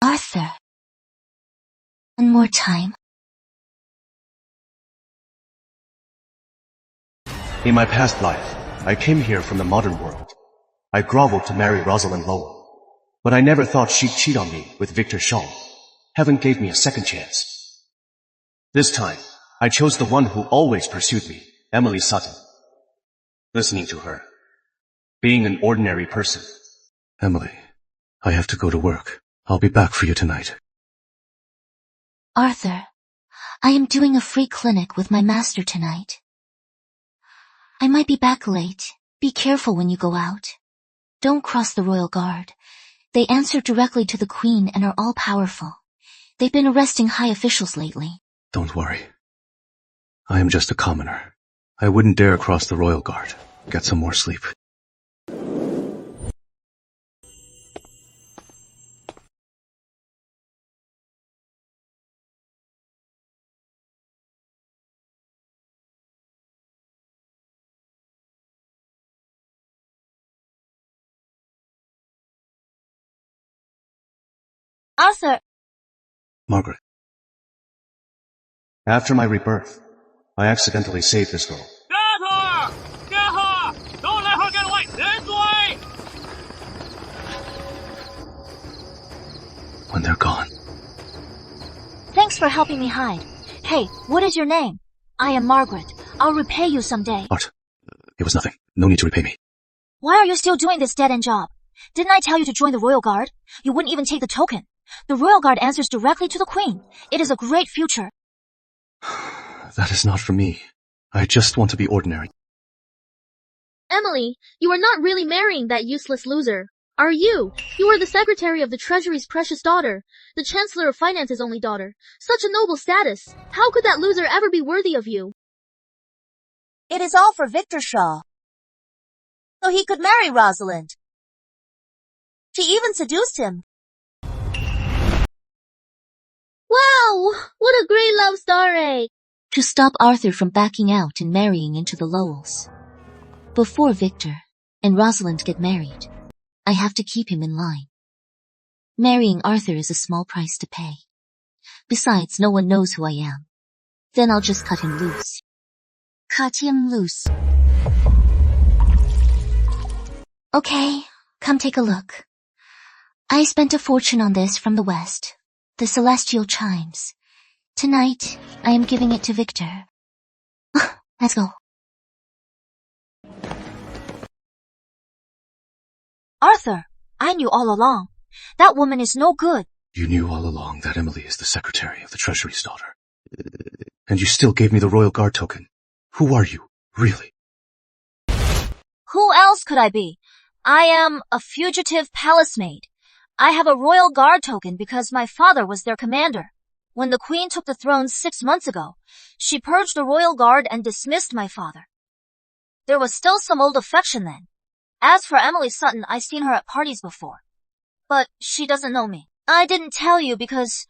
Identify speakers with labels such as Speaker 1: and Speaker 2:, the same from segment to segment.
Speaker 1: Arthur. One more time.
Speaker 2: In my past life, I came here from the modern world. I groveled to marry Rosalind Lowell. But I never thought she'd cheat on me with Victor Shaw. Heaven gave me a second chance. This time, I chose the one who always pursued me, Emily Sutton. Listening to her. Being an ordinary person.
Speaker 3: Emily, I have to go to work. I'll be back for you tonight.
Speaker 1: Arthur, I am doing a free clinic with my master tonight. I might be back late. Be careful when you go out. Don't cross the royal guard. They answer directly to the Queen and are all-powerful. They've been arresting high officials lately.
Speaker 3: Don't worry. I am just a commoner. I wouldn't dare cross the royal guard. Get some more sleep.
Speaker 1: Arthur!
Speaker 3: Margaret.
Speaker 2: After my rebirth, I accidentally saved this girl.
Speaker 4: Get her! Get her! Don't let her get away! This way!
Speaker 3: When they're gone.
Speaker 1: Thanks for helping me hide. Hey, what is your name? I am Margaret. I'll repay you someday.
Speaker 3: Art, it was nothing. No need to repay me.
Speaker 1: Why are you still doing this dead-end job? Didn't I tell you to join the Royal Guard? You wouldn't even take the token. The Royal Guard answers directly to the Queen. It is a great future.
Speaker 3: That is not for me. I just want to be ordinary.
Speaker 5: Emily, you are not really marrying that useless loser. Are you? You are the Secretary of the Treasury's precious daughter, the Chancellor of Finance's only daughter. Such a noble status. How could that loser ever be worthy of you?
Speaker 6: It is all for Victor Shaw. So he could marry Rosalind. She even seduced him.
Speaker 5: Wow! What a great love story!
Speaker 1: To stop Arthur from backing out and marrying into the Lowells. Before Victor and Rosalind get married, I have to keep him in line. Marrying Arthur is a small price to pay. Besides, no one knows who I am. Then I'll just cut him loose. Cut him loose. Okay, come take a look. I spent a fortune on this from the West. The celestial chimes. Tonight, I am giving it to Victor. Let's go. Arthur, I knew all along. That woman is no good.
Speaker 3: You knew all along that Emily is the Secretary of the Treasury's daughter. And you still gave me the Royal Guard token. Who are you, really?
Speaker 1: Who else could I be? I am a fugitive palace maid. I have a Royal Guard token because my father was their commander. When the Queen took the throne 6 months ago, she purged the Royal Guard and dismissed my father. There was still some old affection then. As for Emily Sutton, I've seen her at parties before. But she doesn't know me. I didn't tell you because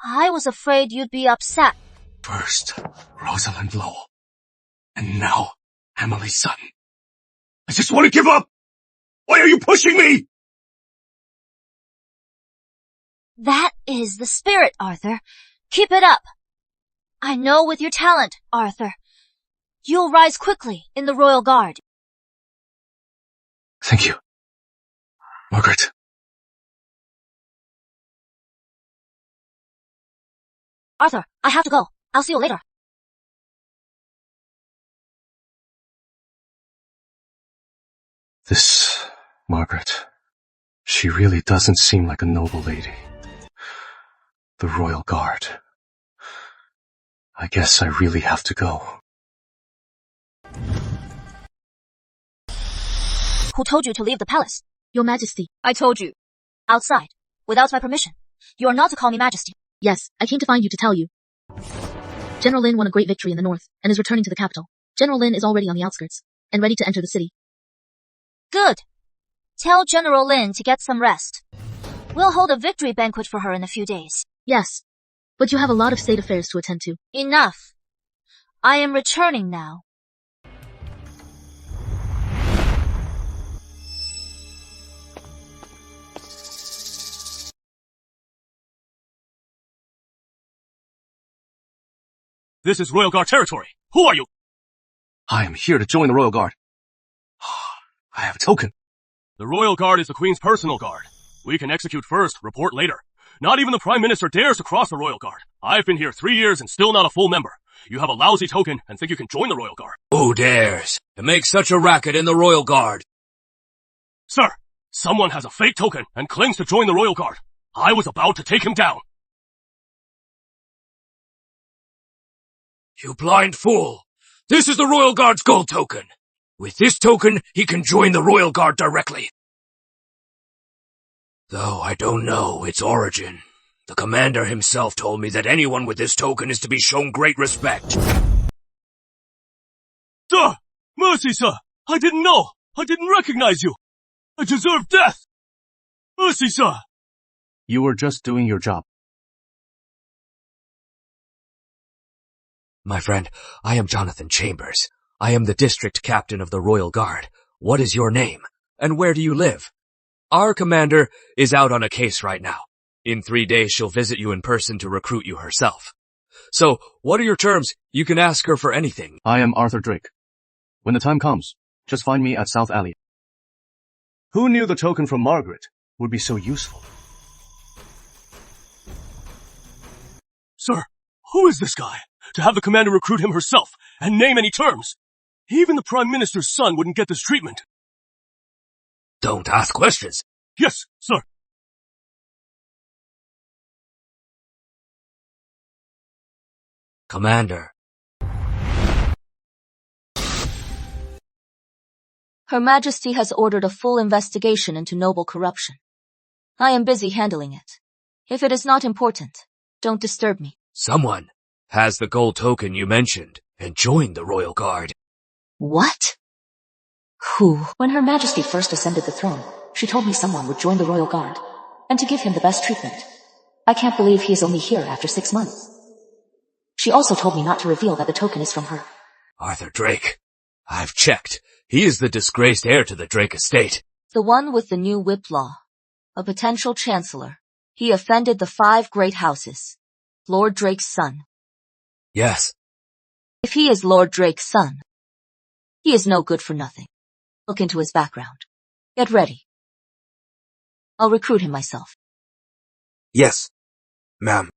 Speaker 1: I was afraid you'd be upset.
Speaker 3: First, Rosalind Lowell. And now, Emily Sutton. I just want to give up! Why are you pushing me?
Speaker 1: That is the spirit, Arthur. Keep it up. I know with your talent, Arthur, you'll rise quickly in the Royal Guard.
Speaker 3: Thank you. Margaret.
Speaker 1: Arthur, I have to go. I'll see you later.
Speaker 3: This Margaret, she really doesn't seem like a noble lady. The Royal Guard. I guess I really have to go.
Speaker 1: Who told you to leave the palace?
Speaker 5: Your Majesty.
Speaker 1: I told you. Outside. Without my permission. You are not to call me Majesty.
Speaker 5: Yes, I came to find you to tell you. General Lin won a great victory in the north and is returning to the capital. General Lin is already on the outskirts and ready to enter the city.
Speaker 1: Good. Tell General Lin to get some rest. We'll hold a victory banquet for her in a few days.
Speaker 5: Yes, but you have a lot of state affairs to attend to.
Speaker 1: Enough. I am returning now.
Speaker 4: This is Royal Guard territory. Who are you?
Speaker 3: I am here to join the Royal Guard. I have a token.
Speaker 4: The Royal Guard is the Queen's personal guard. We can execute first, report later. Not even the Prime Minister dares to cross the Royal Guard. I've been here 3 years and still not a full member. You have a lousy token and think you can join the Royal Guard.
Speaker 7: Who dares to make such a racket in the Royal Guard?
Speaker 4: Sir, someone has a fake token and claims to join the Royal Guard. I was about to take him down.
Speaker 7: You blind fool! This is the Royal Guard's gold token. With this token, he can join the Royal Guard directly. Though I don't know its origin. The commander himself told me that anyone with this token is to be shown great respect.
Speaker 4: Sir! Mercy, sir! I didn't know! I didn't recognize you! I deserve death! Mercy, sir!
Speaker 2: You were just doing your job.
Speaker 7: My friend, I am Jonathan Chambers. I am the district captain of the Royal Guard. What is your name? And where do you live? Our commander is out on a case right now. In 3 days she'll visit you in person to recruit you herself. So, what are your terms? You can ask her for anything.
Speaker 2: I am Arthur Drake. When the time comes, just find me at South Alley. Who knew the token from Margaret would be so useful?
Speaker 4: Sir, who is this guy? To have the commander recruit him herself and name any terms? Even the Prime Minister's son wouldn't get this treatment.
Speaker 7: Don't ask questions.
Speaker 4: Yes, sir.
Speaker 7: Commander.
Speaker 8: Her Majesty has ordered a full investigation into noble corruption. I am busy handling it. If it is not important, don't disturb me.
Speaker 7: Someone has the gold token you mentioned and joined the Royal Guard.
Speaker 8: What? Who? When Her Majesty first ascended the throne, she told me someone would join the Royal Guard, and to give him the best treatment. I can't believe he is only here after 6 months. She also told me not to reveal that the token is from her.
Speaker 7: Arthur Drake. I've checked. He is the disgraced heir to the Drake estate.
Speaker 8: The one with the new whip law. A potential chancellor. He offended the 5 great houses. Lord Drake's son.
Speaker 7: Yes.
Speaker 8: If he is Lord Drake's son, he is no good for nothing. Look into his background. Get ready. I'll recruit him myself.
Speaker 7: Yes, ma'am.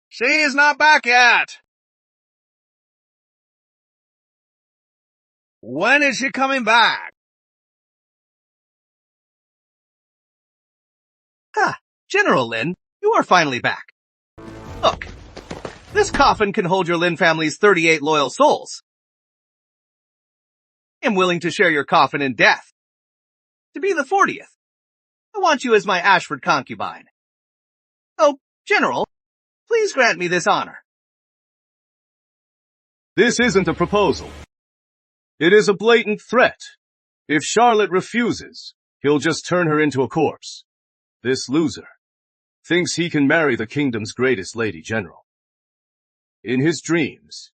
Speaker 9: She is not back yet. When is she coming back? General Lin, you are finally back. Look, this coffin can hold your Lin family's 38 loyal souls. I am willing to share your coffin in death. To be the 40th, I want you as my Ashford concubine. Oh, General, please grant me this honor.
Speaker 2: This isn't a proposal. It is a blatant threat. If Charlotte refuses, he'll just turn her into a corpse. This loser thinks he can marry the kingdom's greatest lady general. In his dreams.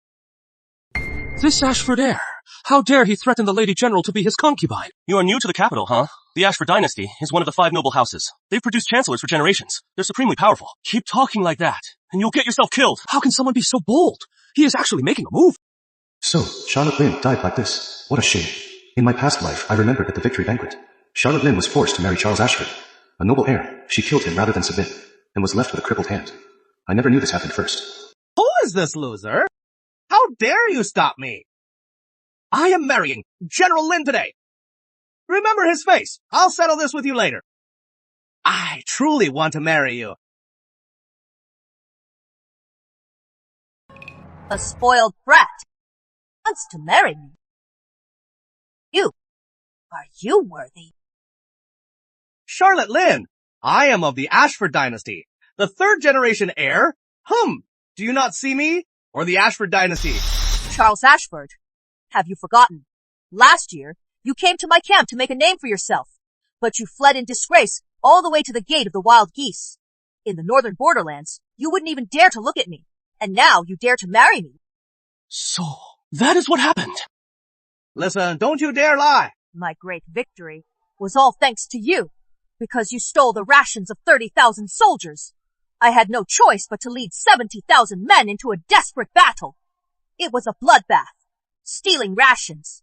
Speaker 4: This Ashford heir. How dare he threaten the Lady General to be his concubine? You are new to the capital, huh? The Ashford dynasty is one of the 5 noble houses. They've produced chancellors for generations. They're supremely powerful. Keep talking like that, and you'll get yourself killed. How can someone be so bold? He is actually making a move.
Speaker 2: So, Charlotte Lynn died like this. What a shame. In my past life, I remembered at the victory banquet. Charlotte Lynn was forced to marry Charles Ashford. A noble heir. She killed him rather than submit, and was left with a crippled hand. I never knew this happened first.
Speaker 9: Who is this loser? How dare you stop me? I am marrying General Lin today. Remember his face. I'll settle this with you later. I truly want to marry you.
Speaker 6: A spoiled brat wants to marry me. Are you worthy?
Speaker 9: Charlotte Lin, I am of the Ashford dynasty, the 3rd generation heir. Do you not see me? Or the Ashford dynasty?
Speaker 6: Charles Ashford, have you forgotten? Last year, you came to my camp to make a name for yourself, but you fled in disgrace all the way to the gate of the wild geese. In the northern borderlands, you wouldn't even dare to look at me, and now you dare to marry me.
Speaker 4: So, that is what happened.
Speaker 9: Listen, don't you dare lie.
Speaker 6: My great victory was all thanks to you. Because you stole the rations of 30,000 soldiers. I had no choice but to lead 70,000 men into a desperate battle. It was a bloodbath. Stealing rations.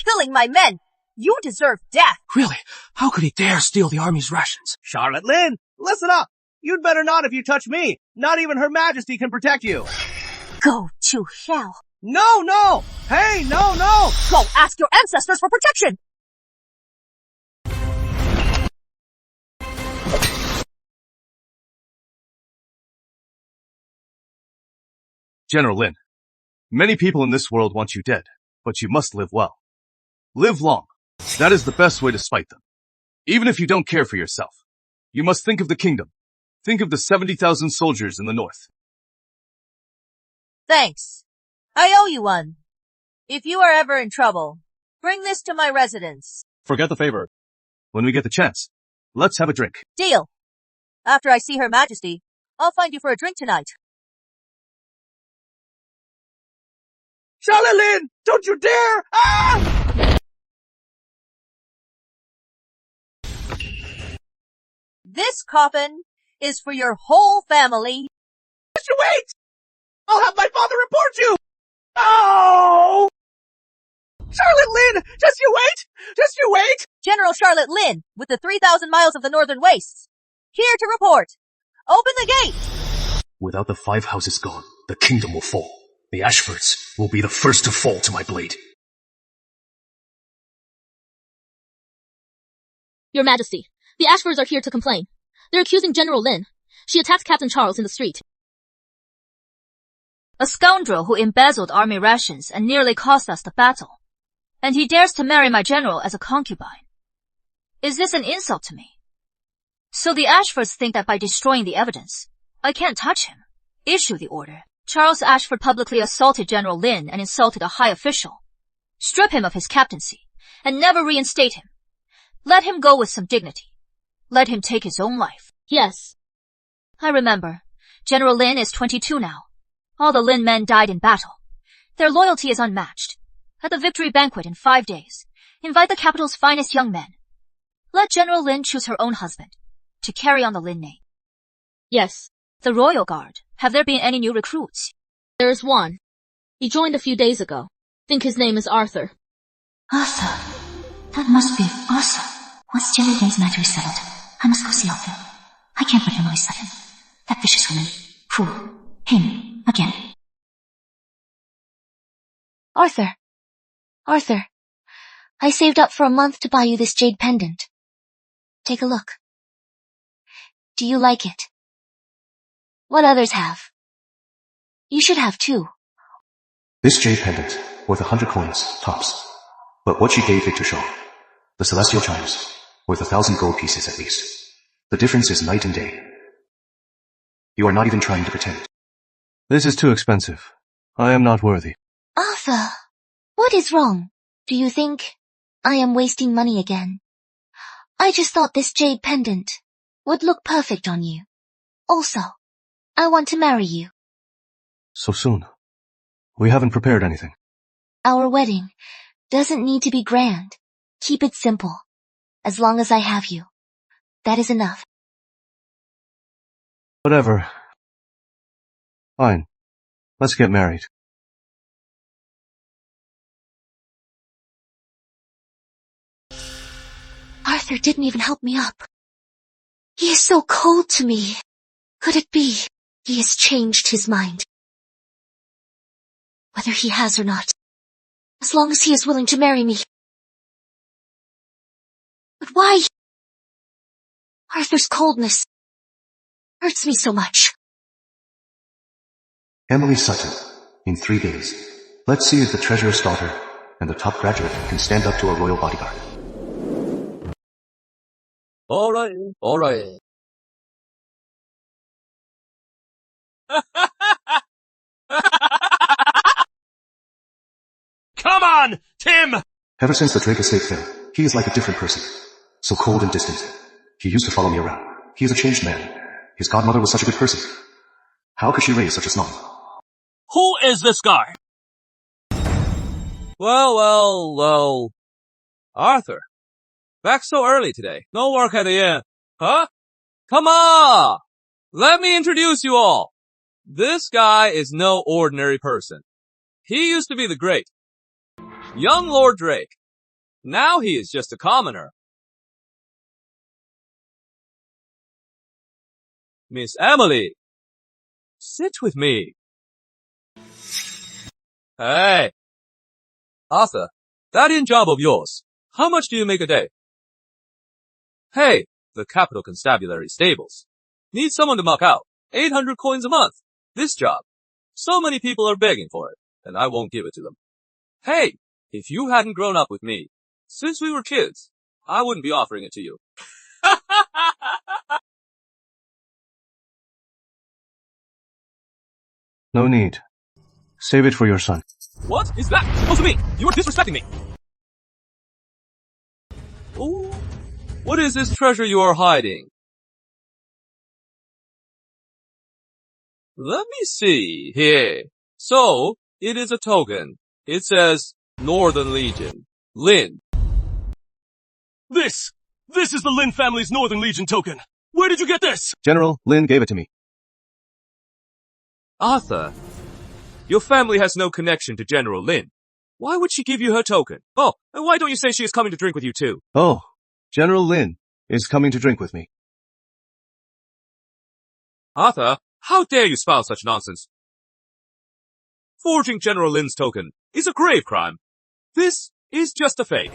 Speaker 6: Killing my men. You deserve death.
Speaker 4: Really? How could he dare steal the army's rations?
Speaker 9: Charlotte Lynn, listen up. You'd better not if you touch me. Not even Her Majesty can protect you.
Speaker 6: Go to hell.
Speaker 9: No! Hey, no!
Speaker 6: Go ask your ancestors for protection.
Speaker 3: General Lin, many people in this world want you dead, but you must live well. Live long. That is the best way to spite them. Even if you don't care for yourself, you must think of the kingdom. Think of the 70,000 soldiers in the north.
Speaker 6: Thanks. I owe you one. If you are ever in trouble, bring this to my residence.
Speaker 3: Forget the favor. When we get the chance, let's have a drink.
Speaker 6: Deal. After I see Her Majesty, I'll find you for a drink tonight.
Speaker 9: Charlotte Lynn, don't you dare! Ah!
Speaker 6: This coffin is for your whole family.
Speaker 9: Just you wait! I'll have my father report you! Oh! Charlotte Lynn, just you wait!
Speaker 6: General Charlotte Lynn, with the 3,000 miles of the northern wastes. Here to report. Open the gate!
Speaker 3: Without the 5 houses gone, the kingdom will fall. The Ashfords will be the first to fall to my blade.
Speaker 5: Your Majesty, the Ashfords are here to complain. They're accusing General Lin. She attacked Captain Charles in the street.
Speaker 1: A scoundrel who embezzled army rations and nearly cost us the battle. And he dares to marry my general as a concubine. Is this an insult to me? So the Ashfords think that by destroying the evidence, I can't touch him. Issue the order. Charles Ashford publicly assaulted General Lin and insulted a high official. Strip him of his captaincy, and never reinstate him. Let him go with some dignity. Let him take his own life.
Speaker 5: Yes.
Speaker 1: I remember. General Lin is 22 now. All the Lin men died in battle. Their loyalty is unmatched. At the victory banquet in 5 days, invite the capital's finest young men. Let General Lin choose her own husband, to carry on the Lin name.
Speaker 5: Yes.
Speaker 1: The Royal Guard. Have there been any new recruits?
Speaker 5: There is one. He joined a few days ago. Think his name is Arthur.
Speaker 8: Arthur? That must be Arthur. Once General Lin's matter is settled, I must go see Arthur. I can't let him always let him. That vicious woman. Cruel. Him. Again.
Speaker 10: Arthur. I saved up for a month to buy you this jade pendant. Take a look. Do you like it? What others have? You should have too.
Speaker 2: This jade pendant, worth 100 coins, tops. But what she gave Victor Shaw, the celestial chimes, worth 1,000 gold pieces at least. The difference is night and day. You are not even trying to pretend.
Speaker 3: This is too expensive. I am not worthy.
Speaker 10: Arthur, what is wrong? Do you think I am wasting money again? I just thought this jade pendant would look perfect on you. Also, I want to marry you.
Speaker 3: So soon. We haven't prepared anything.
Speaker 10: Our wedding doesn't need to be grand. Keep it simple. As long as I have you. That is enough.
Speaker 3: Whatever. Fine. Let's get married.
Speaker 10: Arthur didn't even help me up. He is so cold to me. Could it be he has changed his mind? Whether he has or not, as long as he is willing to marry me. But why? Arthur's coldness hurts me so much.
Speaker 2: Emily Sutton, in 3 days. Let's see if the treasurer's daughter and the top graduate can stand up to a royal bodyguard.
Speaker 7: All right.
Speaker 4: Come on, Tim!
Speaker 2: Ever since the Drake estate fell, he is like a different person. So cold and distant. He used to follow me around. He is a changed man. His godmother was such a good person. How could she raise such a snob?
Speaker 4: Who is this guy?
Speaker 11: Well. Arthur. Back so early today. No work at the inn.
Speaker 7: Huh? Come on! Let me introduce you all. This guy is no ordinary person. He used to be the great, young Lord Drake. Now he is just a commoner. Miss Emily, sit with me. Hey, Arthur, that in job of yours, how much do you make a day? Hey, the Capital Constabulary Stables. Need someone to muck out. 800 coins a month. This job. So many people are begging for it, and I won't give it to them. Hey, if you hadn't grown up with me, since we were kids, I wouldn't be offering it to you.
Speaker 2: No need. Save it for your son.
Speaker 7: What is that supposed to mean? You are disrespecting me. Ooh, what is this treasure you are hiding? Let me see. Here. So, it is a token. It says, Northern Legion. Lin.
Speaker 4: This is the Lin family's Northern Legion token. Where did you get this?
Speaker 2: General, Lin gave it to me.
Speaker 7: Arthur, your family has no connection to General Lin. Why would she give you her token? Oh, and why don't you say she is coming to drink with you too?
Speaker 2: Oh, General Lin is coming to drink with me.
Speaker 7: Arthur, how dare you spout such nonsense? Forging General Lin's token is a grave crime. This is just a fake.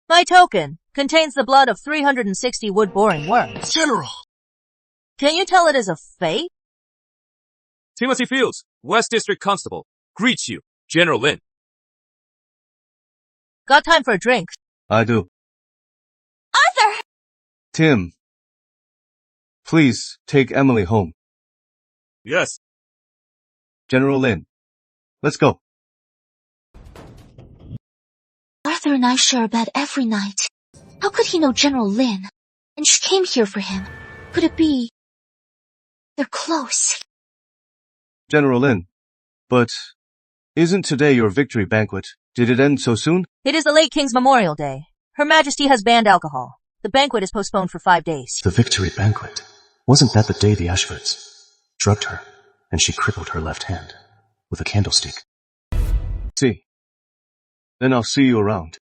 Speaker 6: My token contains the blood of 360 wood-boring worms.
Speaker 4: General!
Speaker 6: Can you tell it is a fake?
Speaker 7: Timothy Fields, West District Constable, greets you, General Lin.
Speaker 6: Got time for a drink?
Speaker 2: I do.
Speaker 10: Arthur!
Speaker 2: Tim, please take Emily home.
Speaker 4: Yes.
Speaker 2: General Lin, let's go.
Speaker 10: Arthur and I share a bed every night. How could he know General Lin? And she came here for him. Could it be... they're close?
Speaker 2: General Lin, but isn't today your victory banquet? Did it end so soon?
Speaker 6: It is the late King's Memorial Day. Her Majesty has banned alcohol. The banquet is postponed for 5 days.
Speaker 2: The victory banquet. Wasn't that the day the Ashfords drugged her and she crippled her left hand with a candlestick? See. Then I'll see you around.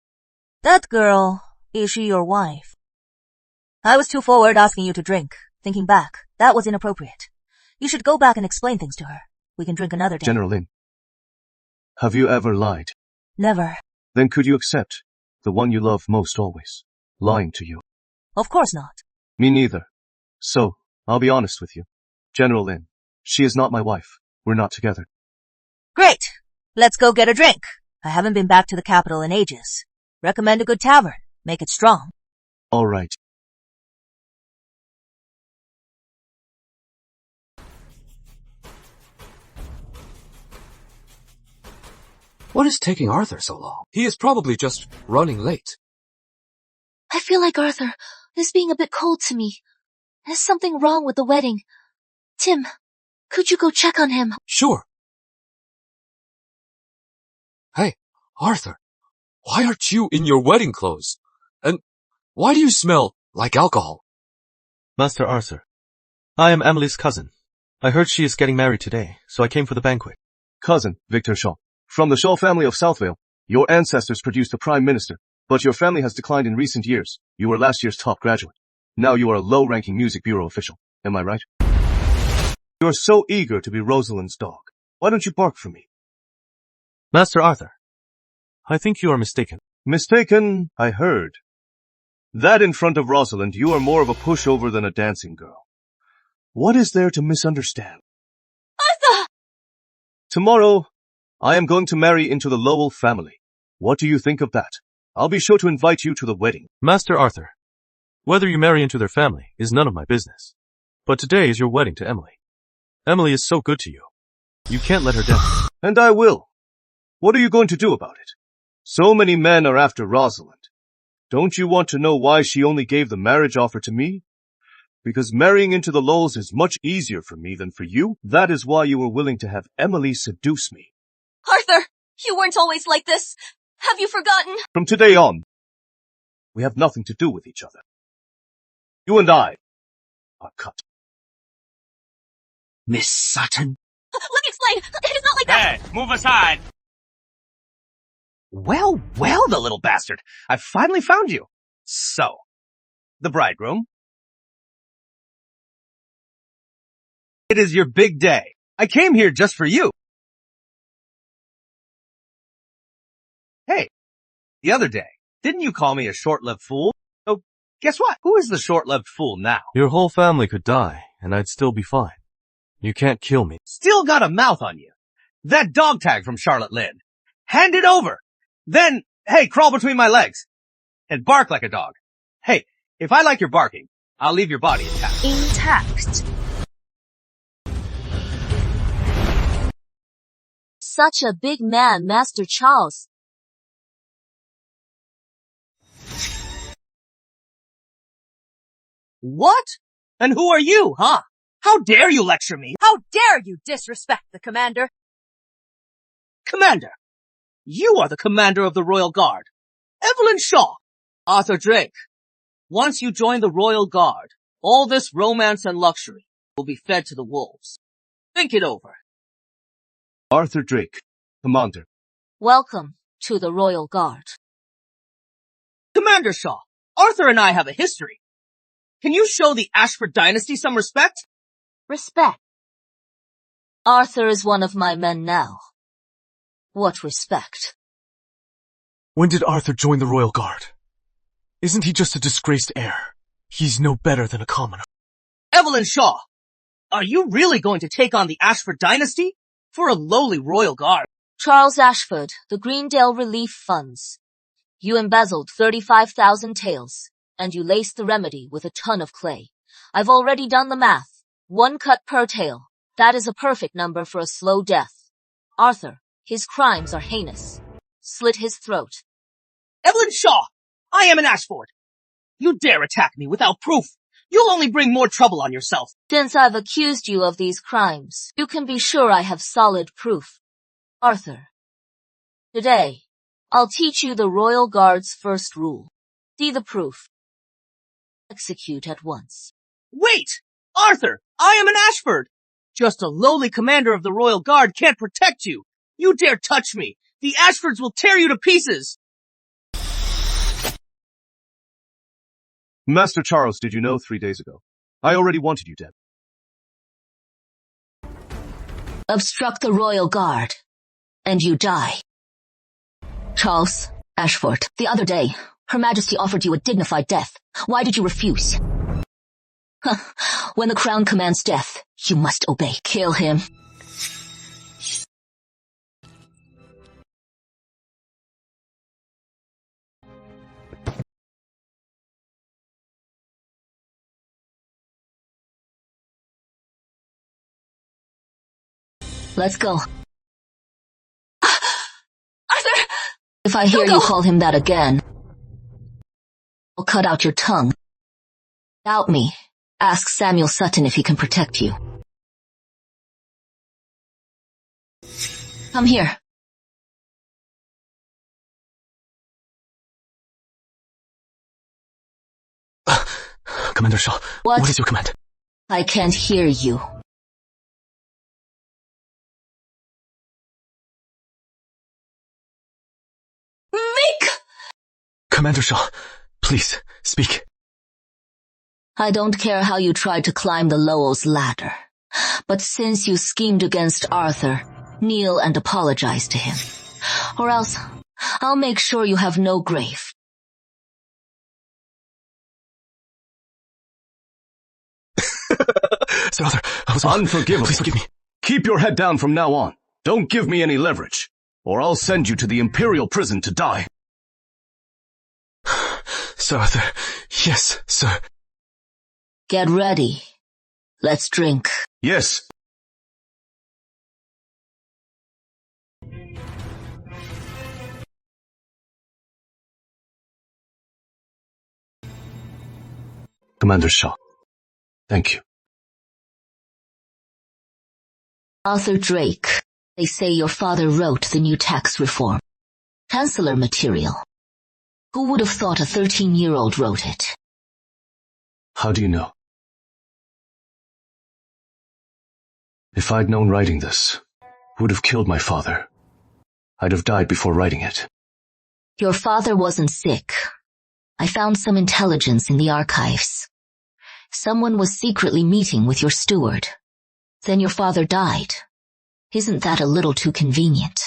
Speaker 6: That girl, is she your wife? I was too forward asking you to drink. Thinking back, that was inappropriate. You should go back and explain things to her. We can drink another day.
Speaker 2: General Lin, have you ever lied?
Speaker 6: Never.
Speaker 2: Then could you accept the one you love most always lying to you?
Speaker 6: Of course not.
Speaker 2: Me neither. So, I'll be honest with you. General Lin, she is not my wife. We're not together.
Speaker 6: Great. Let's go get a drink. I haven't been back to the capital in ages. Recommend a good tavern. Make it strong.
Speaker 2: All right.
Speaker 7: What is taking Arthur so long? He is probably just running late.
Speaker 10: I feel like Arthur is being a bit cold to me. There's something wrong with the wedding. Tim, could you go check on him?
Speaker 7: Sure. Hey, Arthur, why aren't you in your wedding clothes? And why do you smell like alcohol?
Speaker 11: Master Arthur, I am Emily's cousin. I heard she is getting married today, so I came for the banquet.
Speaker 2: Cousin, Victor Shaw. From the Shaw family of Southvale, your ancestors produced a prime minister, but your family has declined in recent years. You were last year's top graduate. Now you are a low-ranking music bureau official. Am I right? You are so eager to be Rosalind's dog. Why don't you bark for me?
Speaker 11: Master Arthur, I think you are mistaken.
Speaker 2: Mistaken, I heard. That in front of Rosalind, you are more of a pushover than a dancing girl. What is there to misunderstand?
Speaker 10: Arthur!
Speaker 2: Tomorrow, I am going to marry into the Lowell family. What do you think of that? I'll be sure to invite you to the wedding.
Speaker 11: Master Arthur, whether you marry into their family is none of my business. But today is your wedding to Emily. Emily is so good to you. You can't let her down.
Speaker 2: And I will. What are you going to do about it? So many men are after Rosalind. Don't you want to know why she only gave the marriage offer to me? Because marrying into the Lowells is much easier for me than for you. That is why you were willing to have Emily seduce me.
Speaker 10: Arthur, you weren't always like this.
Speaker 6: Have you forgotten?
Speaker 3: From today on, we have nothing to do with each other. You and I are cut.
Speaker 9: Miss Sutton?
Speaker 6: Let me explain. It is not like that.
Speaker 4: Hey, move aside.
Speaker 9: Well, the little bastard. I finally found you. So, the bridegroom. It is your big day. I came here just for you. Hey, the other day, didn't you call me a short-lived fool? Oh, guess what? Who is the short-lived fool now?
Speaker 11: Your whole family could die, and I'd still be fine. You can't kill me.
Speaker 9: Still got a mouth on you. That dog tag from Charlotte Lynn. Hand it over. Then, hey, crawl between my legs. And bark like a dog. Hey, if I like your barking, I'll leave your body intact.
Speaker 6: Intact. Such a big man, Master Charles.
Speaker 9: What? And who are you, huh? How dare you lecture me?
Speaker 6: How dare you disrespect the commander?
Speaker 9: Commander, you are the commander of the Royal Guard. Evelyn Shaw. Arthur Drake. Once you join the Royal Guard, all this romance and luxury will be fed to the wolves. Think it over.
Speaker 3: Arthur Drake, Commander.
Speaker 6: Welcome to the Royal Guard.
Speaker 9: Commander Shaw, Arthur and I have a history. Can you show the Ashford dynasty some respect?
Speaker 6: Respect. Arthur is one of my men now. What respect?
Speaker 11: When did Arthur join the Royal Guard? Isn't he just a disgraced heir? He's no better than a commoner.
Speaker 9: Evelyn Shaw, are you really going to take on the Ashford dynasty for a lowly Royal Guard?
Speaker 6: Charles Ashford, the Greendale Relief Funds. You embezzled 35,000 taels, and you laced the remedy with a ton of clay. I've already done the math. 1 cut per tael. That is a perfect number for a slow death. Arthur, his crimes are heinous. Slit his throat.
Speaker 9: Evelyn Shaw, I am an Ashford. You dare attack me without proof. You'll only bring more trouble on yourself.
Speaker 6: Since I've accused you of these crimes, you can be sure I have solid proof. Arthur, today, I'll teach you the Royal Guard's first rule. See the proof. Execute at once.
Speaker 9: Wait! Arthur, I am an Ashford. Just a lowly commander of the Royal Guard can't protect you. You dare touch me. The Ashfords will tear you to pieces.
Speaker 3: Master Charles, did you know 3 days ago? I already wanted you dead.
Speaker 8: Obstruct the Royal Guard, and you die. Charles Ashford, the other day, Her Majesty offered you a dignified death. Why did you refuse? When the Crown commands death, you must obey. Kill him. Let's go.
Speaker 6: Arthur!
Speaker 8: If I hear you call him that again, I'll cut out your tongue. Doubt me. Ask Samuel Sutton if he can protect you. Come here.
Speaker 11: Commander Shaw, what is your command?
Speaker 8: I can't hear you.
Speaker 11: Commander Shaw, please, speak.
Speaker 8: I don't care how you tried to climb the Lowell's ladder, but since you schemed against Arthur, kneel and apologize to him. Or else, I'll make sure you have no grave.
Speaker 11: Sir Arthur, I was
Speaker 3: unforgivable.
Speaker 11: Please forgive me.
Speaker 3: Keep your head down from now on. Don't give me any leverage, or I'll send you to the Imperial prison to die.
Speaker 11: Sir Arthur, yes, sir.
Speaker 8: Get ready. Let's drink.
Speaker 3: Yes. Commander Shaw, thank you.
Speaker 8: Arthur Drake, they say your father wrote the new tax reform. Chancellor material. Who would have thought a 13-year-old wrote it?
Speaker 2: How do you know? If I'd known writing this, would have killed my father. I'd have died before writing it.
Speaker 8: Your father wasn't sick. I found some intelligence in the archives. Someone was secretly meeting with your steward. Then your father died. Isn't that a little too convenient?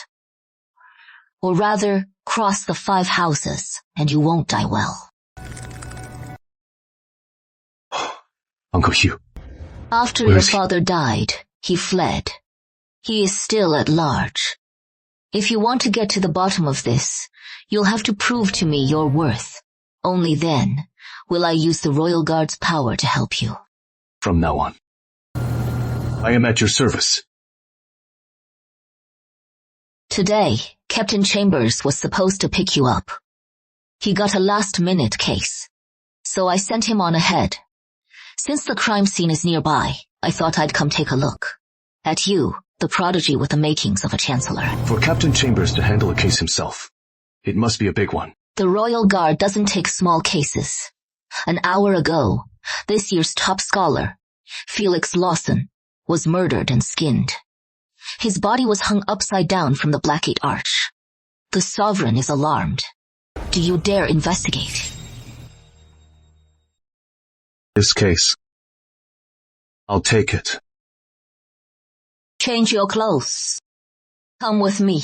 Speaker 8: Or rather, cross the 5 houses, and you won't die well.
Speaker 2: Uncle Hugh.
Speaker 8: After
Speaker 2: Where
Speaker 8: your
Speaker 2: is he?
Speaker 8: father died, he fled. He is still at large. If you want to get to the bottom of this, you'll have to prove to me your worth. Only then will I use the Royal Guard's power to help you.
Speaker 2: From now on, I am at your service.
Speaker 8: Today, Captain Chambers was supposed to pick you up. He got a last-minute case, so I sent him on ahead. Since the crime scene is nearby, I thought I'd come take a look. At you, the prodigy with the makings of a chancellor.
Speaker 2: For Captain Chambers to handle a case himself, it must be a big one.
Speaker 8: The Royal Guard doesn't take small cases. An hour ago, this year's top scholar, Felix Lawson, was murdered and skinned. His body was hung upside down from the Blackgate Arch. The Sovereign is alarmed. Do you dare investigate?
Speaker 2: This case, I'll take it.
Speaker 8: Change your clothes. Come with me.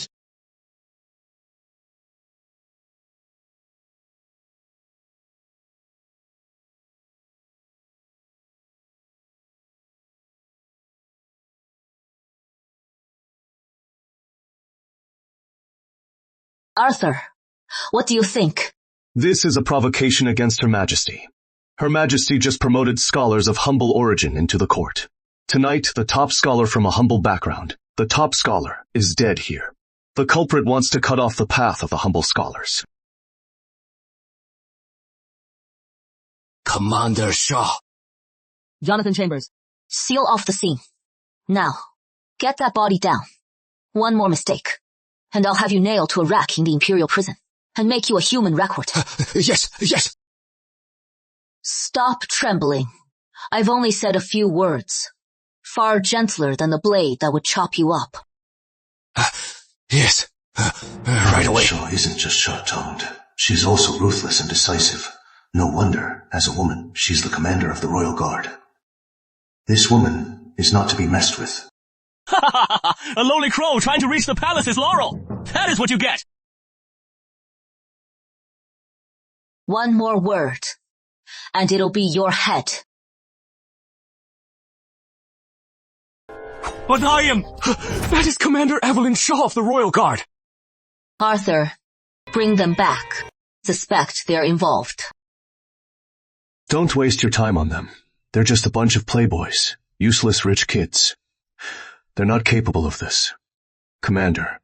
Speaker 8: Arthur, what do you think?
Speaker 2: This is a provocation against Her Majesty. Her Majesty just promoted scholars of humble origin into the court. Tonight, the top scholar from a humble background, the top scholar, is dead here. The culprit wants to cut off the path of the humble scholars.
Speaker 7: Commander Shaw.
Speaker 6: Jonathan Chambers.
Speaker 8: Seal off the scene. Now, get that body down. One more mistake, and I'll have you nailed to a rack in the Imperial prison, and make you a human record.
Speaker 7: Yes.
Speaker 8: Stop trembling. I've only said a few words. Far gentler than the blade that would chop you up.
Speaker 7: Yes. Right away.
Speaker 12: Shaw isn't just short-tongued. She's also ruthless and decisive. No wonder, as a woman, she's the commander of the Royal Guard. This woman is not to be messed with.
Speaker 4: A lowly crow trying to reach the palace's laurel. That is what you get.
Speaker 8: One more word, and it'll be your head.
Speaker 4: But I am...
Speaker 7: That is Commander Evelyn Shaw of the Royal Guard.
Speaker 8: Arthur, bring them back. Suspect they're involved.
Speaker 2: Don't waste your time on them. They're just a bunch of playboys, useless rich kids. They're not capable of this. Commander,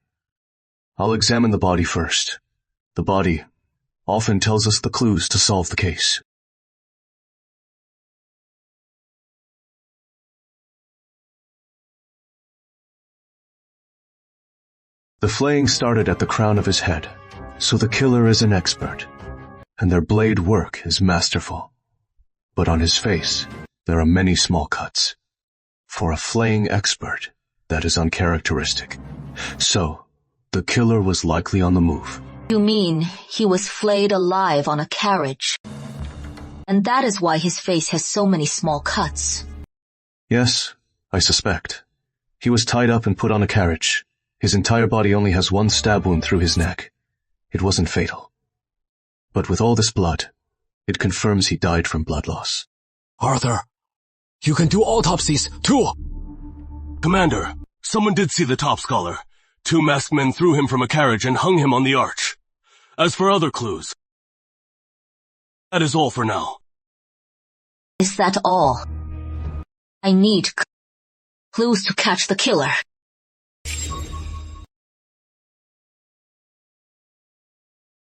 Speaker 2: I'll examine the body first. The body often tells us the clues to solve the case. The flaying started at the crown of his head, so the killer is an expert, and their blade work is masterful. But on his face, there are many small cuts. For a flaying expert, that is uncharacteristic. So, the killer was likely on the move.
Speaker 8: You mean he was flayed alive on a carriage? And that is why his face has so many small cuts.
Speaker 2: Yes, I suspect. He was tied up and put on a carriage. His entire body only has one stab wound through his neck. It wasn't fatal. But with all this blood, it confirms he died from blood loss.
Speaker 7: Arthur, you can do autopsies, too.
Speaker 4: Commander, someone did see the top scholar. 2 masked men threw him from a carriage and hung him on the arch. As for other clues, that is all for now.
Speaker 8: Is that all? I need clues to catch the killer.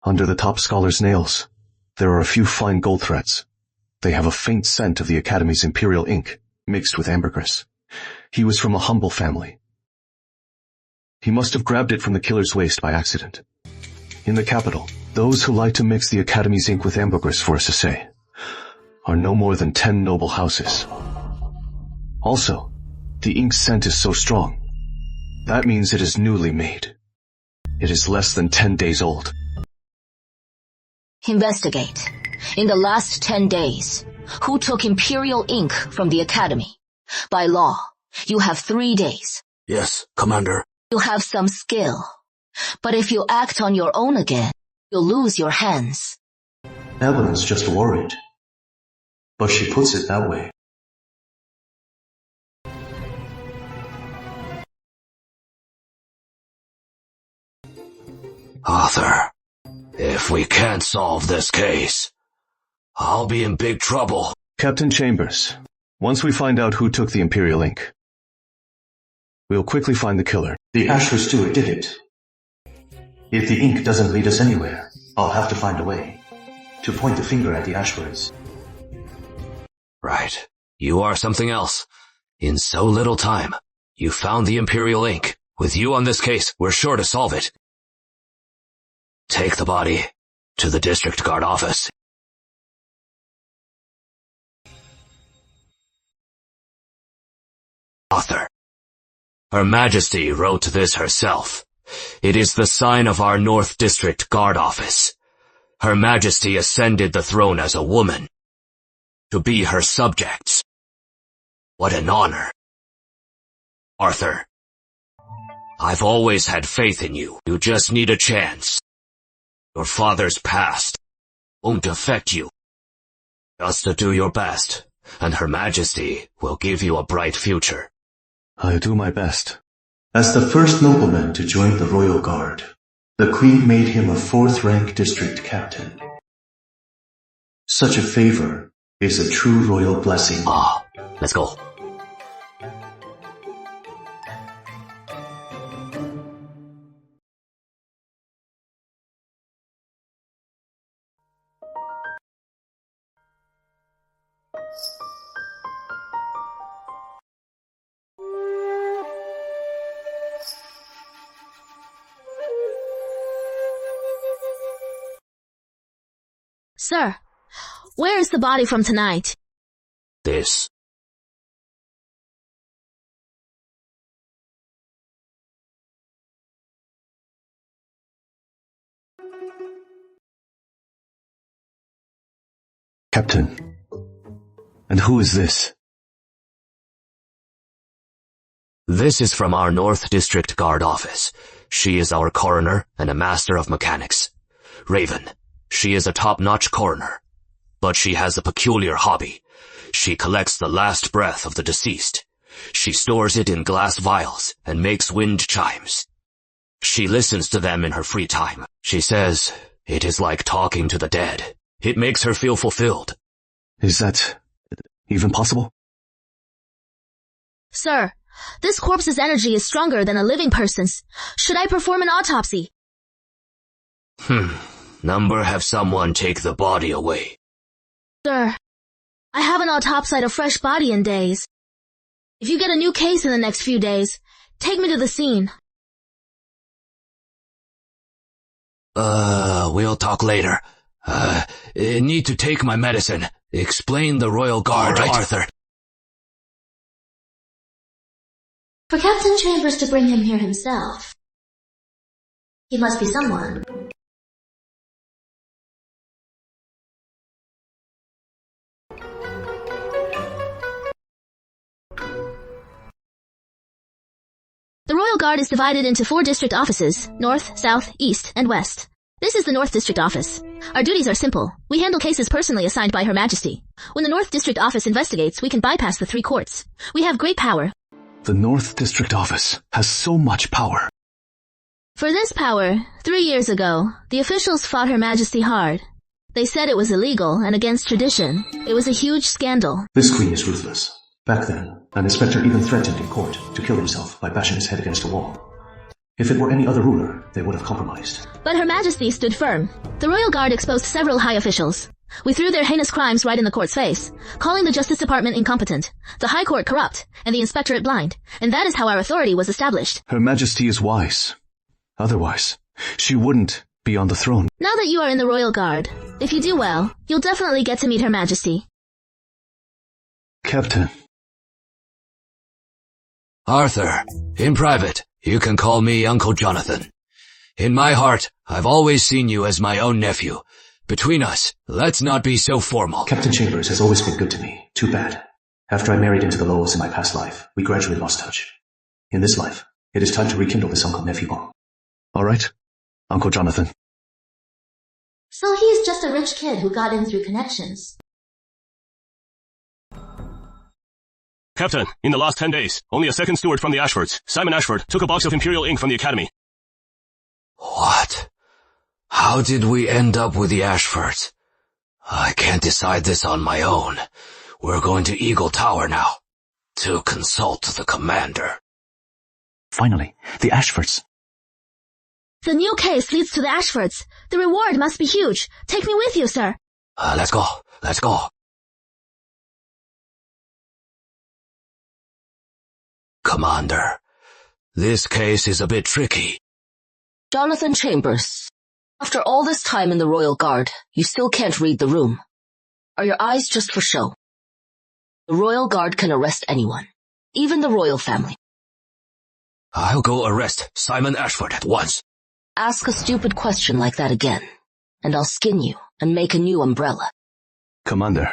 Speaker 2: Under the top scholar's nails, there are a few fine gold threads. They have a faint scent of the Academy's imperial ink, mixed with ambergris. He was from a humble family. He must have grabbed it from the killer's waist by accident. In the capital, those who like to mix the Academy's ink with ambergris for us to say are no more than 10 noble houses. Also, the ink scent is so strong. That means it is newly made. It is less than 10 days old.
Speaker 8: Investigate. In the last 10 days, who took Imperial ink from the Academy? By law, you have 3 days.
Speaker 7: Yes, Commander.
Speaker 8: You have some skill. But if you act on your own again, you'll lose your hands.
Speaker 12: Evelyn's just worried. But she puts it that way.
Speaker 7: Arthur, if we can't solve this case, I'll be in big trouble.
Speaker 2: Captain Chambers, once we find out who took the Imperial ink, we'll quickly find the killer.
Speaker 12: The Ashford steward did it. If the ink doesn't lead us anywhere, I'll have to find a way to point the finger at the Ashfords.
Speaker 7: Right. You are something else. In so little time, you found the Imperial ink. With you on this case, we're sure to solve it. Take the body to the District Guard office. Author. Her Majesty wrote this herself. It is the sign of our North District Guard office. Her Majesty ascended the throne as a woman, to be her subjects. What an honor. Arthur, I've always had faith in you. You just need a chance. Your father's past won't affect you. Just to do your best, and Her Majesty will give you a bright future.
Speaker 2: I'll do my best.
Speaker 12: As the first nobleman to join the Royal Guard, the Queen made him a 4th-rank district captain. Such a favor is a true royal blessing.
Speaker 7: Let's go.
Speaker 5: Sir, where is the body from tonight?
Speaker 7: This.
Speaker 2: Captain. And who is this?
Speaker 7: This is from our North District Guard office. She is our coroner and a master of mechanics. Raven. She is a top-notch coroner. But she has a peculiar hobby. She collects the last breath of the deceased. She stores it in glass vials and makes wind chimes. She listens to them in her free time. She says it is like talking to the dead. It makes her feel fulfilled.
Speaker 2: Is that even possible?
Speaker 5: Sir, this corpse's energy is stronger than a living person's. Should I perform an autopsy?
Speaker 7: Number have someone take the body away.
Speaker 5: Sir, I haven't autopsied a fresh body in days. If you get a new case in the next few days, take me to the scene.
Speaker 7: We'll talk later. Need to take my medicine. Explain the Royal Guard, right. Arthur.
Speaker 10: For Captain Chambers to bring him here himself, he must be someone.
Speaker 5: The Royal Guard is divided into 4 district offices, north, south, east, and west. This is the North District Office. Our duties are simple. We handle cases personally assigned by Her Majesty. When the North District Office investigates, we can bypass the 3 courts. We have great power.
Speaker 2: The North District Office has so much power.
Speaker 5: For this power, 3 years ago, the officials fought Her Majesty hard. They said it was illegal and against tradition. It was a huge scandal.
Speaker 12: This queen is ruthless. Back then, an inspector even threatened in court to kill himself by bashing his head against a wall. If it were any other ruler, they would have compromised.
Speaker 5: But Her Majesty stood firm. The Royal Guard exposed several high officials. We threw their heinous crimes right in the court's face, calling the Justice Department incompetent, the High Court corrupt, and the Inspectorate blind. And that is how our authority was established.
Speaker 2: Her Majesty is wise. Otherwise, she wouldn't, be on the throne.
Speaker 5: Now that you are in the Royal Guard, if you do well, you'll definitely get to meet Her Majesty.
Speaker 12: Captain.
Speaker 7: Arthur, in private, you can call me Uncle Jonathan. In my heart, I've always seen you as my own nephew. Between us, let's not be so formal.
Speaker 12: Captain Chambers has always been good to me. Too bad. After I married into the Lowells in my past life, we gradually lost touch. In this life, it is time to rekindle this uncle-nephew bond.
Speaker 2: All right, Uncle Jonathan.
Speaker 5: So he's just a rich kid who got in through connections.
Speaker 4: Captain, in the last 10 days, only a second steward from the Ashfords, Simon Ashford, took a box of Imperial ink from the Academy.
Speaker 7: What? How did we end up with the Ashfords? I can't decide this on my own. We're going to Eagle Tower now, to consult the commander.
Speaker 2: Finally, the Ashfords.
Speaker 5: The new case leads to the Ashfords. The reward must be huge. Take me with you, sir.
Speaker 7: Let's go. Commander, this case is a bit tricky.
Speaker 8: Jonathan Chambers, after all this time in the Royal Guard, you still can't read the room. Are your eyes just for show? The Royal Guard can arrest anyone, even the royal family.
Speaker 7: I'll go arrest Simon Ashford at once.
Speaker 8: Ask a stupid question like that again, and I'll skin you and make a new umbrella.
Speaker 2: Commander.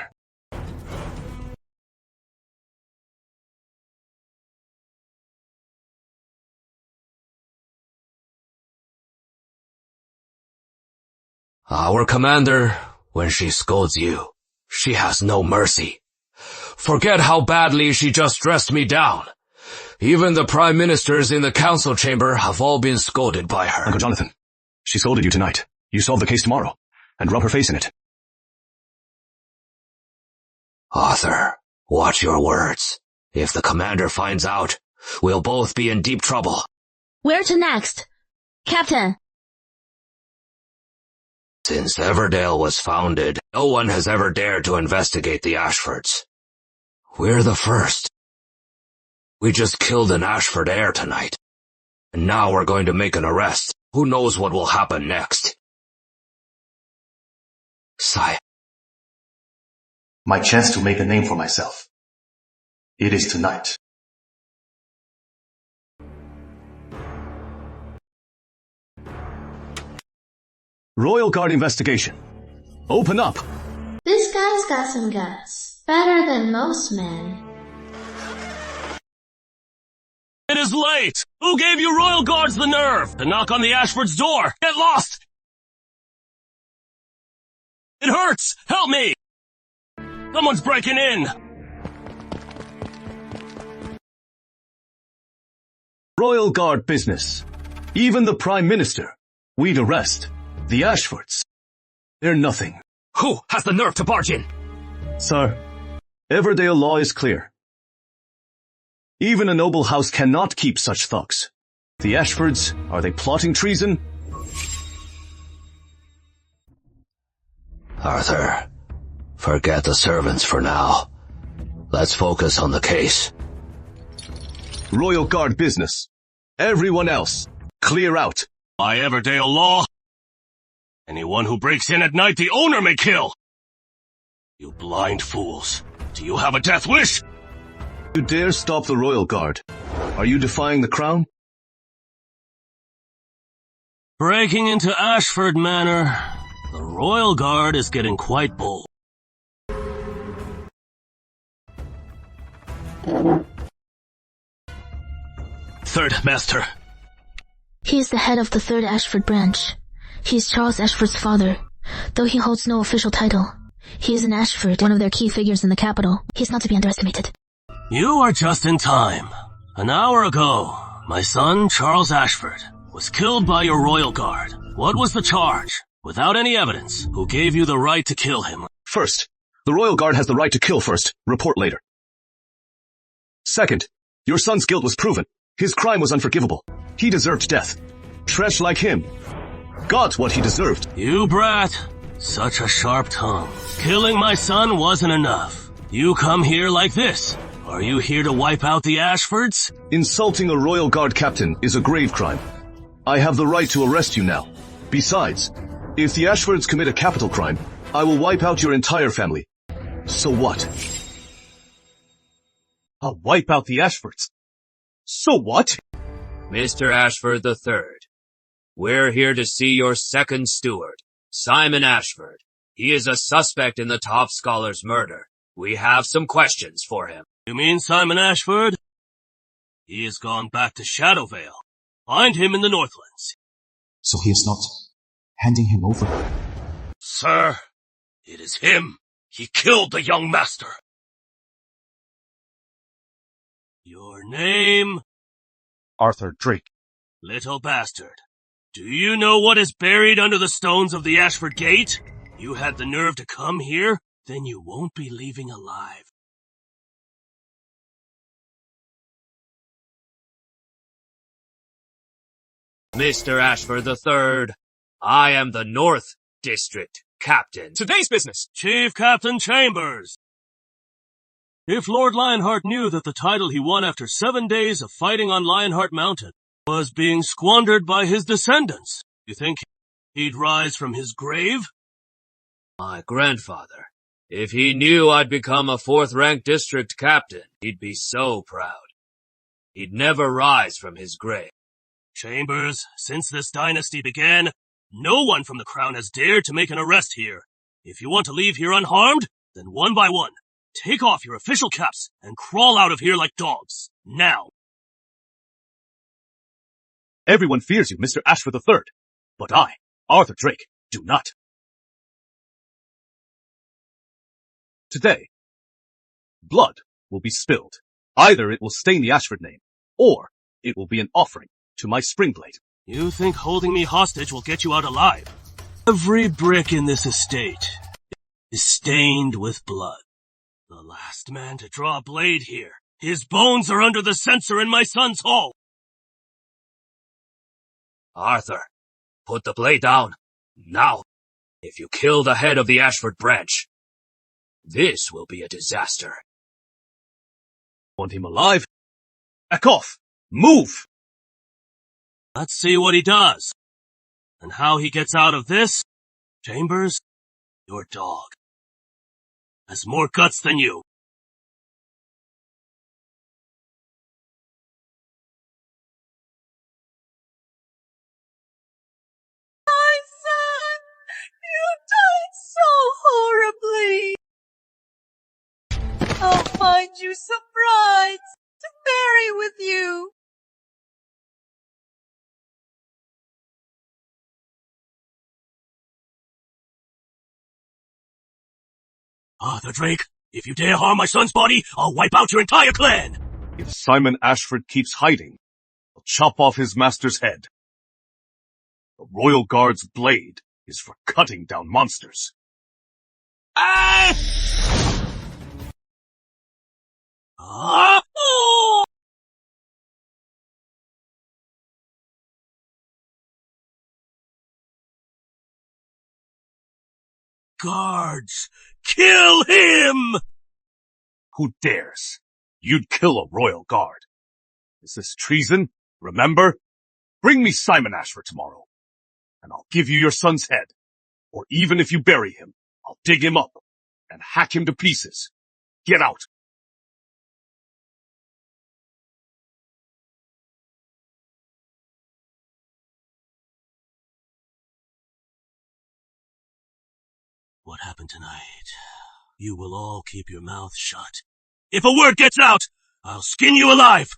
Speaker 7: Our commander, when she scolds you, she has no mercy. Forget how badly she just dressed me down. Even the prime ministers in the council chamber have all been scolded by her.
Speaker 2: Uncle Jonathan, she scolded you tonight. You solve the case tomorrow, and rub her face in it.
Speaker 7: Arthur, watch your words. If the commander finds out, we'll both be in deep trouble.
Speaker 5: Where to next? Captain.
Speaker 7: Since Everdale was founded, no one has ever dared to investigate the Ashfords. We're the first. We just killed an Ashford heir tonight. And now we're going to make an arrest. Who knows what will happen next? Sigh.
Speaker 12: My chance to make a name for myself. It is tonight.
Speaker 3: Royal Guard investigation. Open up.
Speaker 5: This guy's got some guts. Better than most men.
Speaker 4: It is late! Who gave you Royal Guards the nerve to knock on the Ashford's door? Get lost! It hurts! Help me! Someone's breaking in!
Speaker 3: Royal Guard business. Even the Prime Minister. We'd arrest. The Ashfords. They're nothing.
Speaker 7: Who has the nerve to barge in?
Speaker 3: Sir, Everdale law is clear. Even a noble house cannot keep such thugs. The Ashfords, are they plotting treason?
Speaker 7: Arthur, forget the servants for now. Let's focus on the case.
Speaker 3: Royal Guard business. Everyone else, clear out.
Speaker 4: By Everdale law, anyone who breaks in at night the owner may kill. You blind fools. Do you have a death wish?
Speaker 3: You dare stop the Royal Guard. Are you defying the crown?
Speaker 4: Breaking into Ashford Manor, the Royal Guard is getting quite bold. Third Master.
Speaker 5: He is the head of the 3rd Ashford branch. He is Charles Ashford's father, though he holds no official title. He is an Ashford, one of their key figures in the capital. He is not to be underestimated.
Speaker 4: You are just in time. An hour ago, my son, Charles Ashford, was killed by your Royal Guard. What was the charge? Without any evidence, who gave you the right to kill him?
Speaker 3: First, the Royal Guard has the right to kill first, report later. Second, your son's guilt was proven. His crime was unforgivable. He deserved death. Trash like him got what he deserved.
Speaker 4: You brat. Such a sharp tongue. Killing my son wasn't enough. You come here like this. Are you here to wipe out the Ashfords?
Speaker 3: Insulting a Royal Guard captain is a grave crime. I have the right to arrest you now. Besides, if the Ashfords commit a capital crime, I will wipe out your entire family. So what? I'll wipe out the Ashfords. So what?
Speaker 7: Mr. Ashford III, we're here to see your second steward, Simon Ashford. He is a suspect in the top scholar's murder. We have some questions for him.
Speaker 4: You mean Simon Ashford? He has gone back to Shadowvale. Find him in the Northlands.
Speaker 13: So he is not handing him over?
Speaker 4: Sir, it is him. He killed the young master. Your name?
Speaker 3: Arthur Drake.
Speaker 4: Little bastard. Do you know what is buried under the stones of the Ashford Gate? You had the nerve to come here? Then you won't be leaving alive.
Speaker 7: Mr. Ashford III, I am the North District Captain.
Speaker 4: Today's business, Chief Captain Chambers. If Lord Lionheart knew that the title he won after 7 days of fighting on Lionheart Mountain was being squandered by his descendants, you think he'd rise from his grave?
Speaker 7: My grandfather, if he knew I'd become a 4th-ranked district captain, he'd be so proud. He'd never rise from his grave.
Speaker 4: Chambers, since this dynasty began, no one from the crown has dared to make an arrest here. If you want to leave here unharmed, then one by one, take off your official caps and crawl out of here like dogs. Now.
Speaker 3: Everyone fears you, Mr. Ashford III. But I, Arthur Drake, do not. Today, blood will be spilled. Either it will stain the Ashford name, or it will be an offering to my Springblade.
Speaker 4: You think holding me hostage will get you out alive? Every brick in this estate is stained with blood. The last man to draw a blade here. His bones are under the censer in my son's hall.
Speaker 7: Arthur, put the blade down. Now, if you kill the head of the Ashford branch, this will be a disaster.
Speaker 3: Want him alive? Back off! Move!
Speaker 4: Let's see what he does. And how he gets out of this. Chambers, your dog has more guts than you.
Speaker 6: My son! You died so horribly! I'll find you some brides to marry with you.
Speaker 4: Arthur Drake, if you dare harm my son's body, I'll wipe out your entire clan!
Speaker 3: If Simon Ashford keeps hiding, I'll chop off his master's head. The Royal Guard's blade is for cutting down monsters.
Speaker 4: Ah! Ah! Oh! Guards, kill him!
Speaker 3: Who dares? You'd kill a Royal Guard. Is this treason? Remember? Bring me Simon Ashford tomorrow, and I'll give you your son's head. Or even if you bury him, I'll dig him up and hack him to pieces. Get out!
Speaker 4: What happened tonight? You will all keep your mouth shut. If a word gets out, I'll skin you alive!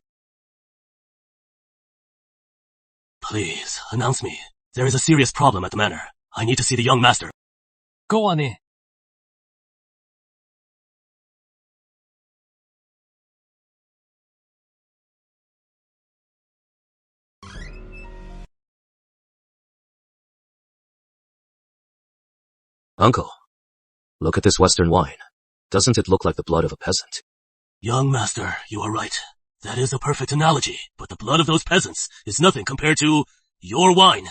Speaker 4: Please, announce me. There is a serious problem at the manor. I need to see the young master.
Speaker 11: Go on in.
Speaker 7: Uncle, look at this Western wine. Doesn't it look like the blood of a peasant?
Speaker 4: Young master, you are right. That is a perfect analogy, but the blood of those peasants is nothing compared to your wine.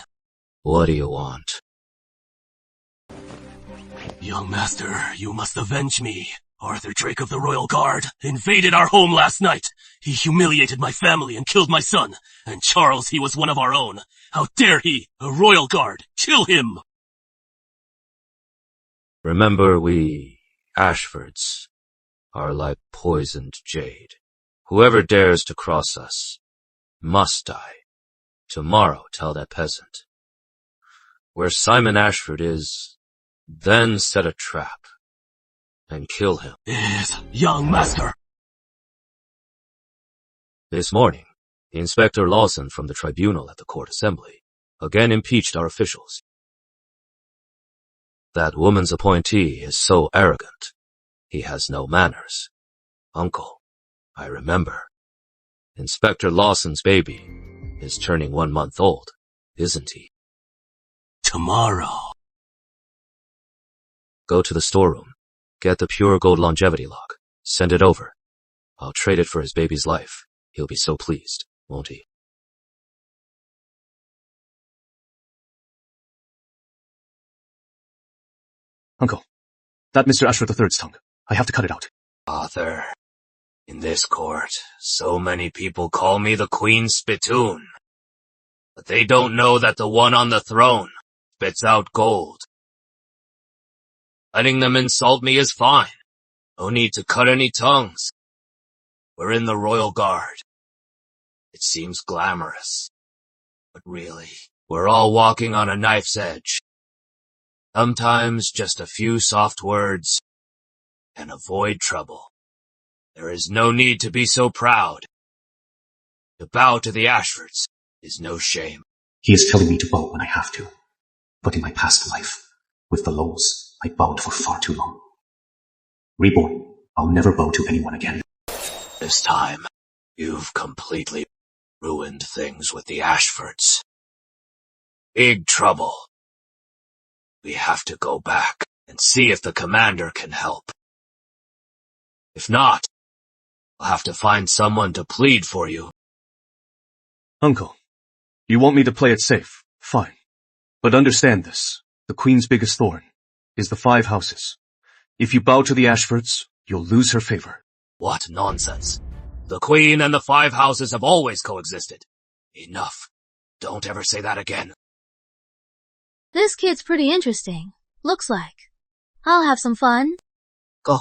Speaker 7: What do you want?
Speaker 4: Young master, you must avenge me. Arthur Drake of the Royal Guard invaded our home last night. He humiliated my family and killed my son. And Charles, he was one of our own. How dare he, a Royal Guard, kill him!
Speaker 7: Remember, we Ashfords are like poisoned jade. Whoever dares to cross us must die. Tomorrow tell that peasant. Where Simon Ashford is, then set a trap and kill him.
Speaker 4: Yes, young master.
Speaker 7: This morning, Inspector Lawson from the tribunal at the court assembly again impeached our officials. That woman's appointee is so arrogant. He has no manners. Uncle, I remember. Inspector Lawson's baby is turning 1 month old, isn't he?
Speaker 4: Tomorrow.
Speaker 7: Go to the storeroom. Get the pure gold longevity log. Send it over. I'll trade it for his baby's life. He'll be so pleased, won't he?
Speaker 2: Uncle, that Mr. Ashford III's tongue. I have to cut it out.
Speaker 7: Arthur, in this court, so many people call me the Queen's spittoon. But they don't know that the one on the throne spits out gold. Letting them insult me is fine. No need to cut any tongues. We're in the Royal Guard. It seems glamorous. But really, we're all walking on a knife's edge. Sometimes just a few soft words and avoid trouble. There is no need to be so proud. To bow to the Ashfords is no shame.
Speaker 12: He is telling me to bow when I have to. But in my past life, with the Lowes, I bowed for far too long. Reborn, I'll never bow to anyone again.
Speaker 7: This time, you've completely ruined things with the Ashfords. Big trouble. We have to go back and see if the commander can help. If not, I'll have to find someone to plead for you.
Speaker 2: Uncle, you want me to play it safe? Fine. But understand this. The Queen's biggest thorn is the 5 houses. If you bow to the Ashfords, you'll lose her favor.
Speaker 7: What nonsense. The Queen and the 5 houses have always coexisted. Enough. Don't ever say that again.
Speaker 5: This kid's pretty interesting. Looks like. I'll have some fun.
Speaker 7: Go.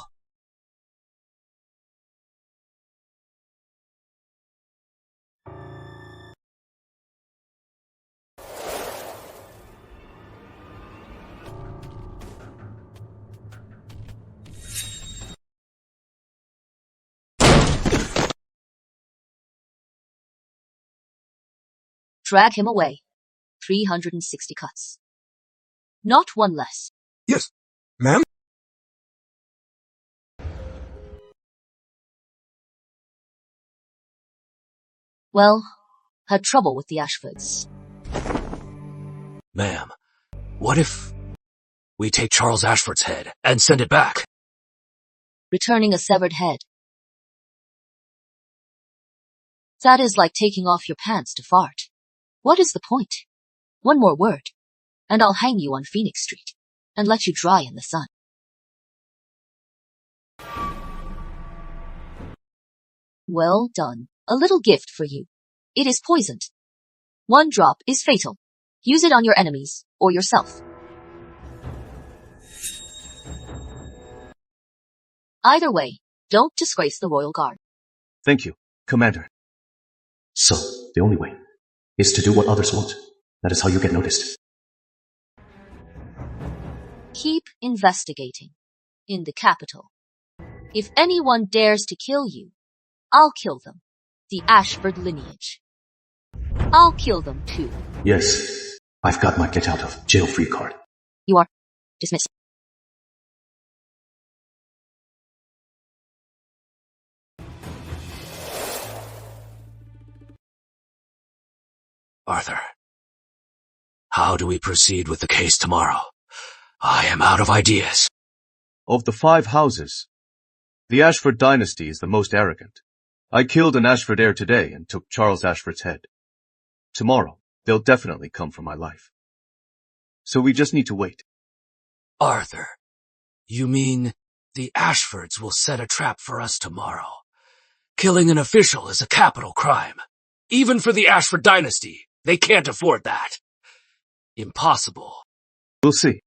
Speaker 8: Drag him away. 360 cuts. Not one less.
Speaker 14: Yes, ma'am?
Speaker 8: Well, had trouble with the Ashfords.
Speaker 7: Ma'am, what if we take Charles Ashford's head and send it back?
Speaker 8: Returning a severed head. That is like taking off your pants to fart. What is the point? One more word, and I'll hang you on Phoenix Street, and let you dry in the sun. Well done. A little gift for you. It is poisoned. 1 drop is fatal. Use it on your enemies, or yourself. Either way, don't disgrace the Royal Guard.
Speaker 2: Thank you, Commander.
Speaker 12: So, the only way is to do what others want. That is how you get noticed.
Speaker 8: Keep investigating. In the capital. If anyone dares to kill you, I'll kill them. The Ashford lineage. I'll kill them too.
Speaker 12: Yes, I've got my get out of jail free card.
Speaker 8: You are dismissed.
Speaker 7: Arthur, how do we proceed with the case tomorrow? I am out of ideas.
Speaker 3: Of the 5 houses, the Ashford dynasty is the most arrogant. I killed an Ashford heir today and took Charles Ashford's head. Tomorrow, they'll definitely come for my life. So we just need to wait.
Speaker 7: Arthur, you mean The Ashfords will set a trap for us tomorrow. Killing an official is a capital crime. Even for the Ashford dynasty, they can't afford that. Impossible.
Speaker 2: We'll see.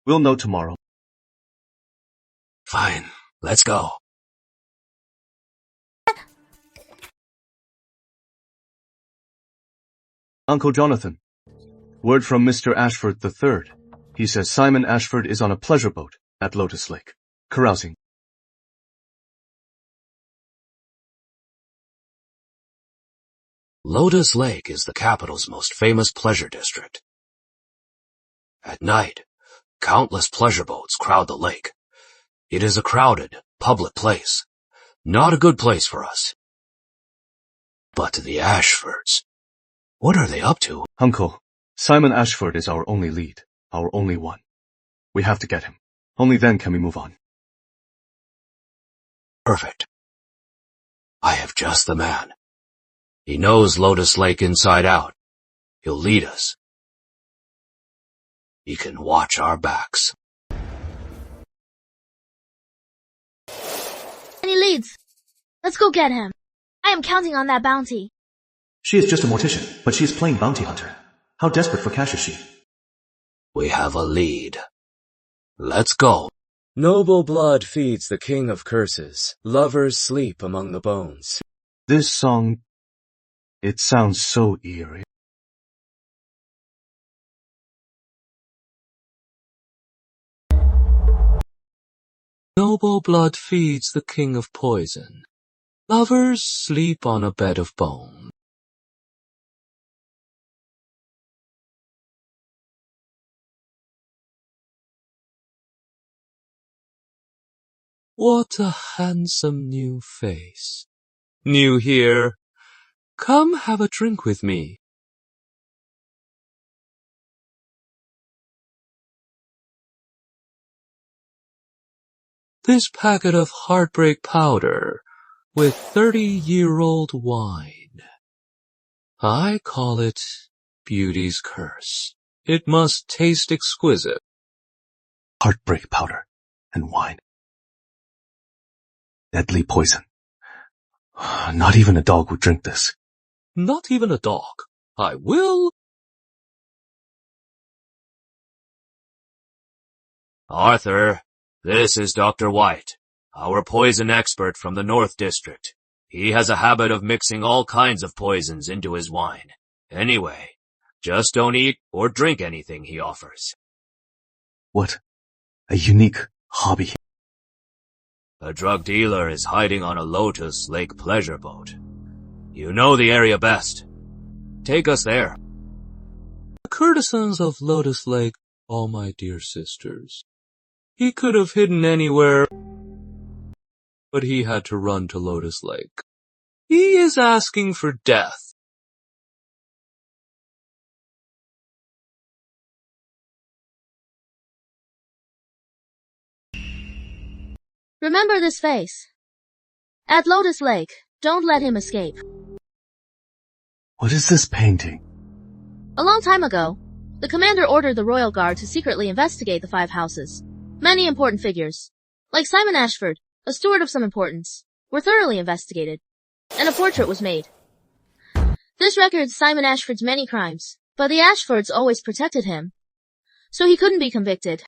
Speaker 2: We'll know tomorrow.
Speaker 7: Fine, let's go.
Speaker 3: Uncle Jonathan, word from Mr. Ashford III. He says Simon Ashford is on a pleasure boat at Lotus Lake, carousing.
Speaker 7: Lotus Lake is the capital's most famous pleasure district. At night, countless pleasure boats crowd the lake. It is a crowded, public place. Not a good place for us. But the Ashfords, what are they up to?
Speaker 3: Uncle, Simon Ashford is our only lead, our only one. We have to get him. Only then can we move on.
Speaker 7: Perfect. I have just the man. He knows Lotus Lake inside out. He'll lead us. He can watch our backs.
Speaker 5: And he leads. Let's go get him. I am counting on that bounty.
Speaker 12: She is just a mortician, but she is playing bounty hunter. How desperate for cash is she?
Speaker 7: We have a lead. Let's go. Noble blood feeds the king of curses. Lovers sleep among the bones.
Speaker 3: This song, it sounds so eerie.
Speaker 7: Noble blood feeds the king of poison. Lovers sleep on a bed of bone. What a handsome new face. New here. Come have a drink with me. This packet of heartbreak powder with 30-year-old wine. I call it beauty's curse. It must taste exquisite.
Speaker 2: Heartbreak powder and wine. Deadly poison. Not even a dog would drink this.
Speaker 7: Not even a dog. I will. Arthur, this is Dr. White, our poison expert from the North District. He has a habit of mixing all kinds of poisons into his wine. Anyway, just don't eat or drink anything he offers.
Speaker 2: What a unique hobby.
Speaker 7: A drug dealer is hiding on a Lotus Lake pleasure boat. You know the area best. Take us there. The courtesans of Lotus Lake, all my dear sisters. He could have hidden anywhere, but he had to run to Lotus Lake. He is asking for death.
Speaker 5: Remember this face. At Lotus Lake, don't let him escape.
Speaker 2: What is this painting?
Speaker 5: A long time ago, the commander ordered the royal guard to secretly investigate the 5 houses. Many important figures, like Simon Ashford, a steward of some importance, were thoroughly investigated, and a portrait was made. This records Simon Ashford's many crimes, but the Ashfords always protected him, so he couldn't be convicted.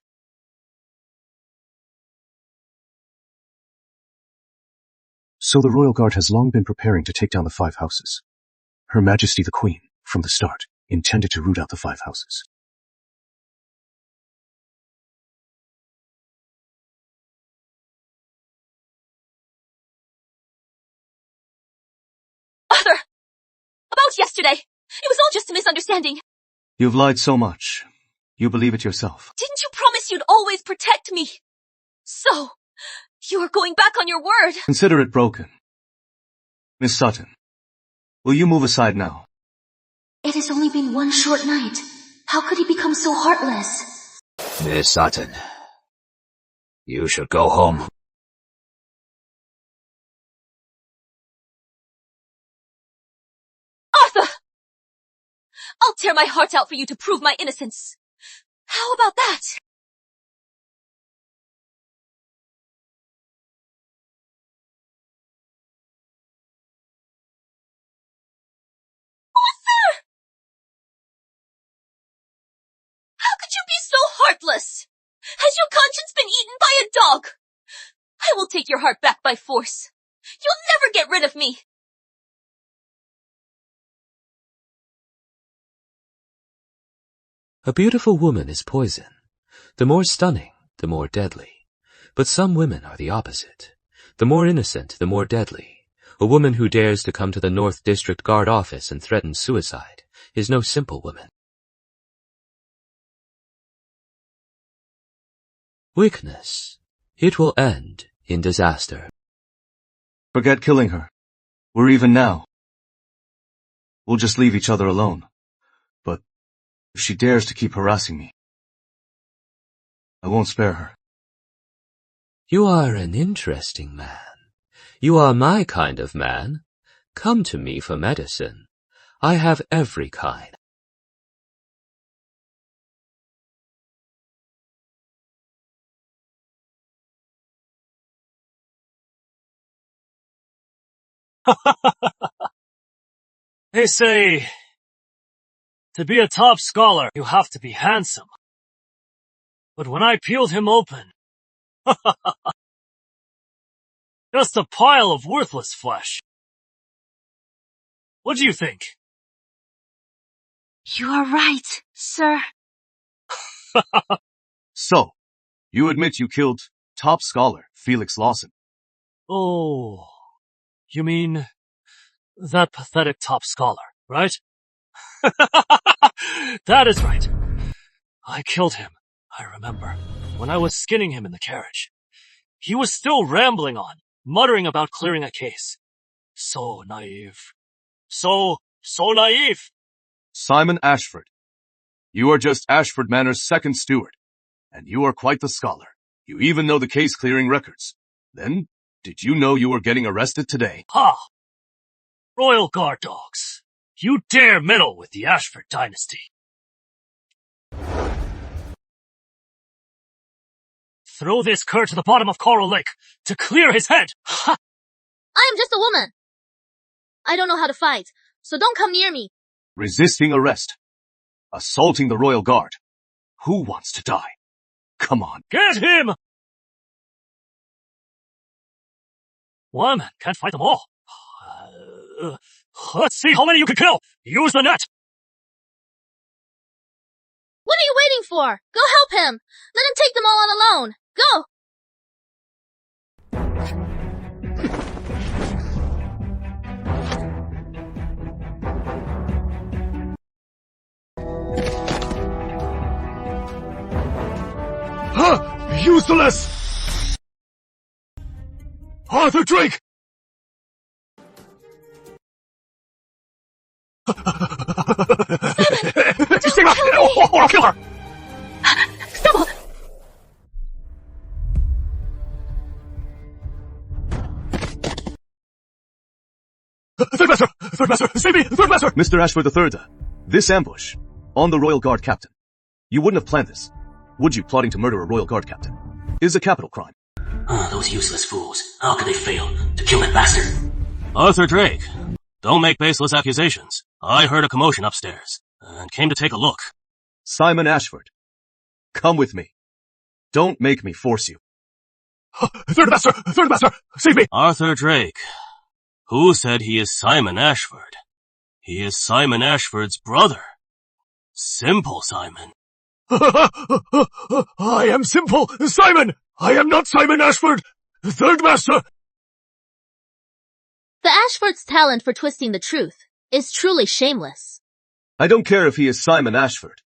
Speaker 2: So the royal guard has long been preparing to take down the 5 houses. Her Majesty the Queen, from the start, intended to root out the 5 houses.
Speaker 1: Arthur! About yesterday! It was all just a misunderstanding.
Speaker 3: You've lied so much. You believe it yourself.
Speaker 1: Didn't you promise you'd always protect me? So, you are going back on your word.
Speaker 3: Consider it broken. Miss Sutton, will you move aside now?
Speaker 10: It has only been one short night. How could he become so heartless?
Speaker 7: Miss Sutton, you should go home.
Speaker 1: Arthur! I'll tear my heart out for you to prove my innocence. How about that?
Speaker 14: so heartless? Has your conscience been eaten by a dog? I will take your heart back by force. You'll never get rid of me.
Speaker 7: A beautiful woman is poison. The more stunning, the more deadly. But some women are the opposite. The more innocent, the more deadly. A woman who dares to come to the North District Guard office and threaten suicide is no simple woman. Weakness. It will end in disaster.
Speaker 2: Forget killing her. We're even now. We'll just leave each other alone. But if she dares to keep harassing me, I won't spare her.
Speaker 7: You are an interesting man. You are my kind of man. Come to me for medicine. I have every kind.
Speaker 15: They say, to be a top scholar, you have to be handsome. But when I peeled him open, just a pile of worthless flesh. What do you think?
Speaker 10: You are right, sir.
Speaker 3: So, you admit you killed top scholar Felix Lawson?
Speaker 15: Oh, you mean that pathetic top scholar, right? That is right. I killed him, I remember, when I was skinning him in the carriage. He was still rambling on, muttering about clearing a case. So naive. So naive.
Speaker 3: Simon Ashford. You are just Ashford Manor's second steward, and you are quite the scholar. You even know the case-clearing records. Then, did you know you were getting arrested today?
Speaker 15: Ha! Royal Guard dogs. You dare meddle with the Ashford dynasty. Throw this cur to the bottom of Coral Lake to clear his head. Ha!
Speaker 5: I am just a woman. I don't know how to fight, so don't come near me.
Speaker 3: Resisting arrest. Assaulting the Royal Guard. Who wants to die? Come on.
Speaker 15: Get him! One man can't fight them all. Let's see how many you can kill. Use the net.
Speaker 5: What are you waiting for? Go help him. Let him take them all on alone. Go!
Speaker 3: Huh! Useless! Arthur Drake!
Speaker 15: I'll kill her!
Speaker 10: Stop!
Speaker 3: Third Master, save me! Third Master! Mr. Ashford III, this ambush, on the Royal Guard captain. You wouldn't have planned this, would you, plotting to murder a Royal Guard captain? Is a capital crime.
Speaker 4: Those useless fools. How could they fail to kill that bastard? Arthur Drake, don't make baseless accusations. I heard a commotion upstairs, and came to take a look.
Speaker 3: Simon Ashford, come with me. Don't make me force you. Third Master, save me!
Speaker 4: Arthur Drake. Who said he is Simon Ashford? He is Simon Ashford's brother. Simple Simon.
Speaker 3: I am Simple Simon! I am not Simon Ashford! Third Master!
Speaker 5: The Ashford's talent for twisting the truth is truly shameless.
Speaker 3: I don't care if he is Simon Ashford,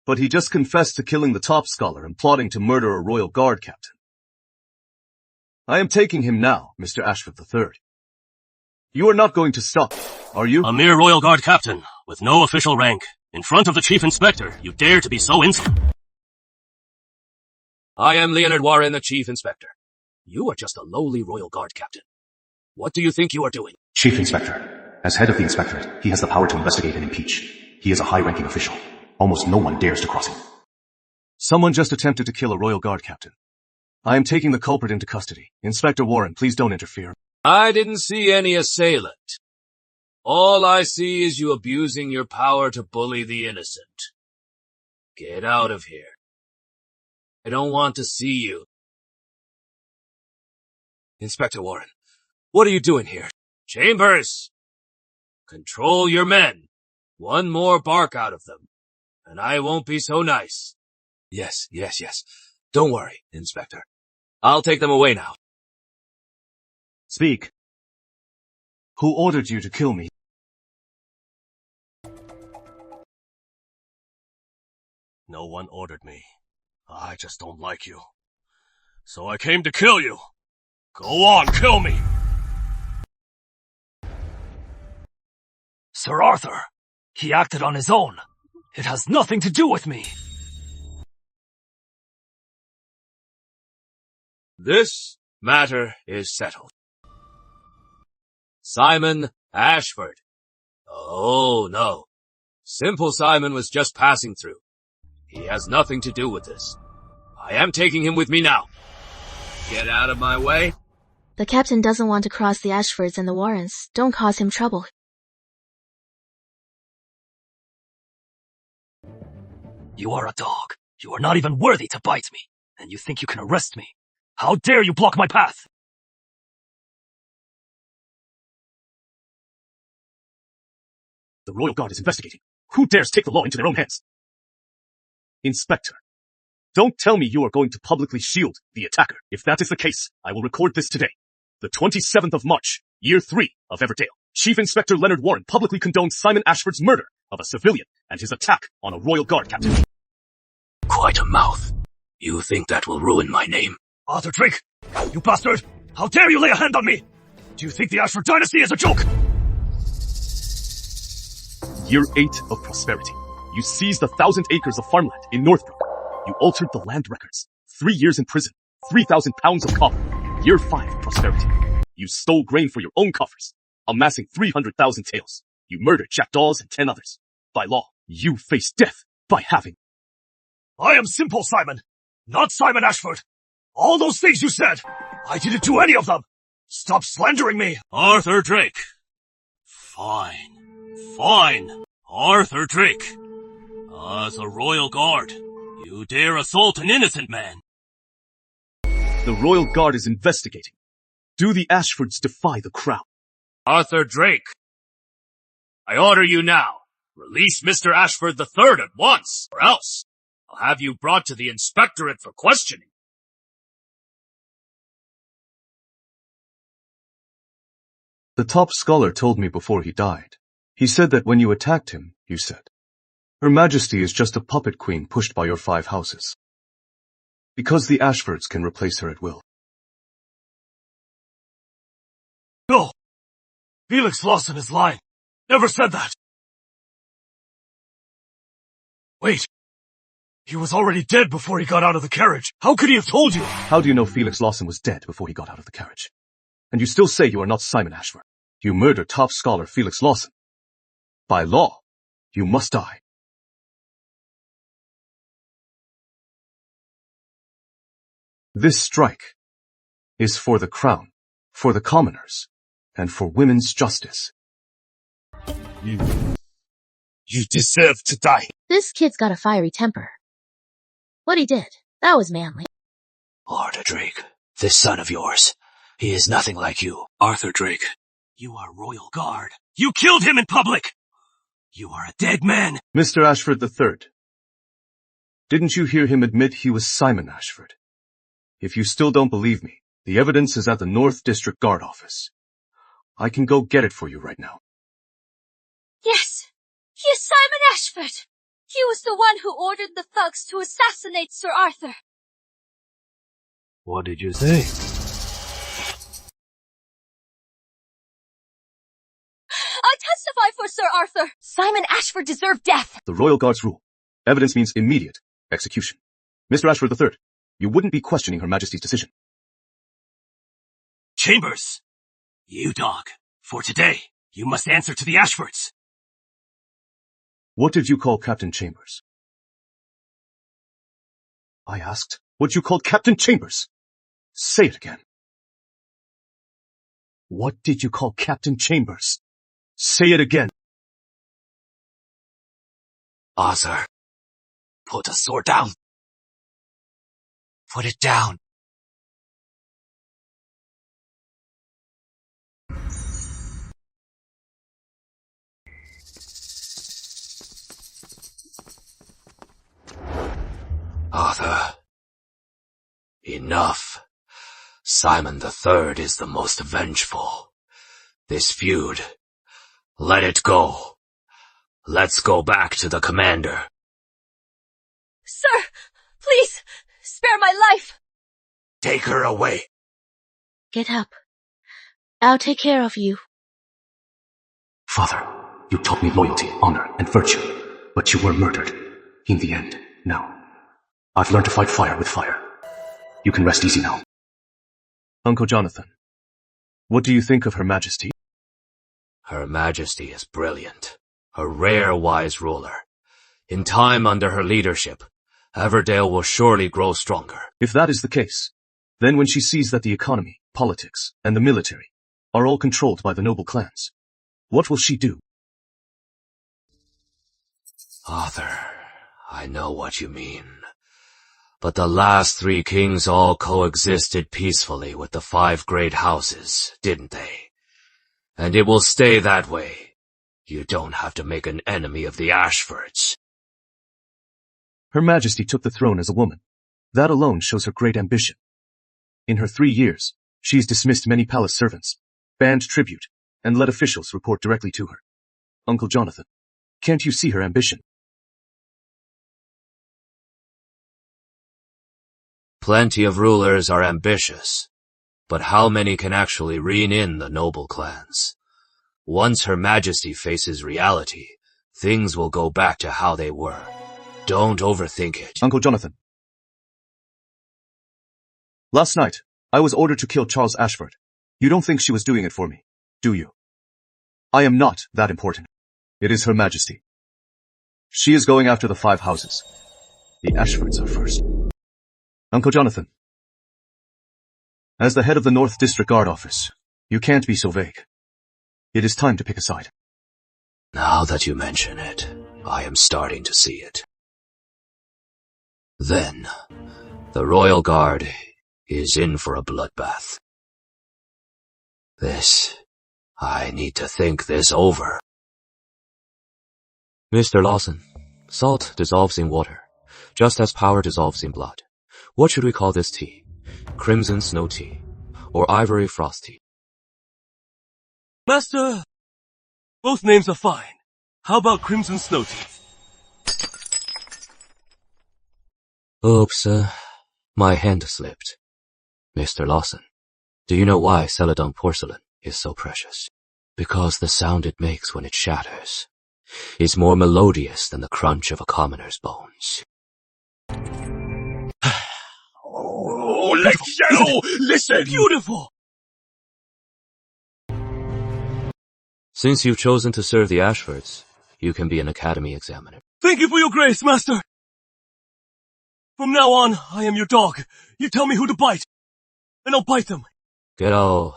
Speaker 3: but he just confessed to killing the top scholar and plotting to murder a Royal Guard captain. I am taking him now, Mr. Ashford III. You are not going to stop, are you?
Speaker 4: A mere Royal Guard captain, with no official rank. In front of the Chief Inspector, you dare to be so insolent.
Speaker 7: I am Leonard Warren, the Chief Inspector. You are just a lowly Royal Guard captain. What do you think you are doing?
Speaker 12: Chief Inspector. As head of the Inspectorate, he has the power to investigate and impeach. He is a high-ranking official. Almost no one dares to cross him.
Speaker 3: Someone just attempted to kill a Royal Guard captain. I am taking the culprit into custody. Inspector Warren, please don't interfere.
Speaker 7: I didn't see any assailant. All I see is you abusing your power to bully the innocent. Get out of here. I don't want to see you. Inspector Warren, what are you doing here? Chambers! Control your men. One more bark out of them, and I won't be so nice. Yes. Don't worry, Inspector. I'll take them away now.
Speaker 2: Speak. Who ordered you to kill me?
Speaker 4: No one ordered me. I just don't like you. So I came to kill you. Go on, kill me!
Speaker 15: Sir Arthur, he acted on his own. It has nothing to do with me.
Speaker 7: This matter is settled. Simon Ashford. Oh, no. Simple Simon was just passing through. He has nothing to do with this. I am taking him with me now. Get out of my way.
Speaker 5: The captain doesn't want to cross the Ashfords and the Warrens. Don't cause him trouble.
Speaker 15: You are a dog. You are not even worthy to bite me. And you think you can arrest me? How dare you block my path?
Speaker 3: The Royal Guard is investigating. Who dares take the law into their own hands? Inspector, don't tell me you are going to publicly shield the attacker. If that is the case, I will record this today. The 27th of March, year 3 of Everdale. Chief Inspector Leonard Warren publicly condones Simon Ashford's murder of a civilian and his attack on a Royal Guard captain.
Speaker 7: Quite a mouth. You think that will ruin my name?
Speaker 15: Arthur Drake! You bastard! How dare you lay a hand on me? Do you think the Ashford dynasty is a joke?
Speaker 3: Year 8 of prosperity. You seized 1,000 acres of farmland in Northbrook. You altered the land records. 3 years in prison. 3,000 pounds of copper. Year 5 prosperity. You stole grain for your own coffers, amassing 300,000 taels. You murdered jackdaws and 10 others. By law, you face death by having.
Speaker 15: I am Simple Simon, not Simon Ashford. All those things you said, I didn't do any of them. Stop slandering me.
Speaker 4: Arthur Drake. Fine. Arthur Drake. As a Royal Guard, you dare assault an innocent man.
Speaker 3: The Royal Guard is investigating. Do the Ashfords defy the crown?
Speaker 7: Arthur Drake. I order you now. Release Mr. Ashford III at once, or else I'll have you brought to the inspectorate for questioning.
Speaker 2: The top scholar told me before he died. He said that when you attacked him, you said, Her Majesty is just a puppet queen pushed by your 5 houses. Because the Ashfords can replace her at will.
Speaker 15: No! Felix Lawson is lying. Never said that. Wait. He was already dead before he got out of the carriage. How could he have told you?
Speaker 2: How do you know Felix Lawson was dead before he got out of the carriage? And you still say you are not Simon Ashford. You murdered top scholar Felix Lawson. By law, you must die. This strike is for the crown, for the commoners, and for women's justice.
Speaker 15: You deserve to die.
Speaker 5: This kid's got a fiery temper. What he did, that was manly.
Speaker 7: Arthur Drake, this son of yours, he is nothing like you. Arthur Drake.
Speaker 15: You are Royal Guard. You killed him in public. You are a dead man.
Speaker 2: Mr. Ashford III. Didn't you hear him admit he was Simon Ashford? If you still don't believe me, the evidence is at the North District Guard office. I can go get it for you right now.
Speaker 14: Yes, Simon Ashford. He was the one who ordered the thugs to assassinate Sir Arthur.
Speaker 11: What did you say?
Speaker 14: I testify for Sir Arthur. Simon Ashford deserved death.
Speaker 2: The Royal Guard's rule. Evidence means immediate execution. Mr. Ashford III, you wouldn't be questioning Her Majesty's decision.
Speaker 15: Chambers, you dog, for today, you must answer to the Ashfords.
Speaker 2: What did you call Captain Chambers? I asked what you called Captain Chambers. Say it again. What did you call Captain Chambers? Say it again.
Speaker 7: Arthur, put the sword down. Put it down. Arthur. Enough. Simon the Third is the most vengeful. This feud, let it go. Let's go back to the commander.
Speaker 14: Sir, please, spare my life.
Speaker 7: Take her away.
Speaker 5: Get up. I'll take care of you.
Speaker 2: Father, you taught me loyalty, honor, and virtue, but you were murdered. In the end, now, I've learned to fight fire with fire. You can rest easy now.
Speaker 3: Uncle Jonathan, what do you think of Her Majesty?
Speaker 7: Her Majesty is brilliant. A rare wise ruler. In time under her leadership, Everdale will surely grow stronger.
Speaker 3: If that is the case, then when she sees that the economy, politics, and the military are all controlled by the noble clans, what will she do?
Speaker 7: Arthur, I know what you mean. But the last 3 kings all coexisted peacefully with the 5 great houses, didn't they? And it will stay that way. You don't have to make an enemy of the Ashfords.
Speaker 3: Her Majesty took the throne as a woman. That alone shows her great ambition. In her 3 years, she's dismissed many palace servants, banned tribute, and let officials report directly to her. Uncle Jonathan, can't you see her ambition?
Speaker 7: Plenty of rulers are ambitious, but how many can actually rein in the noble clans? Once Her Majesty faces reality, things will go back to how they were. Don't overthink it.
Speaker 3: Uncle Jonathan. Last night, I was ordered to kill Charles Ashford. You don't think she was doing it for me, do you? I am not that important. It is Her Majesty. She is going after the 5 houses. The Ashfords are first. Uncle Jonathan, as the head of the North District Guard Office, you can't be so vague. It is time to pick a side.
Speaker 7: Now that you mention it, I am starting to see it. Then, the Royal Guard is in for a bloodbath. I need to think this over. Mr. Lawson, salt dissolves in water, just as power dissolves in blood. What should we call this tea? Crimson Snow Tea, or Ivory Frost Tea?
Speaker 4: Master, both names are fine. How about Crimson Snow Tea?
Speaker 7: Oops, my hand slipped. Mr. Lawson, do you know why Celadon porcelain is so precious? Because the sound it makes when it shatters is more melodious than the crunch of a commoner's bones.
Speaker 4: Oh, let's go! Listen! Beautiful!
Speaker 7: Since you've chosen to serve the Ashfords, you can be an academy examiner.
Speaker 4: Thank you for your grace, Master! From now on, I am your dog. You tell me who to bite, and I'll bite them.
Speaker 7: Get out.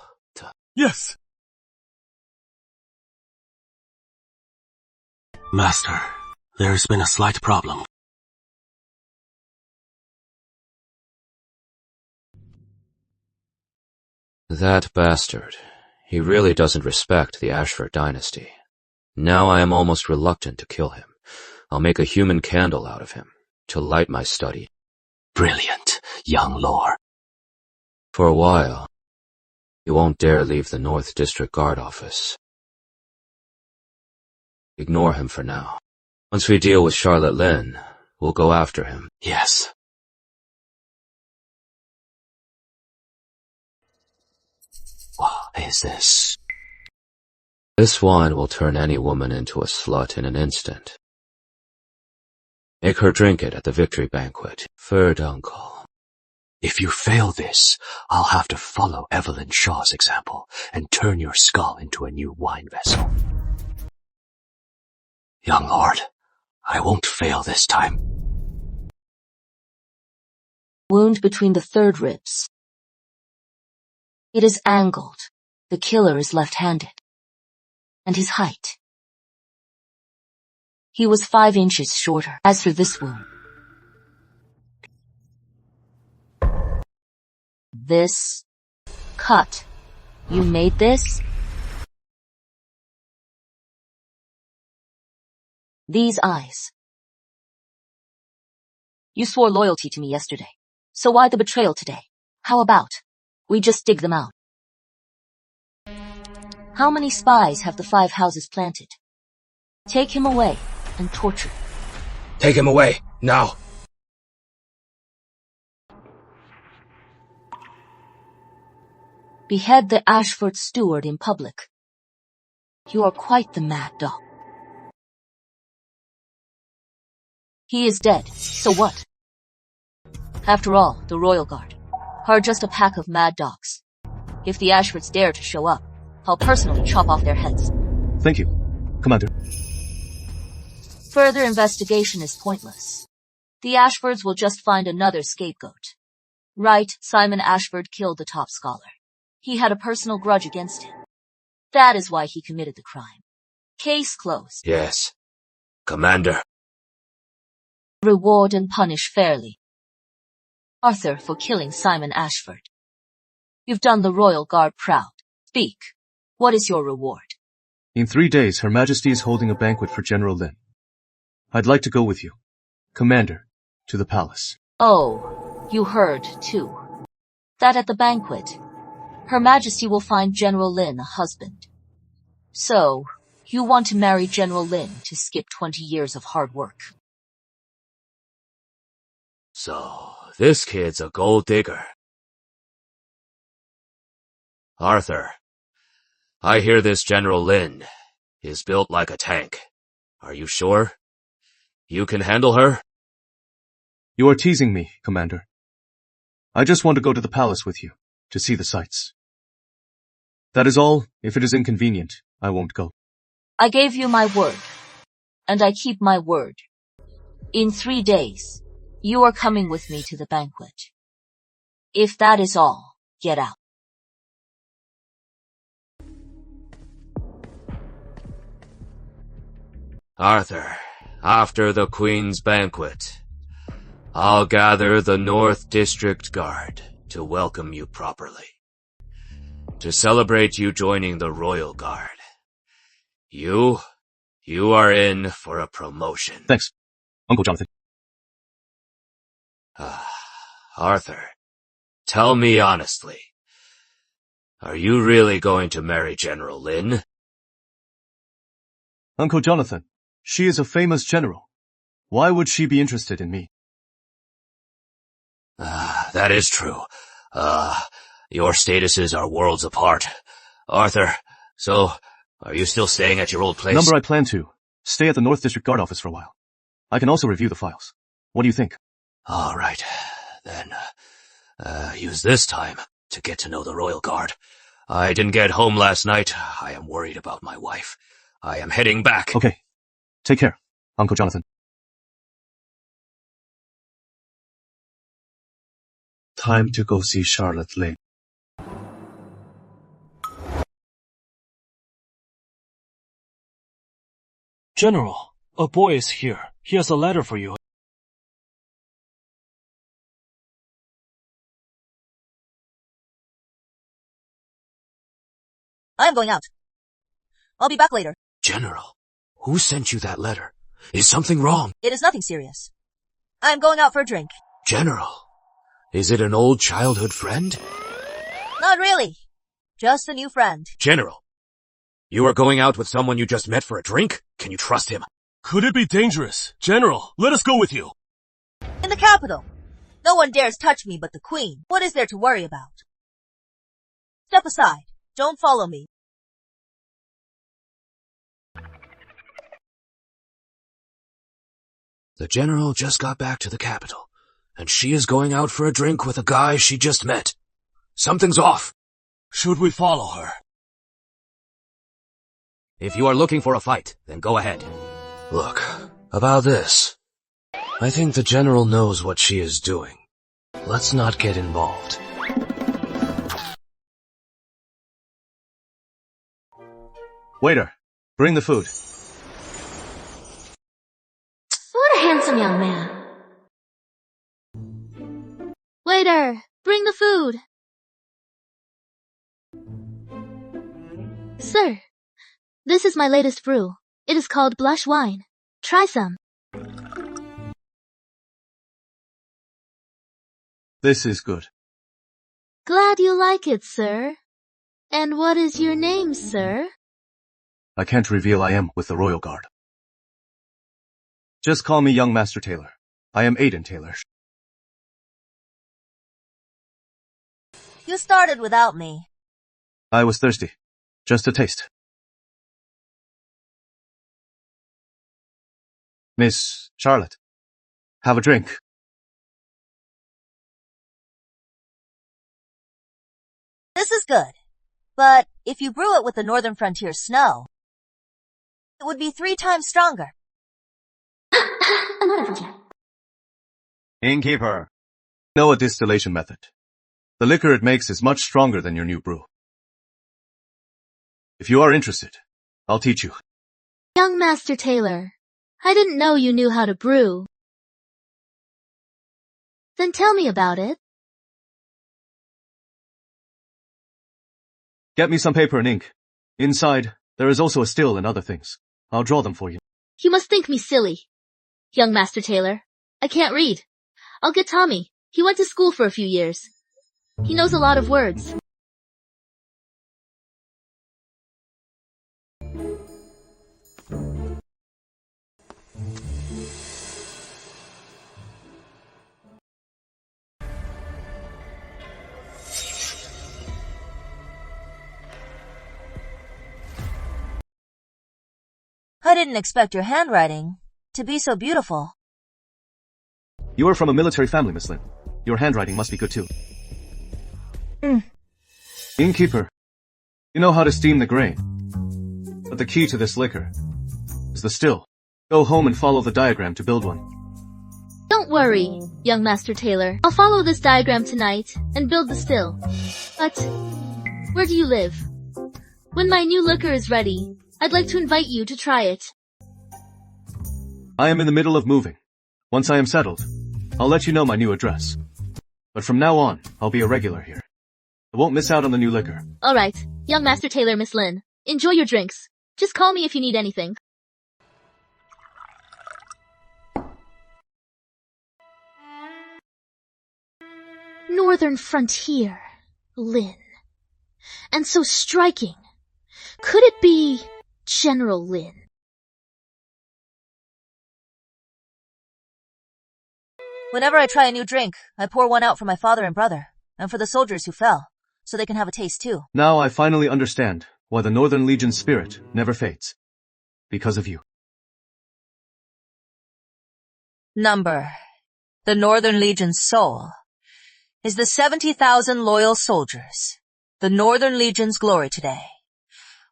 Speaker 4: Yes. Master, there's been a slight problem.
Speaker 7: That bastard. He really doesn't respect the Ashford dynasty. Now I am almost reluctant to kill him. I'll make a human candle out of him, to light my study. Brilliant, young lord. For a while, you won't dare leave the North District Guard office. Ignore him for now. Once we deal with Charlotte Lynn, we'll go after him. Yes. What is this? This wine will turn any woman into a slut in an instant. Make her drink it at the victory banquet. Third uncle. If you fail this, I'll have to follow Evelyn Shaw's example and turn your skull into a new wine vessel. Young lord, I won't fail this time.
Speaker 8: Wound between the 3rd ribs. It is angled. The killer is left-handed. And his height. He was 5 inches shorter. As for this wound, This cut. You made this? These eyes. You swore loyalty to me yesterday. So why the betrayal today? How about we just dig them out? How many spies have the 5 houses planted? Take him away and torture.
Speaker 7: Take him away, now.
Speaker 8: Behead the Ashford steward in public. You are quite the mad dog. He is dead, so what? After all, the Royal Guard are just a pack of mad dogs. If the Ashfords dare to show up, I'll personally chop off their heads.
Speaker 2: Thank you, Commander.
Speaker 8: Further investigation is pointless. The Ashfords will just find another scapegoat. Right, Simon Ashford killed the top scholar. He had a personal grudge against him. That is why he committed the crime. Case closed.
Speaker 7: Yes. Commander.
Speaker 8: Reward and punish fairly. Arthur for killing Simon Ashford. You've done the Royal Guard proud. Speak. What is your reward?
Speaker 2: In 3 days, Her Majesty is holding a banquet for General Lin. I'd like to go with you, Commander, to the palace.
Speaker 8: Oh, you heard, too. That at the banquet, Her Majesty will find General Lin a husband. So, you want to marry General Lin to skip 20 years of hard work.
Speaker 7: So, this kid's a gold digger. Arthur, I hear this General Lin is built like a tank. Are you sure? You can handle her?
Speaker 2: You are teasing me, Commander. I just want to go to the palace with you, to see the sights. That is all. If it is inconvenient, I won't go.
Speaker 8: I gave you my word, and I keep my word. In 3 days, you are coming with me to the banquet. If that is all, get out.
Speaker 7: Arthur, after the Queen's banquet, I'll gather the North District Guard to welcome you properly. To celebrate you joining the Royal Guard. You are in for a promotion.
Speaker 2: Thanks, Uncle Jonathan.
Speaker 7: Arthur, tell me honestly, are you really going to marry General Lin?
Speaker 2: Uncle Jonathan, she is a famous general. Why would she be interested in me?
Speaker 7: That is true. Your statuses are worlds apart. Arthur, so, are you still staying at your old place?
Speaker 2: I plan to stay at the North District Guard office for a while. I can also review the files. What do you think?
Speaker 7: All right. Then, use this time to get to know the Royal Guard. I didn't get home last night. I am worried about my wife. I am heading back.
Speaker 2: Okay. Take care, Uncle Jonathan. Time to go see Charlotte Lin.
Speaker 15: General, a boy is here. He has a letter for you.
Speaker 6: I am going out. I'll be back later.
Speaker 7: General, who sent you that letter? Is something wrong?
Speaker 6: It is nothing serious. I am going out for a drink.
Speaker 7: General, is it an old childhood friend?
Speaker 6: Not really. Just a new friend.
Speaker 7: General, you are going out with someone you just met for a drink? Can you trust him?
Speaker 4: Could it be dangerous? General, let us go with you.
Speaker 6: In the capital. No one dares touch me but the Queen. What is there to worry about? Step aside. Don't follow me.
Speaker 7: The General just got back to the capital, and she is going out for a drink with a guy she just met. Something's off.
Speaker 4: Should we follow her?
Speaker 7: If you are looking for a fight, then go ahead. Look, about this. I think the General knows what she is doing. Let's not get involved.
Speaker 2: Waiter, bring the food.
Speaker 10: What a handsome young man.
Speaker 5: Waiter, bring the food. Sir, this is my latest brew. It is called blush wine. Try some.
Speaker 3: This is good.
Speaker 5: Glad you like it, sir. And what is your name, sir?
Speaker 3: I can't reveal I am with the Royal Guard. Just call me young Master Taylor. I am Aiden Taylor.
Speaker 6: You started without me.
Speaker 3: I was thirsty. Just a taste. Miss Charlotte, have a drink.
Speaker 6: This is good. But if you brew it with the Northern Frontier snow, it would be 3 times stronger.
Speaker 3: Innkeeper. Know a distillation method. The liquor it makes is much stronger than your new brew. If you are interested, I'll teach you.
Speaker 5: Young Master Taylor, I didn't know you knew how to brew. Then tell me about it.
Speaker 3: Get me some paper and ink. Inside, there is also a still and other things. I'll draw them for you.
Speaker 5: You must think me silly. Young Master Taylor, I can't read. I'll get Tommy. He went to school for a few years. He knows a lot of words.
Speaker 6: I didn't expect your handwriting to be so beautiful.
Speaker 3: You are from a military family, Miss Lin. Your handwriting must be good too. Innkeeper, you know how to steam the grain. But the key to this liquor is the still. Go home and follow the diagram to build one.
Speaker 5: Don't worry, young Master Taylor. I'll follow this diagram tonight and build the still. But where do you live? When my new liquor is ready, I'd like to invite you to try it.
Speaker 3: I am in the middle of moving. Once I am settled, I'll let you know my new address. But from now on, I'll be a regular here. I won't miss out on the new liquor.
Speaker 5: Alright, young Master Taylor, Miss Lin. Enjoy your drinks. Just call me if you need anything. Northern Frontier, Lin. And so striking. Could it be General Lin?
Speaker 6: Whenever I try a new drink, I pour one out for my father and brother, and for the soldiers who fell, so they can have a taste too.
Speaker 3: Now I finally understand why the Northern Legion's spirit never fades. Because of you.
Speaker 6: Number. The Northern Legion's soul is the 70,000 loyal soldiers. The Northern Legion's glory today.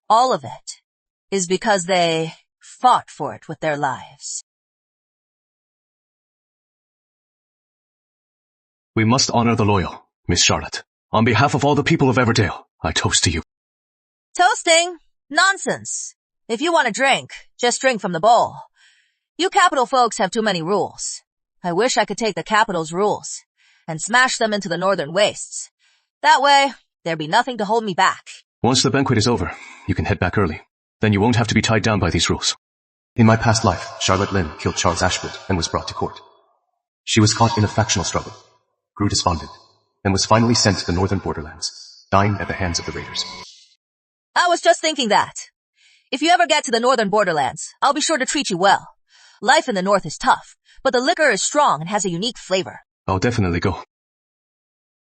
Speaker 6: All of it is because they fought for it with their lives.
Speaker 2: We must honor the loyal, Miss Charlotte. On behalf of all the people of Everdale, I toast to you.
Speaker 6: Toasting? Nonsense. If you want a drink, just drink from the bowl. You capital folks have too many rules. I wish I could take the capital's rules and smash them into the northern wastes. That way, there'd be nothing to hold me back.
Speaker 2: Once the banquet is over, you can head back early. Then you won't have to be tied down by these rules. In my past life, Charlotte Lynn killed Charles Ashwood and was brought to court. She was caught in a factional struggle, grew despondent, and was finally sent to the northern borderlands, dying at the hands of the raiders.
Speaker 6: I was just thinking that. If you ever get to the northern borderlands, I'll be sure to treat you well. Life in the north is tough, but the liquor is strong and has a unique flavor.
Speaker 2: I'll definitely go.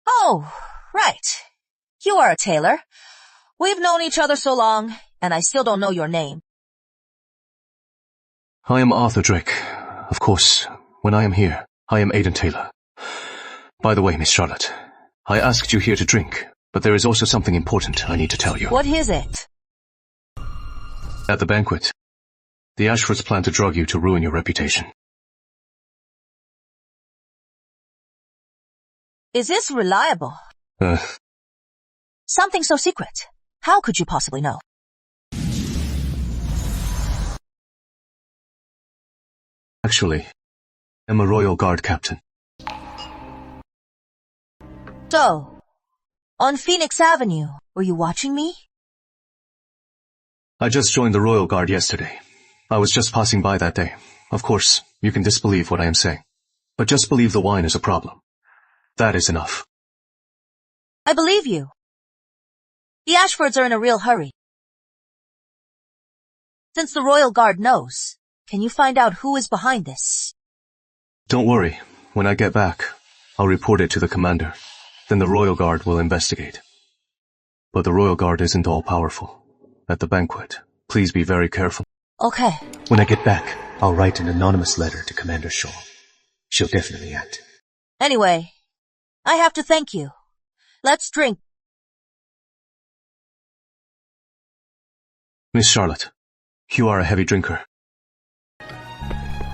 Speaker 6: Oh, right. You are a tailor. We've known each other so long, and I still don't know your name.
Speaker 2: I am Arthur Drake. Of course, when I am here, I am Aiden Taylor. By the way, Miss Charlotte, I asked you here to drink, but there is also something important I need to tell you.
Speaker 6: What is it?
Speaker 2: At the banquet, the Ashfords plan to drug you to ruin your reputation.
Speaker 6: Is this reliable? Something so secret. How could you possibly know?
Speaker 2: Actually, I'm a Royal Guard captain.
Speaker 6: So, on Phoenix Avenue, were you watching me?
Speaker 2: I just joined the Royal Guard yesterday. I was just passing by that day. Of course, you can disbelieve what I am saying. But just believe the wine is a problem. That is enough.
Speaker 6: I believe you. The Ashfords are in a real hurry. Since the Royal Guard knows, can you find out who is behind this?
Speaker 2: Don't worry. When I get back, I'll report it to the commander. Then the Royal Guard will investigate. But the Royal Guard isn't all powerful. At the banquet, please be very careful.
Speaker 6: Okay.
Speaker 2: When I get back, I'll write an anonymous letter to Commander Shaw. She'll definitely act.
Speaker 6: Anyway, I have to thank you. Let's drink.
Speaker 2: Miss Charlotte, you are a heavy drinker.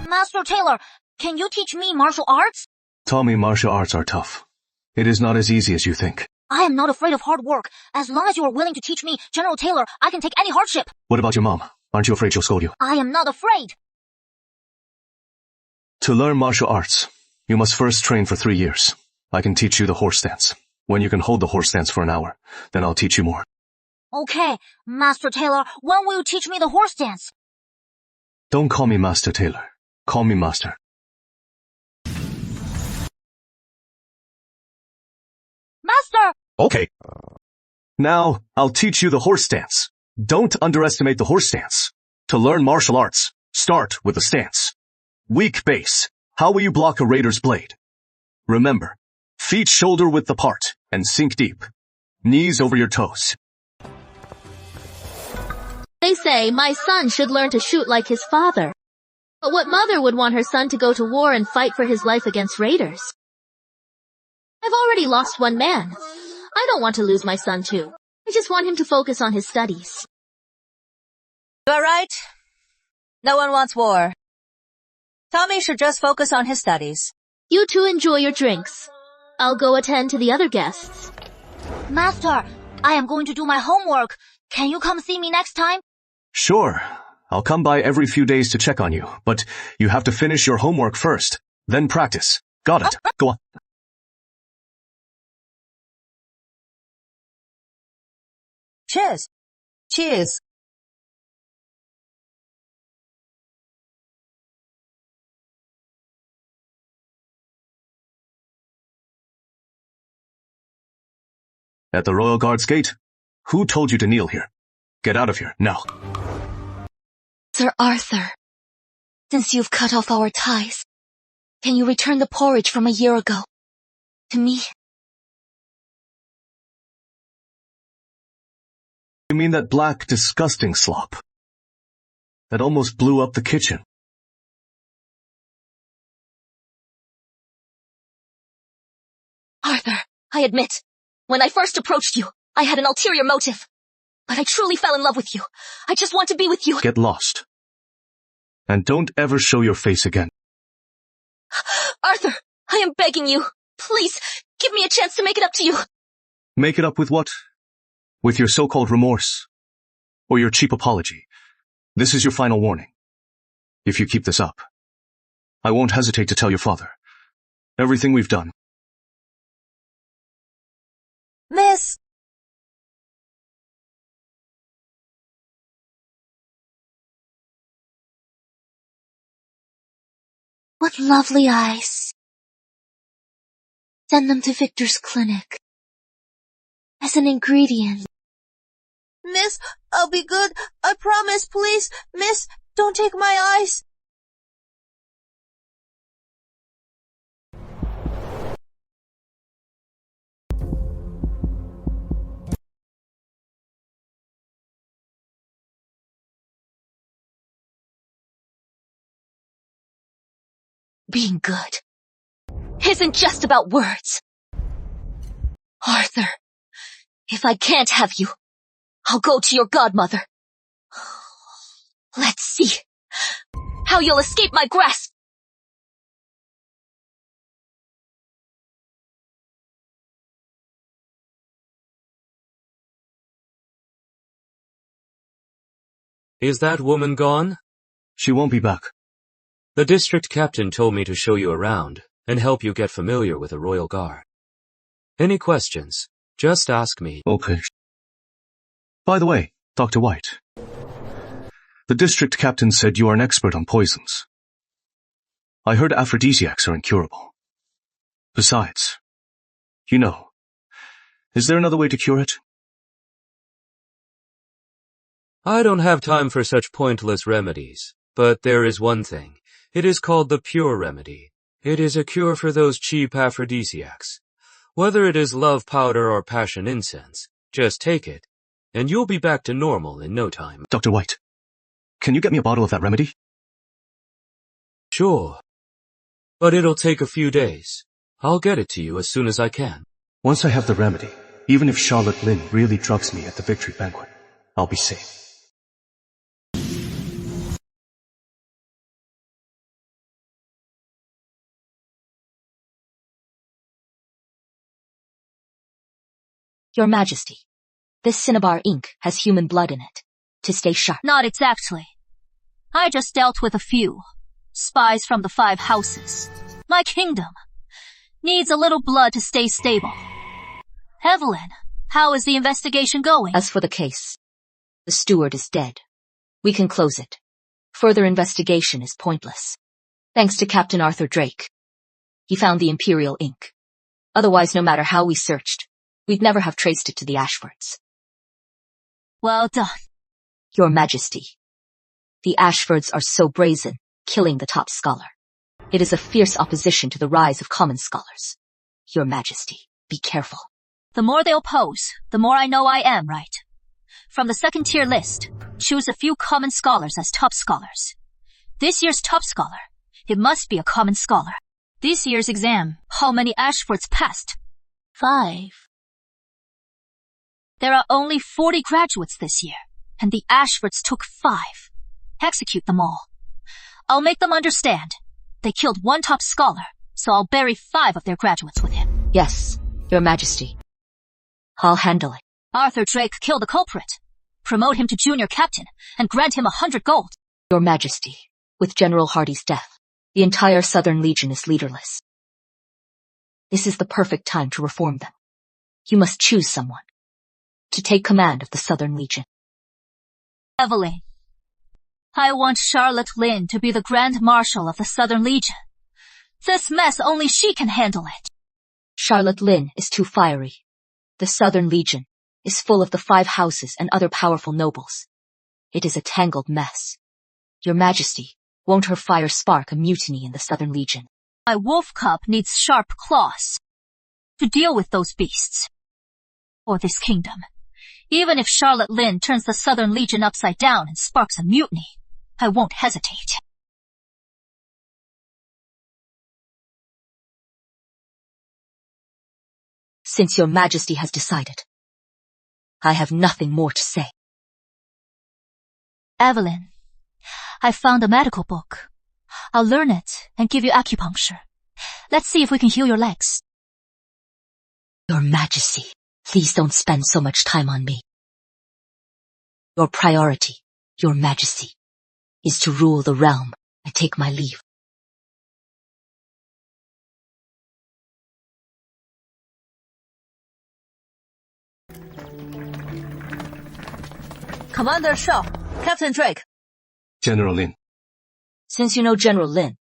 Speaker 1: Master Taylor, can you teach me martial arts?
Speaker 2: Tommy, martial arts are tough. It is not as easy as you think.
Speaker 1: I am not afraid of hard work. As long as you are willing to teach me, General Taylor, I can take any hardship.
Speaker 2: What about your mom? Aren't you afraid she'll scold you?
Speaker 1: I am not afraid.
Speaker 2: To learn martial arts, you must first train for 3 years. I can teach you the horse stance. When you can hold the horse stance for an hour, then I'll teach you more.
Speaker 1: Okay, Master Taylor, when will you teach me the horse dance?
Speaker 2: Don't call me Master Taylor. Call me Master.
Speaker 1: Master!
Speaker 2: Okay. Now, I'll teach you the horse stance. Don't underestimate the horse stance. To learn martial arts, start with the stance. Weak base. How will you block a raider's blade? Remember, feet shoulder width apart and sink deep. Knees over your toes.
Speaker 5: They say my son should learn to shoot like his father. But what mother would want her son to go to war and fight for his life against raiders? I've already lost one man. I don't want to lose my son too. I just want him to focus on his studies.
Speaker 6: You're right. No one wants war. Tommy should just focus on his studies.
Speaker 5: You two enjoy your drinks. I'll go attend to the other guests.
Speaker 1: Master, I am going to do my homework. Can you come see me next time?
Speaker 2: Sure. I'll come by every few days to check on you, but you have to finish your homework first, then practice. Got it. Go on.
Speaker 6: Cheers. Cheers.
Speaker 2: At the Royal Guard's gate? Who told you to kneel here? Get out of here, now.
Speaker 10: Sir Arthur, since you've cut off our ties, can you return the porridge from a year ago to me?
Speaker 2: You mean that black, disgusting slop that almost blew up the kitchen?
Speaker 14: Arthur, I admit, when I first approached you, I had an ulterior motive. But I truly fell in love with you. I just want to be with you.
Speaker 2: Get lost. And don't ever show your face again.
Speaker 14: Arthur, I am begging you. Please, give me a chance to make it up to you.
Speaker 2: Make it up with what? With your so-called remorse? Or your cheap apology? This is your final warning. If you keep this up, I won't hesitate to tell your father everything we've done.
Speaker 6: Miss!
Speaker 10: What lovely eyes. Send them to Victor's clinic. As an ingredient.
Speaker 6: Miss, I'll be good. I promise, please. Miss, don't take my eyes.
Speaker 14: Being good isn't just about words. Arthur, if I can't have you, I'll go to your godmother. Let's see how you'll escape my grasp.
Speaker 7: Is that woman gone?
Speaker 2: She won't be back.
Speaker 7: The district captain told me to show you around and help you get familiar with the Royal Guard. Any questions? Just ask me.
Speaker 2: Okay. By the way, Dr. White,
Speaker 3: The district captain said you are an expert on poisons. I heard aphrodisiacs are incurable. Besides, is there another way to cure it?
Speaker 7: I don't have time for such pointless remedies, but there is one thing. It is called the pure remedy. It is a cure for those cheap aphrodisiacs. Whether it is love powder or passion incense, just take it, and you'll be back to normal in no time.
Speaker 2: Dr. White, can you get me a bottle of that remedy?
Speaker 7: Sure. But it'll take a few days. I'll get it to you as soon as I can.
Speaker 2: Once I have the remedy, even if Charlotte Lynn really drugs me at the victory banquet, I'll be safe.
Speaker 8: Your Majesty, this cinnabar ink has human blood in it. To stay sharp.
Speaker 1: Not exactly. I just dealt with a few. Spies from the 5 houses. My kingdom needs a little blood to stay stable. Evelyn, how is the investigation going?
Speaker 8: As for the case, the steward is dead. We can close it. Further investigation is pointless. Thanks to Captain Arthur Drake. He found the Imperial ink. Otherwise, no matter how we searched, we'd never have traced it to the Ashfords.
Speaker 1: Well done.
Speaker 8: Your Majesty, the Ashfords are so brazen, killing the top scholar. It is a fierce opposition to the rise of common scholars. Your Majesty, be careful.
Speaker 1: The more they oppose, the more I know I am right. From the 2nd-tier list, choose a few common scholars as top scholars. This year's top scholar, it must be a common scholar. This year's exam, how many Ashfords passed?
Speaker 5: 5.
Speaker 1: There are only 40 graduates this year, and the Ashfords took 5. Execute them all. I'll make them understand. They killed 1 top scholar, so I'll bury 5 of their graduates with him.
Speaker 8: Yes, Your Majesty. I'll handle it.
Speaker 1: Arthur Drake killed the culprit. Promote him to junior captain, and grant him 100 gold.
Speaker 8: Your Majesty, with General Hardy's death, the entire Southern Legion is leaderless. This is the perfect time to reform them. You must choose someone to take command of the Southern Legion.
Speaker 1: Evelyn, I want Charlotte Lynn to be the Grand Marshal of the Southern Legion. This mess only she can handle it.
Speaker 8: Charlotte Lynn is too fiery. The Southern Legion is full of the 5 houses and other powerful nobles. It is a tangled mess. Your Majesty, won't her fire spark a mutiny in the Southern Legion?
Speaker 1: My wolf cub needs sharp claws to deal with those beasts. For this kingdom, even if Charlotte Lynn turns the Southern Legion upside down and sparks a mutiny, I won't hesitate.
Speaker 8: Since Your Majesty has decided, I have nothing more to say.
Speaker 1: Evelyn, I found a medical book. I'll learn it and give you acupuncture. Let's see if we can heal your legs.
Speaker 8: Your Majesty, please don't spend so much time on me. Your priority, Your Majesty, is to rule the realm and take my leave.
Speaker 6: Commander Shaw, Captain Drake.
Speaker 2: General Lin.
Speaker 8: Since you know General Lin,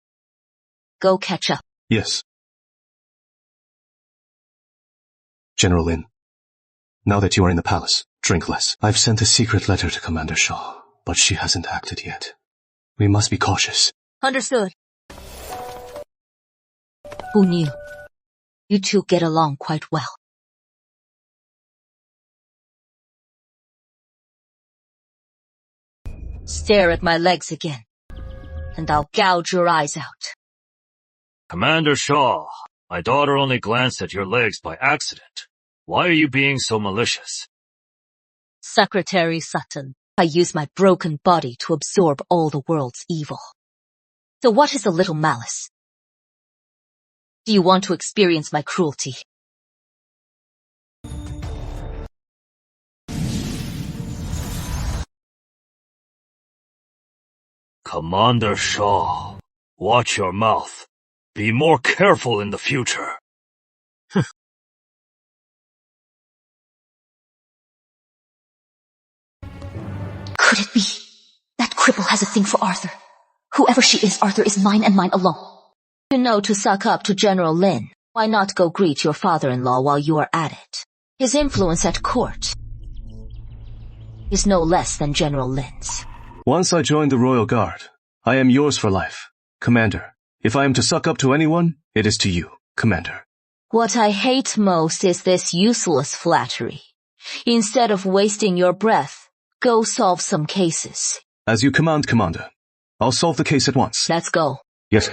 Speaker 8: go catch up.
Speaker 2: Yes. General Lin, now that you are in the palace, drink less. I've sent a secret letter to Commander Shaw, but she hasn't acted yet. We must be cautious.
Speaker 6: Understood.
Speaker 8: Who knew? You two get along quite well. Stare at my legs again, and I'll gouge your eyes out.
Speaker 15: Commander Shaw, my daughter only glanced at your legs by accident. Why are you being so malicious?
Speaker 8: Secretary Sutton, I use my broken body to absorb all the world's evil. So what is a little malice? Do you want to experience my cruelty?
Speaker 15: Commander Shaw, watch your mouth. Be more careful in the future.
Speaker 8: Could it be that cripple has a thing for Arthur. Whoever she is, Arthur is mine and mine alone.
Speaker 16: You know to suck up to General Lin. Why not go greet your father-in-law while you are at it? His influence at court is no less than General Lin's.
Speaker 3: Once I join the Royal Guard, I am yours for life, Commander. If I am to suck up to anyone, it is to you, Commander.
Speaker 16: What I hate most is this useless flattery. Instead of wasting your breath, go solve some cases.
Speaker 3: As you command, Commander. I'll solve the case at once.
Speaker 16: Let's go.
Speaker 2: Yes.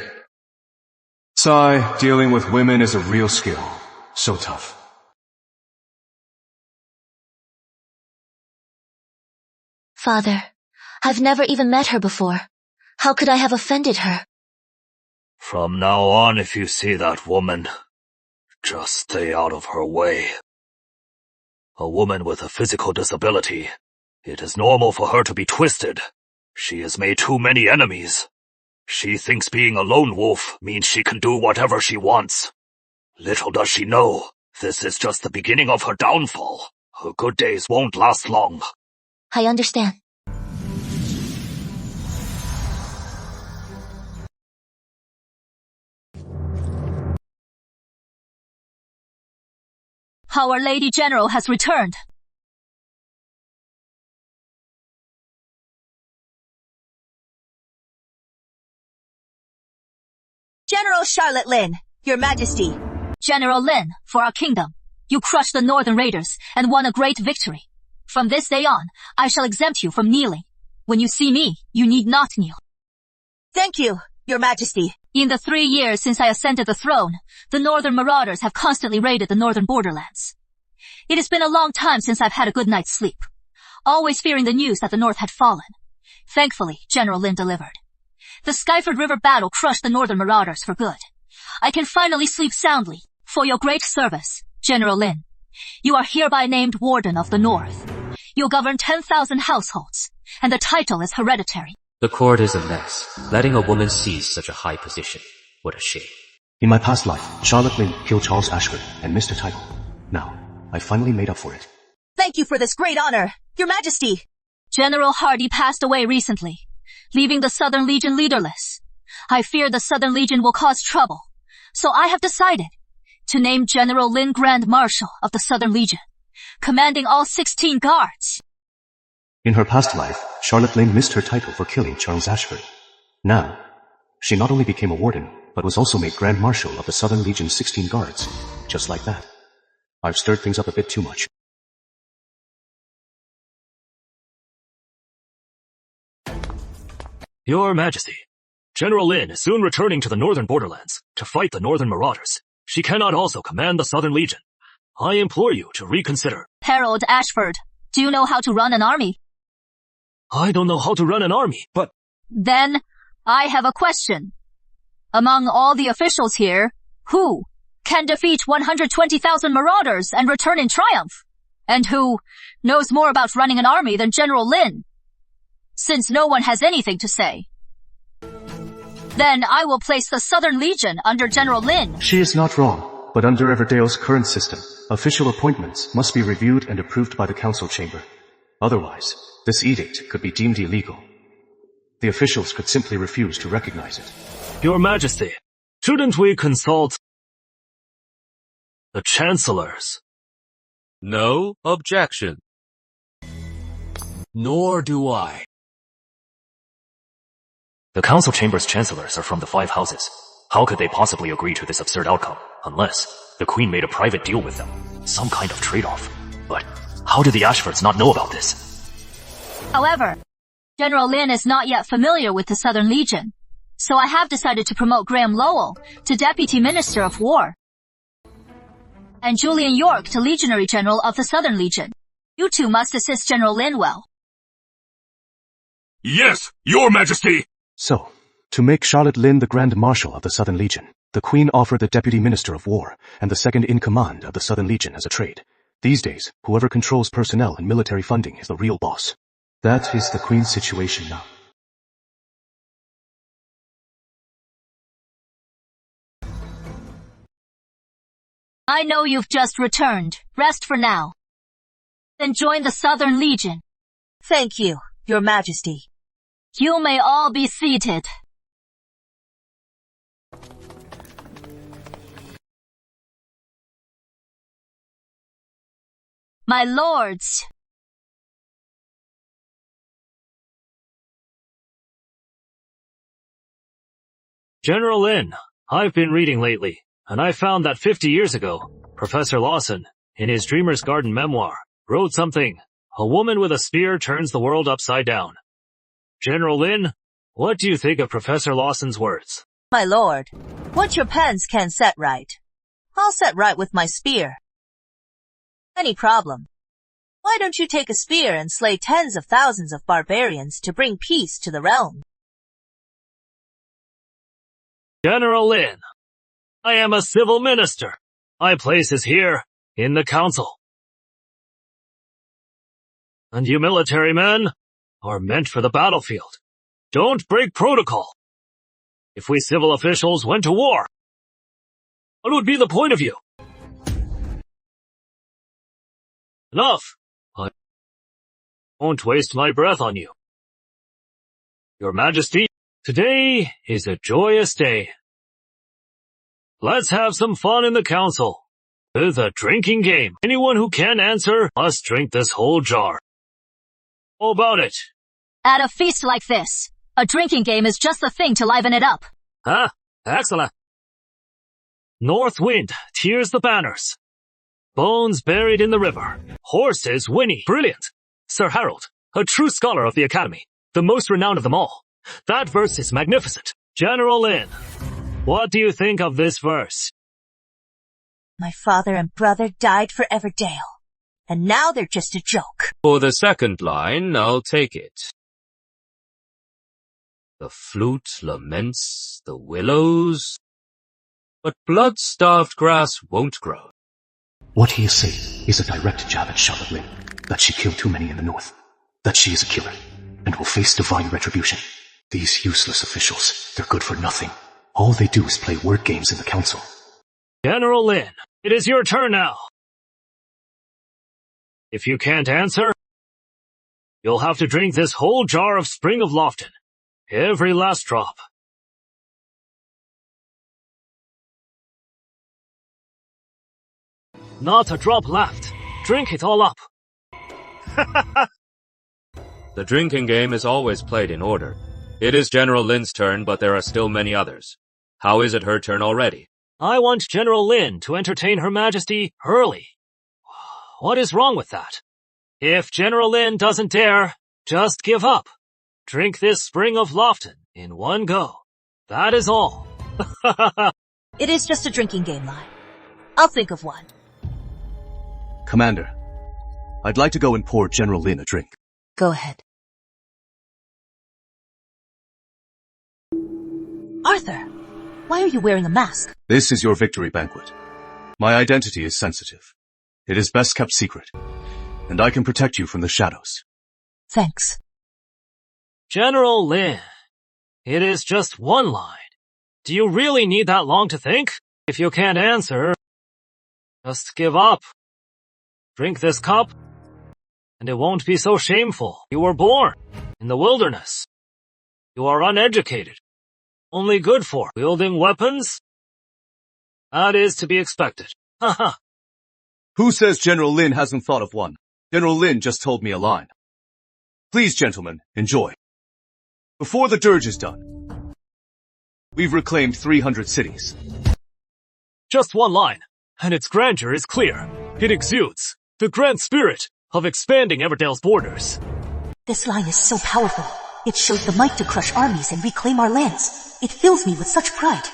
Speaker 2: Sai, dealing with women is a real skill. So tough.
Speaker 10: Father, I've never even met her before. How could I have offended her?
Speaker 15: From now on, if you see that woman, just stay out of her way. A woman with a physical disability, it is normal for her to be twisted. She has made too many enemies. She thinks being a lone wolf means she can do whatever she wants. Little does she know, this is just the beginning of her downfall. Her good days won't last long.
Speaker 10: I understand.
Speaker 1: Our Lady General has returned.
Speaker 6: General Charlotte Lin, Your Majesty.
Speaker 1: General Lin, for our kingdom, you crushed the Northern Raiders and won a great victory. From this day on, I shall exempt you from kneeling. When you see me, you need not kneel.
Speaker 6: Thank you, Your Majesty.
Speaker 1: In the 3 years since I ascended the throne, the Northern marauders have constantly raided the Northern borderlands. It has been a long time since I've had a good night's sleep, always fearing the news that the North had fallen. Thankfully, General Lin delivered. The Skyford River battle crushed the Northern marauders for good. I can finally sleep soundly for your great service, General Lin. You are hereby named Warden of the North. You'll govern 10,000 households, and the title is hereditary.
Speaker 7: The court is a mess. Letting a woman seize such a high position. What a shame.
Speaker 2: In my past life, Charlotte Lin killed Charles Ashford and missed her title. Now, I finally made up for it.
Speaker 6: Thank you for this great honor, Your Majesty.
Speaker 1: General Hardy passed away recently, leaving the Southern Legion leaderless. I fear the Southern Legion will cause trouble, so I have decided to name General Lin Grand Marshal of the Southern Legion, commanding all 16 guards.
Speaker 2: In her past life, Charlotte Lin missed her title for killing Charles Ashford. Now, she not only became a warden, but was also made Grand Marshal of the Southern Legion's 16 guards. Just like that. I've stirred things up a bit too much.
Speaker 15: Your Majesty, General Lin is soon returning to the northern borderlands to fight the northern marauders. She cannot also command the Southern Legion. I implore you to reconsider.
Speaker 1: Harold Ashford, do you know how to run an army?
Speaker 15: I don't know how to run an army, but...
Speaker 1: Then, I have a question. Among all the officials here, who can defeat 120,000 marauders and return in triumph? And who knows more about running an army than General Lin? Since no one has anything to say, then I will place the Southern Legion under General Lin.
Speaker 2: She is not wrong, but under Everdale's current system, official appointments must be reviewed and approved by the council chamber. Otherwise, this edict could be deemed illegal. The officials could simply refuse to recognize it.
Speaker 15: Your Majesty, shouldn't we consult the chancellors?
Speaker 7: No objection.
Speaker 4: Nor do I.
Speaker 17: The council chamber's chancellors are from the 5 houses. How could they possibly agree to this absurd outcome, unless the queen made a private deal with them? Some kind of trade-off. But how do the Ashfords not know about this?
Speaker 1: However, General Lin is not yet familiar with the Southern Legion, so I have decided to promote Graham Lowell to Deputy Minister of War, and Julian York to Legionary General of the Southern Legion. You two must assist General Lin well.
Speaker 3: Yes, Your Majesty!
Speaker 2: So, to make Charlotte Lin the Grand Marshal of the Southern Legion, the Queen offered the Deputy Minister of War and the second-in-command of the Southern Legion as a trade. These days, whoever controls personnel and military funding is the real boss. That is the Queen's situation now.
Speaker 1: I know you've just returned. Rest for now. Then join the Southern Legion.
Speaker 6: Thank you, Your Majesty.
Speaker 1: You may all be seated. My lords,
Speaker 15: General Lin, I've been reading lately, and I found that 50 years ago, Professor Lawson, in his Dreamer's Garden memoir, wrote something, "A woman with a spear turns the world upside down." General Lin, what do you think of Professor Lawson's words?
Speaker 6: My lord, what your pens can set right, I'll set right with my spear. Any problem? Why don't you take a spear and slay tens of thousands of barbarians to bring peace to the realm?
Speaker 15: General Lin, I am a civil minister. My place is here, in the council. And you military men are meant for the battlefield. Don't break protocol. If we civil officials went to war, what would be the point of you? Enough. I won't waste my breath on you. Your Majesty, today is a joyous day. Let's have some fun in the council with a drinking game. Anyone who can answer must drink this whole jar. How about it?
Speaker 1: At a feast like this, a drinking game is just the thing to liven it up.
Speaker 15: Ah, excellent. North wind tears the banners. Bones buried in the river. Horses whinny. Brilliant. Sir Harold, a true scholar of the Academy, the most renowned of them all. That verse is magnificent. General Lin, what do you think of this verse?
Speaker 6: My father and brother died for Everdale, and now they're just a joke.
Speaker 7: For the second line, I'll take it. The flute laments the willows, but blood-starved grass won't grow.
Speaker 12: What he is saying is a direct jab at Charlotte Lynn, that she killed too many in the north, that she is a killer, and will face divine retribution. These useless officials, they're good for nothing. All they do is play word games in the council.
Speaker 15: General Lin, it is your turn now. If you can't answer, you'll have to drink this whole jar of Spring of Lofton. Every last drop. Not a drop left. Drink it all up.
Speaker 7: The drinking game is always played in order. It is General Lin's turn, but there are still many others. How is it her turn already?
Speaker 15: I want General Lin to entertain Her Majesty early. What is wrong with that? If General Lin doesn't dare, just give up. Drink this Spring of Lofton in one go. That is all.
Speaker 6: It is just a drinking game, Lai. I'll think of one.
Speaker 3: Commander, I'd like to go and pour General Lin a drink.
Speaker 6: Go ahead. Arthur, why are you wearing a mask?
Speaker 3: This is your victory banquet. My identity is sensitive. It is best kept secret, and I can protect you from the shadows.
Speaker 6: Thanks.
Speaker 15: General Lin, it is just one line. Do you really need that long to think? If you can't answer, just give up. Drink this cup, and it won't be so shameful. You were born in the wilderness. You are uneducated, only good for wielding weapons. That is to be expected. Haha.
Speaker 3: Who says General Lin hasn't thought of one? General Lin just told me a line. Please, gentlemen, enjoy. Before the dirge is done, we've reclaimed 300 cities.
Speaker 15: Just one line, and its grandeur is clear. It exudes the grand spirit of expanding Everdale's borders.
Speaker 6: This line is so powerful. It shows the might to crush armies and reclaim our lands. It fills me with such pride.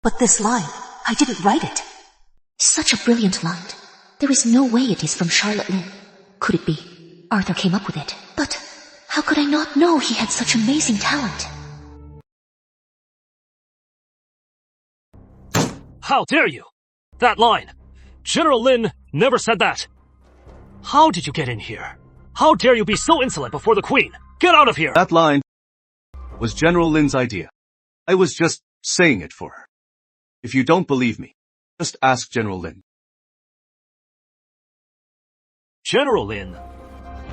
Speaker 6: But this line, I didn't write it.
Speaker 8: Such a brilliant line. There is no way it is from Charlotte Lynn. Could it be? Arthur came up with it. But how could I not know he had such amazing talent?
Speaker 15: How dare you! That line! General Lin never said that! How did you get in here? How dare you be so insolent before the Queen? Get out of here!
Speaker 3: That line was General Lin's idea. I was just saying it for her. If you don't believe me, just ask General Lin.
Speaker 15: General Lin,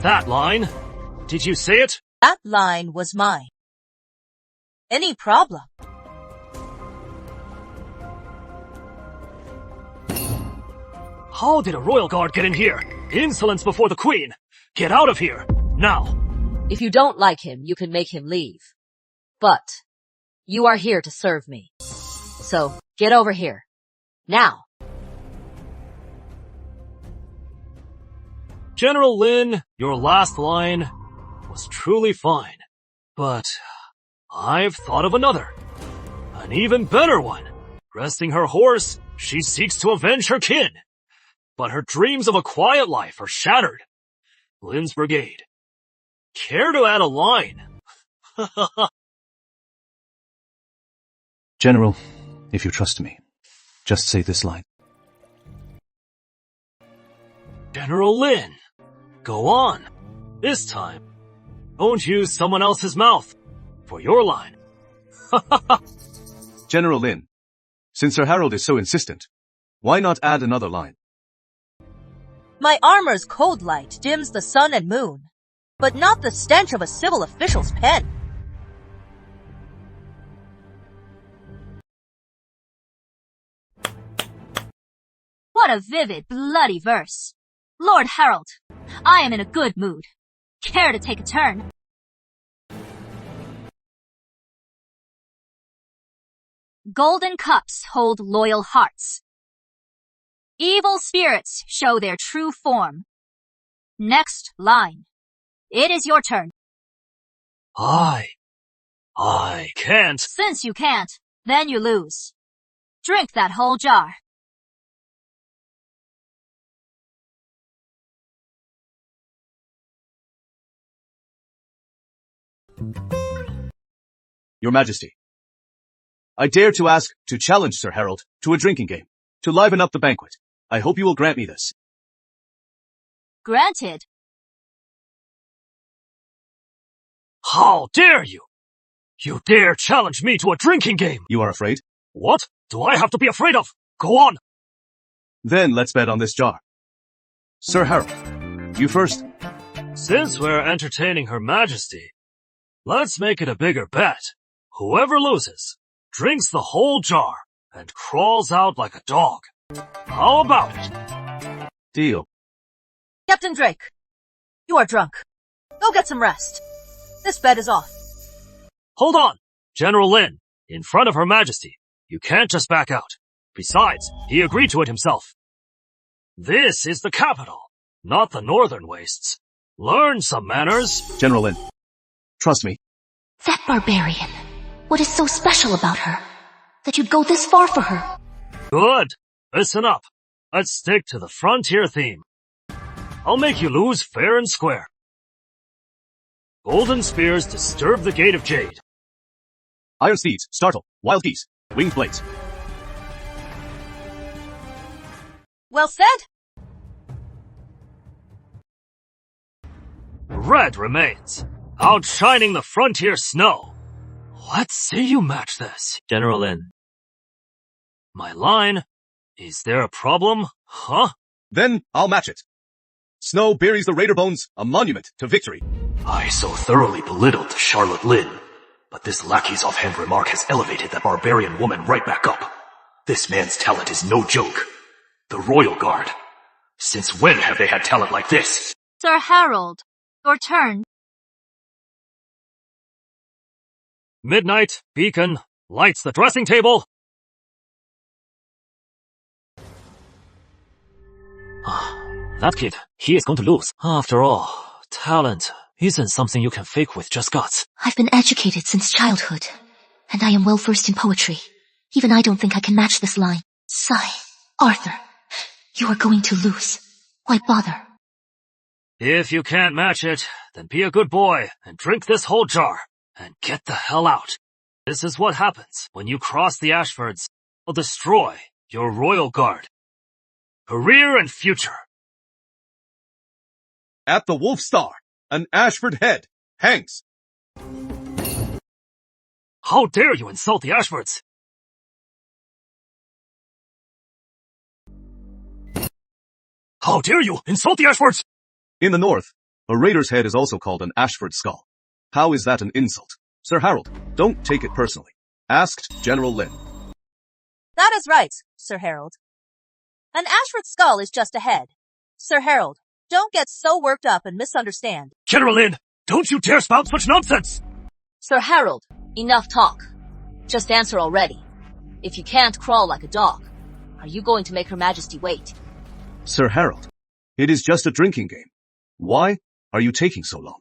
Speaker 15: that line? Did you say it?
Speaker 6: That line was mine. Any problem?
Speaker 15: How did a royal guard get in here? Insolence before the queen! Get out of here! Now!
Speaker 6: If you don't like him, you can make him leave. But you are here to serve me. So get over here. Now!
Speaker 15: General Lin, your last line was truly fine. But I've thought of another. An even better one. Resting her horse, she seeks to avenge her kin. But her dreams of a quiet life are shattered. Lin's brigade. Care to add a line?
Speaker 11: General, if you trust me, just say this line.
Speaker 15: General Lin, go on. This time, don't use someone else's mouth for your line.
Speaker 3: General Lin, since Sir Harold is so insistent, why not add another line?
Speaker 6: My armor's cold light dims the sun and moon, but not the stench of a civil official's pen.
Speaker 1: What a vivid, bloody verse. Lord Harold, I am in a good mood. Care to take a turn? Golden cups hold loyal hearts. Evil spirits show their true form. Next line. It is your turn.
Speaker 15: I can't.
Speaker 1: Since you can't, then you lose. Drink that whole jar.
Speaker 3: Your Majesty, I dare to ask to challenge Sir Harold to a drinking game, to liven up the banquet. I hope you will grant me this.
Speaker 1: Granted.
Speaker 15: How dare you? You dare challenge me to a drinking game?
Speaker 3: You are afraid?
Speaker 15: What do I have to be afraid of? Go on.
Speaker 3: Then let's bet on this jar. Sir Harold, you first.
Speaker 15: Since we're entertaining Her Majesty, let's make it a bigger bet. Whoever loses drinks the whole jar and crawls out like a dog. How about it?
Speaker 3: Deal.
Speaker 6: Captain Drake, you are drunk. Go get some rest. This bet is off.
Speaker 15: Hold on, General Lin, in front of Her Majesty. You can't just back out. Besides, he agreed to it himself. This is the capital, not the northern wastes. Learn some manners.
Speaker 3: General Lin, trust me.
Speaker 10: That barbarian. What is so special about her? That you'd go this far for her?
Speaker 15: Good. Listen up. Let's stick to the frontier theme. I'll make you lose fair and square. Golden spears disturb the gate of jade.
Speaker 3: Iron steeds startle wild geese, winged blades.
Speaker 6: Well said.
Speaker 15: Red remains, outshining the frontier snow. Let's see you match this, General Lin. My line? Is there a problem? Huh?
Speaker 3: Then I'll match it. Snow buries the raider bones, a monument to victory.
Speaker 17: I so thoroughly belittled Charlotte Lin, but this lackey's offhand remark has elevated that barbarian woman right back up. This man's talent is no joke. The Royal Guard. Since when have they had talent like this?
Speaker 1: Sir Harold, your turn.
Speaker 15: Midnight, beacon, lights the dressing table. That kid, he is going to lose. After all, talent isn't something you can fake with just guts.
Speaker 10: I've been educated since childhood, and I am well versed in poetry. Even I don't think I can match this line. Sigh, Arthur, you are going to lose. Why bother?
Speaker 15: If you can't match it, then be a good boy and drink this whole jar and get the hell out. This is what happens when you cross the Ashfords. Will destroy your Royal Guard. Career and future.
Speaker 3: At the Wolf Star, an Ashford head hangs.
Speaker 15: How dare you insult the Ashfords? How dare you insult the Ashfords?
Speaker 3: In the north, a raider's head is also called an Ashford skull. How is that an insult? Sir Harold, don't take it personally. Asked General Lin.
Speaker 6: That is right, Sir Harold. An Ashford skull is just ahead. Sir Harold, don't get so worked up and misunderstand.
Speaker 15: General Lin, don't you dare spout such nonsense!
Speaker 16: Sir Harold, enough talk. Just answer already. If you can't crawl like a dog, are you going to make Her Majesty wait?
Speaker 3: Sir Harold, it is just a drinking game. Why are you taking so long?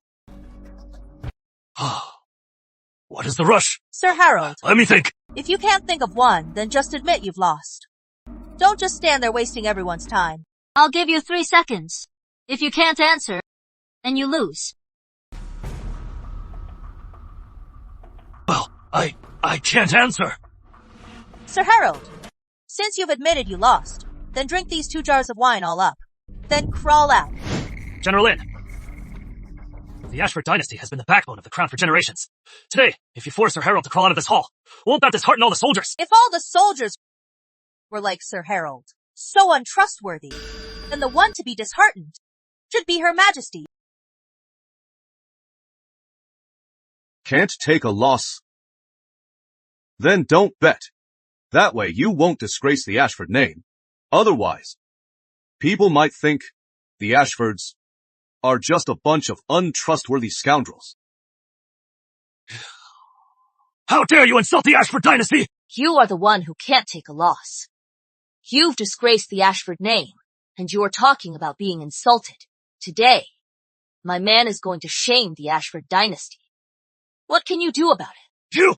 Speaker 15: What is the rush?
Speaker 6: Sir Harold.
Speaker 15: Let me think.
Speaker 6: If you can't think of one, then just admit you've lost. Don't just stand there wasting everyone's time.
Speaker 1: I'll give you 3 seconds. If you can't answer, then you lose.
Speaker 15: Well, I can't answer.
Speaker 6: Sir Harold, since you've admitted you lost, then drink these 2 jars of wine all up. Then crawl out.
Speaker 15: General Lin, the Ashford dynasty has been the backbone of the crown for generations. Today, if you force Sir Harold to crawl out of this hall, won't that dishearten all the soldiers?
Speaker 6: If all the soldiers were like Sir Harold, so untrustworthy, then the one to be disheartened should be Her Majesty.
Speaker 3: Can't take a loss? Then don't bet. That way you won't disgrace the Ashford name. Otherwise, people might think the Ashfords are just a bunch of untrustworthy scoundrels.
Speaker 15: How dare you insult the Ashford dynasty?
Speaker 16: You are the one who can't take a loss. You've disgraced the Ashford name, and you are talking about being insulted. Today, my man is going to shame the Ashford dynasty. What can you do about it?
Speaker 15: You!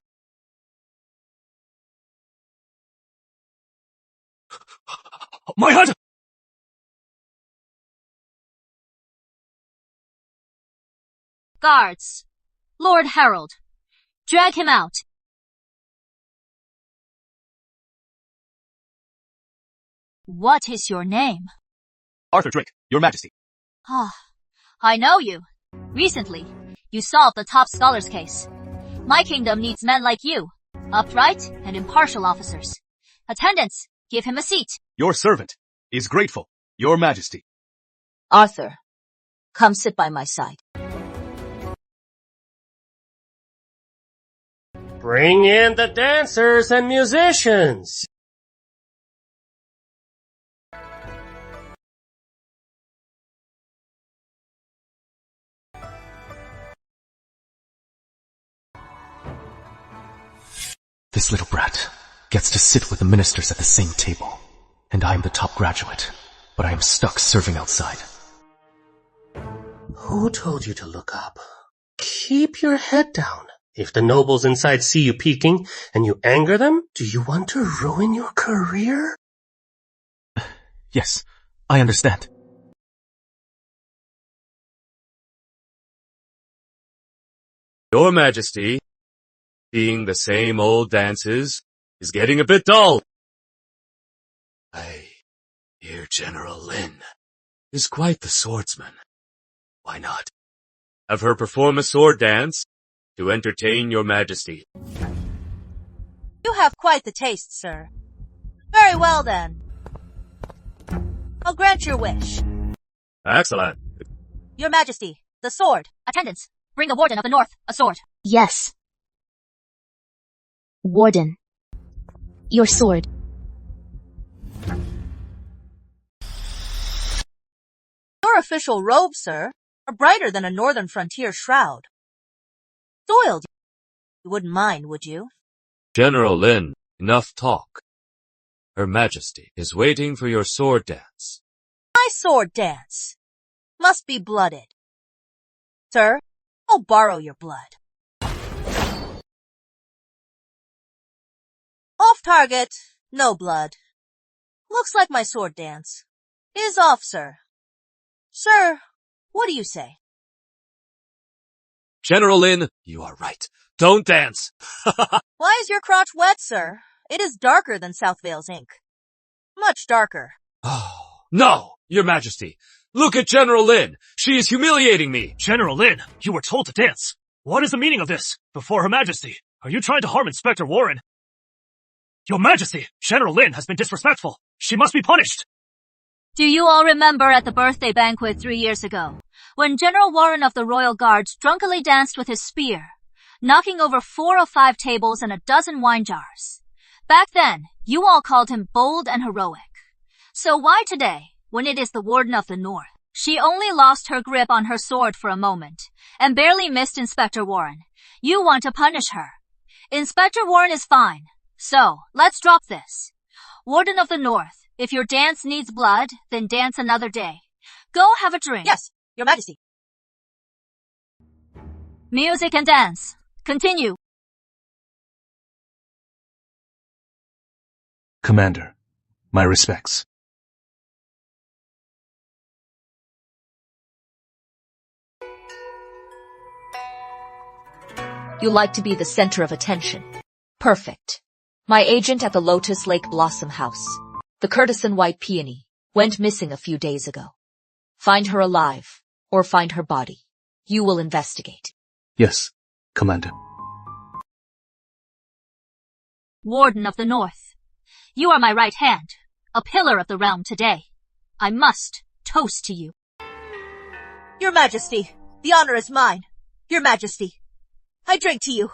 Speaker 15: My head!
Speaker 1: Guards. Lord Harold. Drag him out. What is your name?
Speaker 3: Arthur Drake, Your Majesty.
Speaker 1: Ah, I know you. Recently, you solved the top scholars case. My kingdom needs men like you, upright and impartial officers. Attendants, give him a seat.
Speaker 3: Your servant is grateful, Your Majesty.
Speaker 16: Arthur, come sit by my side.
Speaker 18: Bring in the dancers and musicians.
Speaker 13: This little brat gets to sit with the ministers at the same table, and I am the top graduate, but I am stuck serving outside.
Speaker 18: Who told you to look up? Keep your head down. If the nobles inside see you peeking and you anger them, do you want to ruin your career?
Speaker 13: Yes, I understand.
Speaker 7: Your Majesty, seeing the same old dances is getting a bit dull. I hear General Lin is quite the swordsman. Why not have her perform a sword dance to entertain Your Majesty?
Speaker 6: You have quite the taste, sir. Very well, then. I'll grant your wish.
Speaker 7: Excellent.
Speaker 6: Your Majesty, the sword.
Speaker 1: Attendants, bring the Warden of the North a sword.
Speaker 10: Yes. Warden. Your sword.
Speaker 6: Your official robes, sir, are brighter than a northern frontier shroud. Soiled. You wouldn't mind, would you?
Speaker 7: General Lin, enough talk. Her Majesty is waiting for your sword dance.
Speaker 6: My sword dance must be blooded. Sir, I'll borrow your blood. Off target, no blood. Looks like my sword dance is off, sir. Sir, what do you say?
Speaker 7: General Lin, you are right. Don't dance.
Speaker 6: Why is your crotch wet, sir? It is darker than South Vale's ink. Much darker.
Speaker 7: Oh, no, Your Majesty. Look at General Lin. She is humiliating me.
Speaker 15: General Lin, you were told to dance. What is the meaning of this? Before Her Majesty, are you trying to harm Inspector Warren? Your Majesty, General Lin has been disrespectful. She must be punished.
Speaker 1: Do you all remember at the birthday banquet 3 years ago, when General Warren of the Royal Guards drunkenly danced with his spear, knocking over 4 or 5 tables and a dozen wine jars? Back then, you all called him bold and heroic. So why today, when it is the Warden of the North? She only lost her grip on her sword for a moment, and barely missed Inspector Warren. You want to punish her. Inspector Warren is fine. So, let's drop this. Warden of the North, if your dance needs blood, then dance another day. Go have a drink.
Speaker 6: Yes, Your Majesty.
Speaker 1: Music and dance. Continue.
Speaker 2: Commander, my respects.
Speaker 16: You like to be the center of attention. Perfect. My agent at the Lotus Lake Blossom House, the courtesan White Peony, went missing a few days ago. Find her alive, or find her body. You will investigate.
Speaker 2: Yes, Commander.
Speaker 1: Warden of the North, you are my right hand, a pillar of the realm today. I must toast to you.
Speaker 6: Your Majesty, the honor is mine. Your Majesty, I drink to you.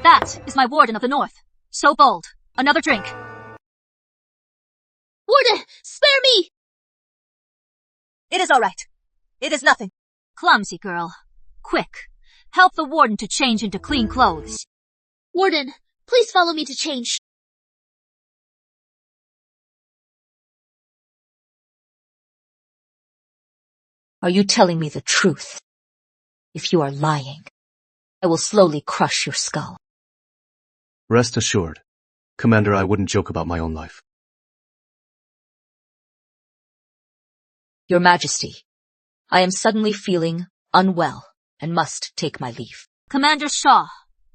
Speaker 1: That is my Warden of the North. So bold. Another drink.
Speaker 5: Warden, spare me!
Speaker 6: It is all right. It is nothing.
Speaker 1: Clumsy girl. Quick, help the Warden to change into clean clothes.
Speaker 5: Warden, please follow me to change.
Speaker 16: Are you telling me the truth? If you are lying, I will slowly crush your skull.
Speaker 2: Rest assured, Commander, I wouldn't joke about my own life.
Speaker 16: Your Majesty, I am suddenly feeling unwell and must take my leave.
Speaker 1: Commander Shaw,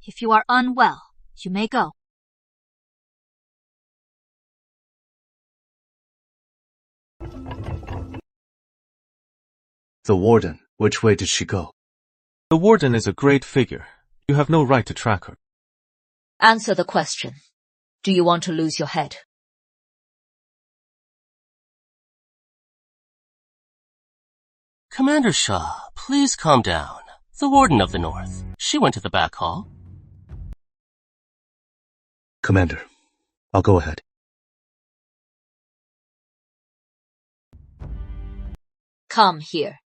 Speaker 1: if you are unwell, you may go.
Speaker 2: The Warden, which way did she go?
Speaker 11: The Warden is a great figure. You have no right to track her.
Speaker 16: Answer the question. Do you want to lose your head?
Speaker 4: Commander Shaw, please calm down. The Warden of the North. She went to the back hall.
Speaker 2: Commander, I'll go ahead.
Speaker 16: Come here.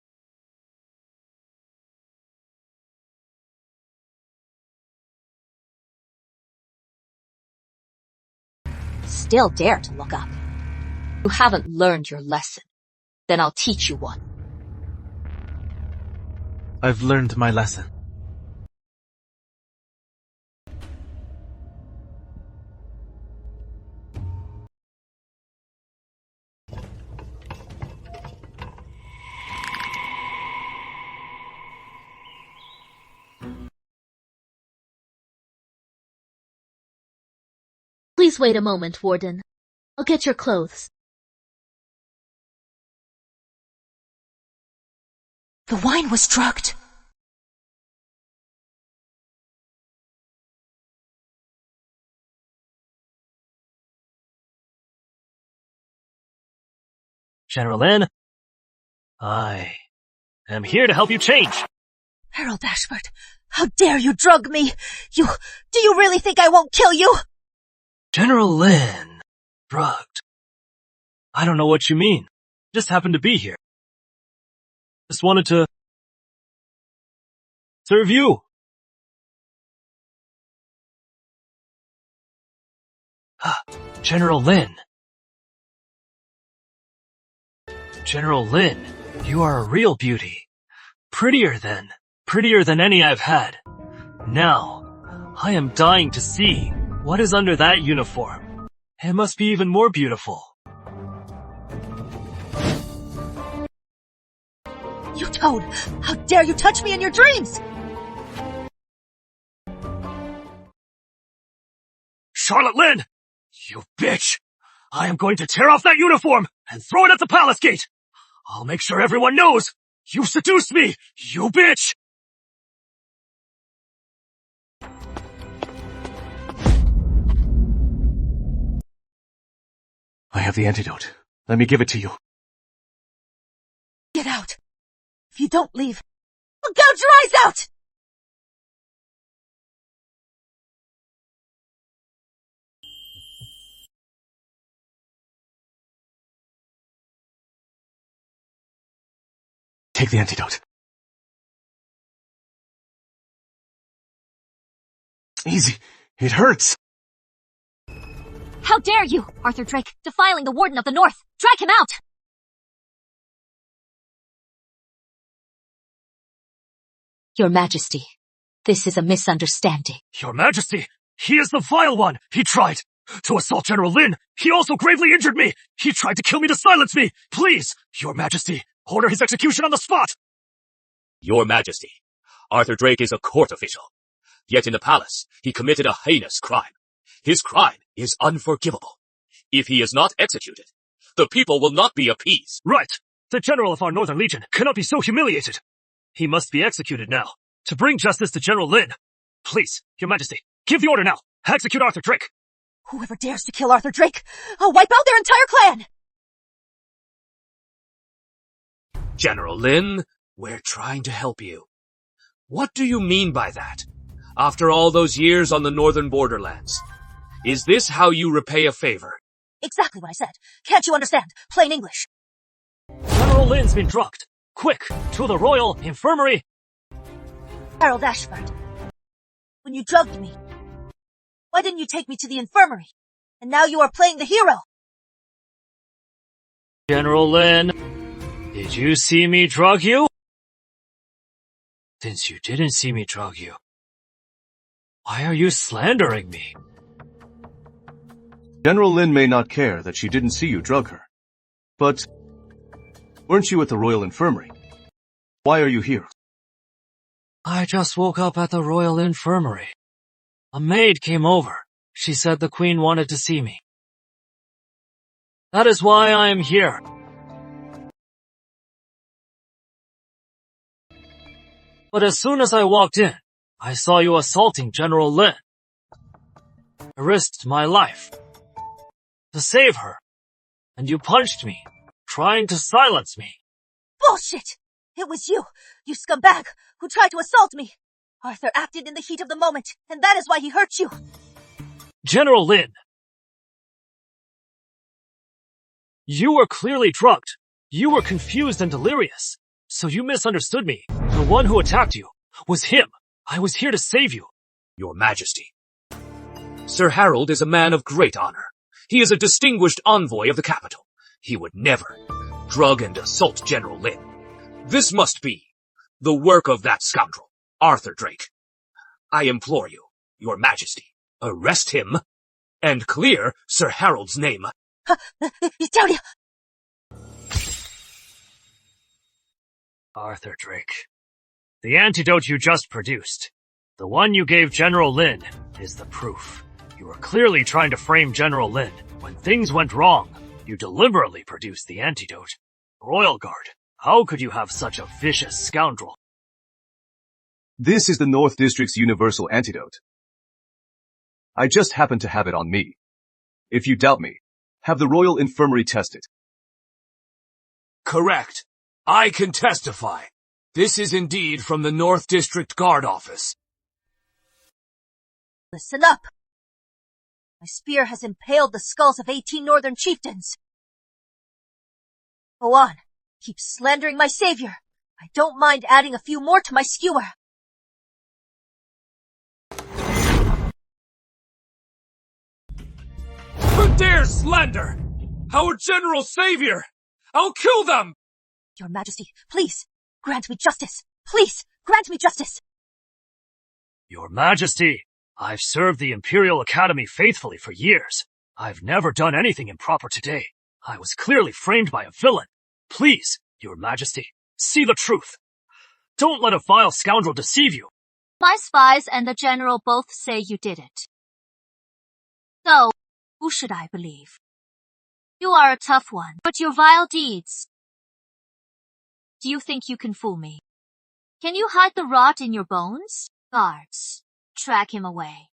Speaker 16: Still dare to look up. You haven't learned your lesson. Then I'll teach you one.
Speaker 11: I've learned my lesson.
Speaker 5: Please wait a moment, Warden. I'll get your clothes.
Speaker 6: The wine was drugged.
Speaker 15: General Lin, I am here to help you change.
Speaker 6: Harold Ashford, how dare you drug me? Do you really think I won't kill you?
Speaker 15: General Lin, drugged. I don't know what you mean. Just happened to be here. Just wanted to serve you. General Lin. General Lin, you are a real beauty. Prettier than any I've had. Now, I am dying to see what is under that uniform. It must be even more beautiful.
Speaker 6: You toad! How dare you touch me in your dreams!
Speaker 15: Charlotte Lin! You bitch! I am going to tear off that uniform and throw it at the palace gate! I'll make sure everyone knows! You seduced me! You bitch!
Speaker 2: I have the antidote. Let me give it to you.
Speaker 6: Get out. If you don't leave, I'll gouge your eyes out!
Speaker 2: Take the antidote. Easy. It hurts.
Speaker 1: How dare you, Arthur Drake, defiling the Warden of the North! Drag him out!
Speaker 8: Your Majesty, this is a misunderstanding.
Speaker 15: Your Majesty, he is the vile one! He tried to assault General Lin! He also gravely injured me! He tried to kill me to silence me! Please, Your Majesty, order his execution on the spot!
Speaker 7: Your Majesty, Arthur Drake is a court official. Yet in the palace, he committed a heinous crime. His crime is unforgivable. If he is not executed, the people will not be appeased.
Speaker 15: Right! The general of our Northern Legion cannot be so humiliated. He must be executed now, to bring justice to General Lin. Please, Your Majesty, give the order now. Execute Arthur Drake.
Speaker 6: Whoever dares to kill Arthur Drake, I'll wipe out their entire clan!
Speaker 7: General Lin, we're trying to help you. What do you mean by that? After all those years on the northern borderlands, is this how you repay a favor?
Speaker 6: Exactly what I said. Can't you understand? Plain English.
Speaker 15: General Lin's been drugged. Quick, to the Royal Infirmary.
Speaker 6: Harold Ashford, when you drugged me, why didn't you take me to the infirmary? And now you are playing the hero.
Speaker 15: General Lin, did you see me drug you? Since you didn't see me drug you, why are you slandering me?
Speaker 3: General Lin may not care that she didn't see you drug her. But weren't you at the Royal Infirmary? Why are you here?
Speaker 15: I just woke up at the Royal Infirmary. A maid came over. She said the Queen wanted to see me. That is why I am here. But as soon as I walked in, I saw you assaulting General Lin. I risked my life to save her, and you punched me, trying to silence me.
Speaker 6: Bullshit! It was you scumbag, who tried to assault me. Arthur acted in the heat of the moment, and that is why he hurt you.
Speaker 15: General Lin, you were clearly drugged. You were confused and delirious, so you misunderstood me. The one who attacked you was him. I was here to save you.
Speaker 7: Your Majesty, Sir Harold is a man of great honor. He is a distinguished envoy of the capital. He would never drug and assault General Lin. This must be the work of that scoundrel, Arthur Drake. I implore you, Your Majesty, arrest him and clear Sir Harold's name.
Speaker 15: Arthur Drake, the antidote you just produced, the one you gave General Lin, is the proof. You were clearly trying to frame General Lin. When things went wrong, you deliberately produced the antidote. Royal Guard, how could you have such a vicious scoundrel?
Speaker 3: This is the North District's universal antidote. I just happen to have it on me. If you doubt me, have the Royal Infirmary test it.
Speaker 7: Correct. I can testify. This is indeed from the North District Guard Office.
Speaker 6: Listen up. My spear has impaled the skulls of 18 northern chieftains. Go on. Keep slandering my savior. I don't mind adding a few more to my skewer.
Speaker 7: Who dares slander our general savior? I'll kill them!
Speaker 6: Your Majesty, please, grant me justice. Please, grant me justice.
Speaker 15: Your Majesty, I've served the Imperial Academy faithfully for years. I've never done anything improper today. I was clearly framed by a villain. Please, Your Majesty, see the truth. Don't let a vile scoundrel deceive you.
Speaker 1: My spies and the general both say you did it. So, who should I believe? You are a tough one, but your vile deeds. Do you think you can fool me? Can you hide the rot in your bones? Guards, track him away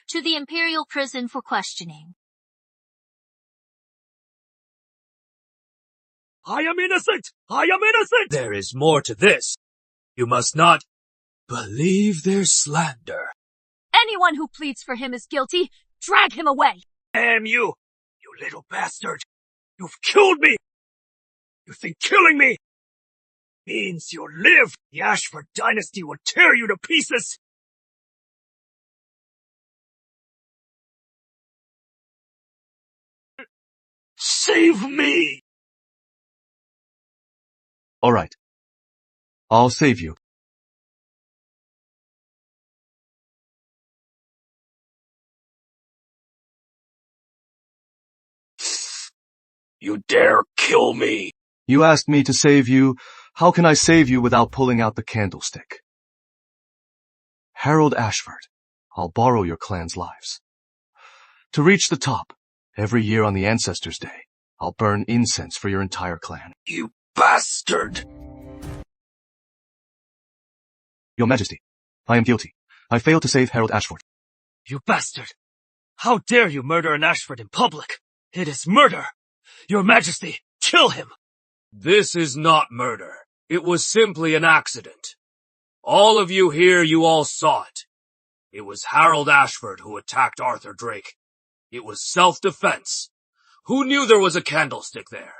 Speaker 1: to the Imperial prison for questioning.
Speaker 15: I am innocent! I am innocent!
Speaker 7: There is more to this. You must not believe their slander.
Speaker 6: Anyone who pleads for him is guilty. Drag him away.
Speaker 15: Damn you! You little bastard! You've killed me! You think killing me means you'll live? The Ashford dynasty will tear you to pieces! Save me!
Speaker 3: All right. I'll save you.
Speaker 15: You dare kill me!
Speaker 3: You asked me to save you. How can I save you without pulling out the candlestick? Harold Ashford, I'll borrow your clan's lives. To reach the top, every year on the Ancestors' Day, I'll burn incense for your entire clan.
Speaker 15: You bastard!
Speaker 3: Your Majesty, I am guilty. I failed to save Harold Ashford.
Speaker 15: You bastard! How dare you murder an Ashford in public? It is murder! Your Majesty, kill him!
Speaker 7: This is not murder. It was simply an accident. All of you here, you all saw it. It was Harold Ashford who attacked Arthur Drake. It was self-defense. Who knew there was a candlestick there?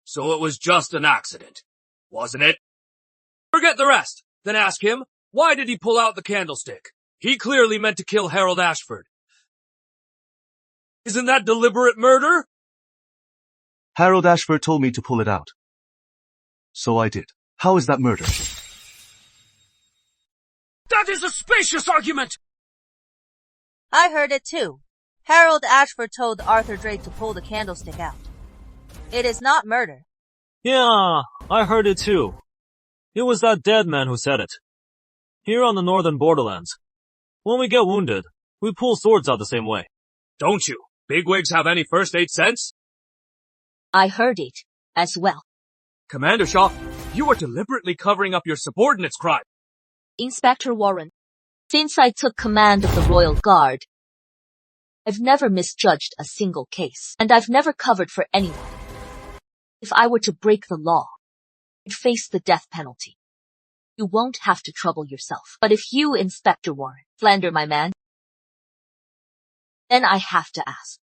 Speaker 7: So it was just an accident, wasn't it? Forget the rest. Then ask him, why did he pull out the candlestick? He clearly meant to kill Harold Ashford. Isn't that deliberate murder?
Speaker 3: Harold Ashford told me to pull it out. So I did. How is that murder?
Speaker 7: That is a spacious argument!
Speaker 6: I heard it too. Harold Ashford told Arthur Drake to pull the candlestick out. It is not murder.
Speaker 15: Yeah, I heard it too. It was that dead man who said it. Here on the northern borderlands, when we get wounded, we pull swords out the same way.
Speaker 7: Don't you? Bigwigs have any first aid sense?
Speaker 16: I heard it as well.
Speaker 7: Commander Shaw, you are deliberately covering up your subordinate's crime.
Speaker 16: Inspector Warren, since I took command of the Royal Guard, I've never misjudged a single case, and I've never covered for anyone. If I were to break the law, I'd face the death penalty. You won't have to trouble yourself. But if you, Inspector Warren, slander my man, then I have to ask.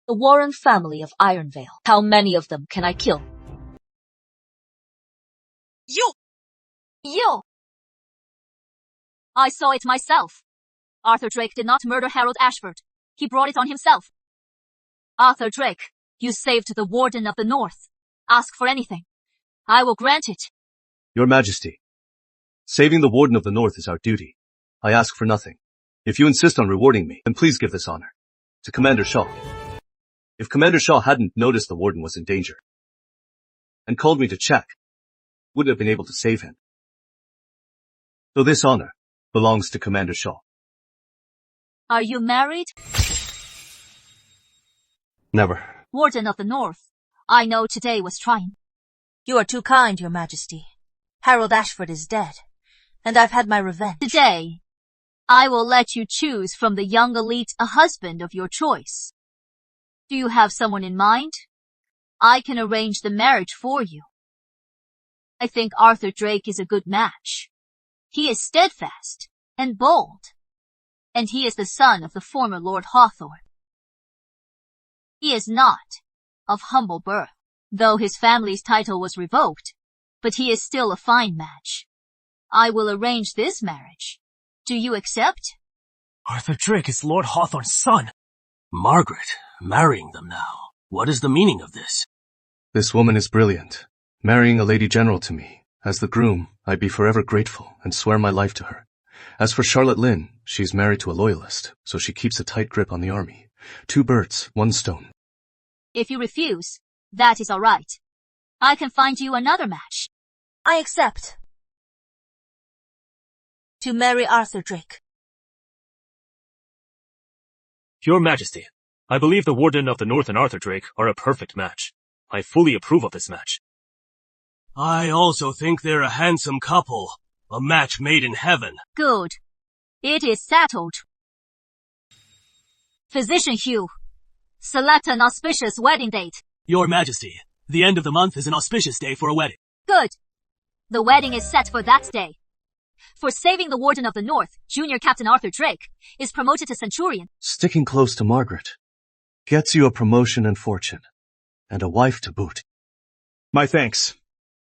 Speaker 16: The Warren family of Ironvale, how many of them can I kill?
Speaker 6: You! I saw it myself. Arthur Drake did not murder Harold Ashford. He brought it on himself. Arthur Drake, you saved the Warden of the North. Ask for anything. I will grant it.
Speaker 3: Your Majesty, saving the Warden of the North is our duty. I ask for nothing. If you insist on rewarding me, then please give this honor to Commander Shaw. If Commander Shaw hadn't noticed the Warden was in danger and called me to check, wouldn't have been able to save him. So this honor belongs to Commander Shaw.
Speaker 6: Are you married?
Speaker 3: Never.
Speaker 6: Warden of the North, I know today was trying. You are too kind, Your Majesty. Harold Ashford is dead, and I've had my revenge. Today, I will let you choose from the young elite a husband of your choice. Do you have someone in mind? I can arrange the marriage for you. I think Arthur Drake is a good match. He is steadfast and bold, and he is the son of the former Lord Hawthorne. He is not of humble birth, though his family's title was revoked, but he is still a fine match. I will arrange this marriage. Do you accept?
Speaker 15: Arthur Drake is Lord Hawthorne's son. Margaret, marrying them now. What is the meaning of this?
Speaker 3: This woman is brilliant. Marrying a lady general to me. As the groom, I'd be forever grateful and swear my life to her. As for Charlotte Lynn, she's married to a loyalist, so she keeps a tight grip on the army. 2 birds, 1 stone.
Speaker 6: If you refuse, that is all right. I can find you another match. I accept. To marry Arthur Drake.
Speaker 15: Your Majesty, I believe the Warden of the North and Arthur Drake are a perfect match. I fully approve of this match. I also think they're a handsome couple. A match made in heaven.
Speaker 6: Good. It is settled. Physician Hugh, select an auspicious wedding date.
Speaker 15: Your Majesty, The end of the month is an auspicious day for a wedding.
Speaker 1: Good. The wedding is set for that day. For saving the Warden of the North, Junior Captain Arthur Drake is promoted to Centurion.
Speaker 2: Sticking close to Margaret gets you a promotion and fortune, and a wife to boot.
Speaker 3: My thanks,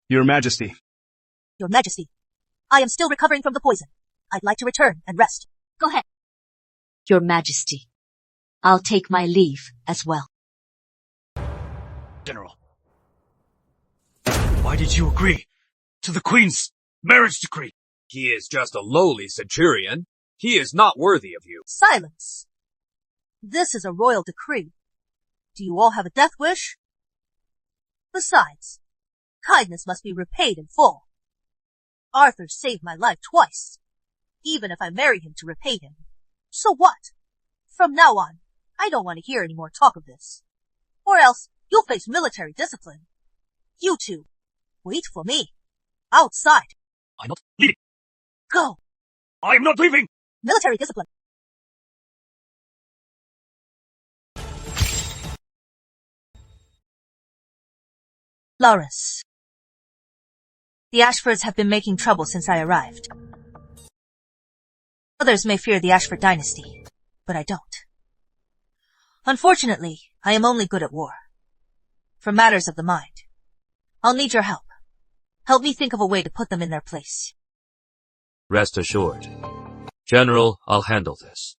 Speaker 3: Your Majesty.
Speaker 6: Your Majesty, I am still recovering from the poison. I'd like to return and rest.
Speaker 1: Go ahead.
Speaker 16: Your Majesty, I'll take my leave as well.
Speaker 15: General, why did you agree to the Queen's marriage decree?
Speaker 19: He is just a lowly centurion. He is not worthy of you.
Speaker 6: Silence. This is a royal decree. Do you all have a death wish? Besides, kindness must be repaid in full. Arthur saved my life twice, even if I marry him to repay him. So what? From now on, I don't want to hear any more talk of this. Or else, you'll face military discipline. You two, wait for me. Outside.
Speaker 15: I'm not leaving.
Speaker 6: Go.
Speaker 15: I'm not leaving.
Speaker 6: Military discipline. Lawrence. The Ashfords have been making trouble since I arrived. Others may fear the Ashford dynasty, but I don't. Unfortunately, I am only good at war. For matters of the mind, I'll need your help. Help me think of a way to put them in their place.
Speaker 7: Rest assured. General, I'll handle this.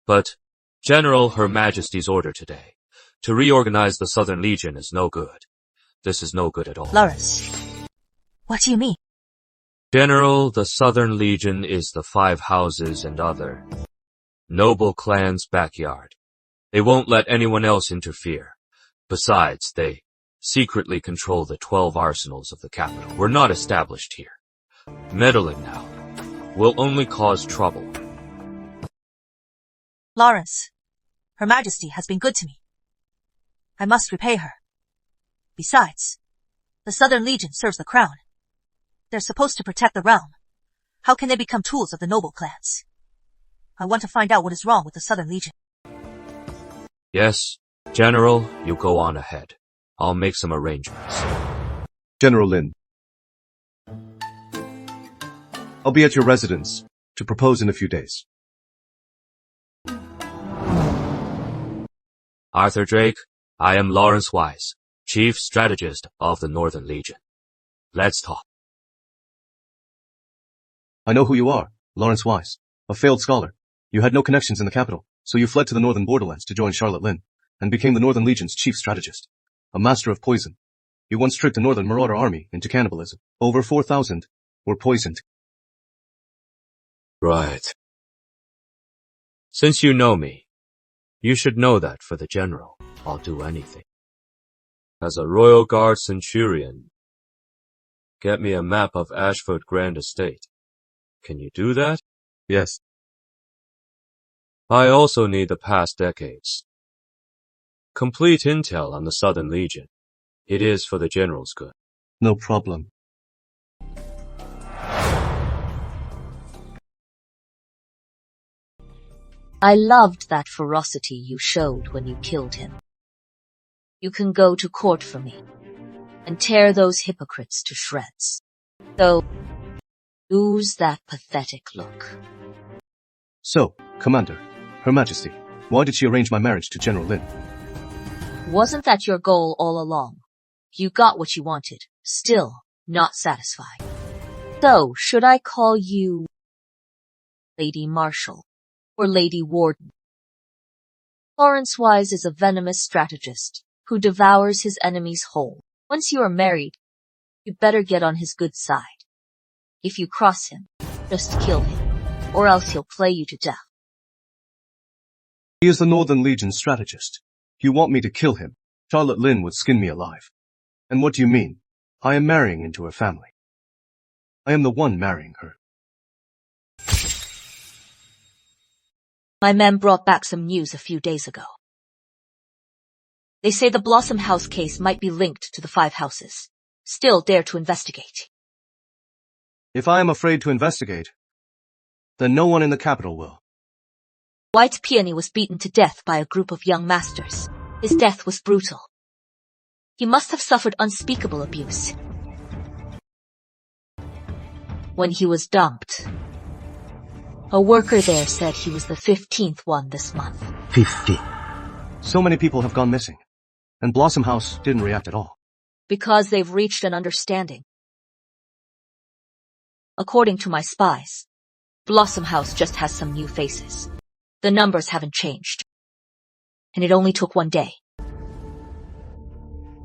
Speaker 7: But, General, Her Majesty's order today to reorganize the Southern Legion is no good. This is no good at all.
Speaker 6: Lawrence, what do you mean?
Speaker 7: General, the Southern Legion is the 5 houses and other noble clans' backyard. They won't let anyone else interfere. Besides, they secretly control the 12 arsenals of the capital. We're not established here. Meddling now will only cause trouble.
Speaker 6: Lawrence, Her Majesty has been good to me. I must repay her. Besides, the Southern Legion serves the crown. They're supposed to protect the realm. How can they become tools of the noble clans? I want to find out what is wrong with the Southern Legion.
Speaker 7: Yes, General, you go on ahead. I'll make some arrangements.
Speaker 3: General Lin, I'll be at your residence to propose in a few days.
Speaker 7: Arthur Drake, I am Lawrence Wise, Chief Strategist of the Northern Legion. Let's talk.
Speaker 3: I know who you are, Lawrence Wise, a failed scholar. You had no connections in the capital, so you fled to the northern borderlands to join Charlotte Lynn, and became the Northern Legion's chief strategist. A master of poison. You once tricked a northern marauder army into cannibalism. Over 4,000 were poisoned.
Speaker 7: Right. Since you know me, you should know that for the General, I'll do anything. As a Royal Guard Centurion, get me a map of Ashford Grand Estate. Can you do that?
Speaker 3: Yes.
Speaker 7: I also need the past decades. Complete intel on the Southern Legion. It is for the General's good.
Speaker 3: No problem.
Speaker 16: I loved that ferocity you showed when you killed him. You can go to court for me and tear those hypocrites to shreds. So, lose that pathetic look.
Speaker 3: So, Commander, Her Majesty, why did she arrange my marriage to General Lin?
Speaker 16: Wasn't that your goal all along? You got what you wanted, still not satisfied. So, should I call you Lady Marshal or Lady Warden? Lawrence Wise is a venomous strategist who devours his enemies whole. Once you are married, you'd better get on his good side. If you cross him, just kill him, or else he'll play you to death.
Speaker 3: He is the Northern Legion strategist. You want me to kill him? Charlotte Lynn would skin me alive. And what do you mean? I am marrying into her family. I am the one marrying her.
Speaker 16: My men brought back some news a few days ago. They say the Blossom House case might be linked to the 5 houses. Still dare to investigate.
Speaker 3: If I am afraid to investigate, then no one in the capital will.
Speaker 16: White Peony was beaten to death by a group of young masters. His death was brutal. He must have suffered unspeakable abuse. When he was dumped, a worker there said he was the 15th one this month.
Speaker 2: 50. So many people have gone missing, and Blossom House didn't react at all.
Speaker 16: Because they've reached an understanding. According to my spies, Blossom House just has some new faces. The numbers haven't changed. And it only took 1 day.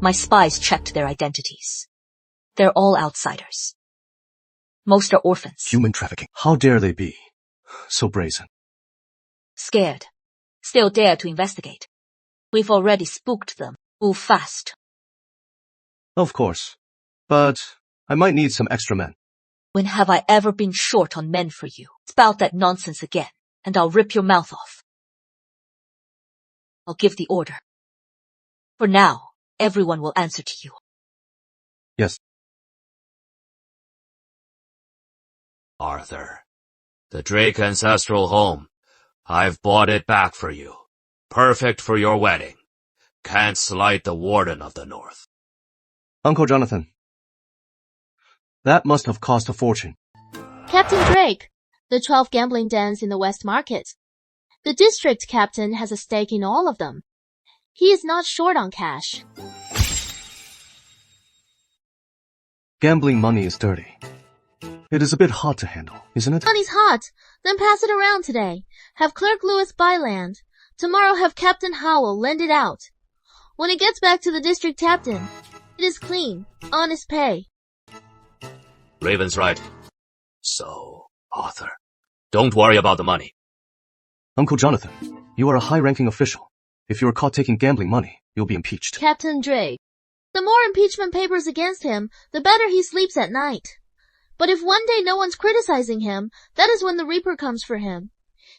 Speaker 16: My spies checked their identities. They're all outsiders. Most are orphans.
Speaker 2: Human trafficking. How dare they be so brazen?
Speaker 16: Scared. Still dare to investigate. We've already spooked them. Move fast.
Speaker 2: Of course. But I might need some extra men.
Speaker 16: When have I ever been short on men for you? Spout that nonsense again, and I'll rip your mouth off. I'll give the order. For now, everyone will answer to you.
Speaker 2: Yes.
Speaker 7: Arthur, the Drake ancestral home. I've bought it back for you. Perfect for your wedding. Can't slight the Warden of the North.
Speaker 2: Uncle Jonathan. That must have cost a fortune.
Speaker 5: Captain Drake, the 12 gambling dens in the West Market. The district captain has a stake in all of them. He is not short on cash.
Speaker 2: Gambling money is dirty. It is a bit hot to handle, isn't it?
Speaker 5: Money's hot. Then pass it around today. Have Clerk Lewis buy land. Tomorrow have Captain Howell lend it out. When it gets back to the district captain, it is clean, honest pay.
Speaker 7: Raven's right. So, Arthur, don't worry about the money.
Speaker 2: Uncle Jonathan, you are a high-ranking official. If you are caught taking gambling money, you'll be impeached.
Speaker 5: Captain Drake. The more impeachment papers against him, the better he sleeps at night. But if one day no one's criticizing him, that is when the Reaper comes for him.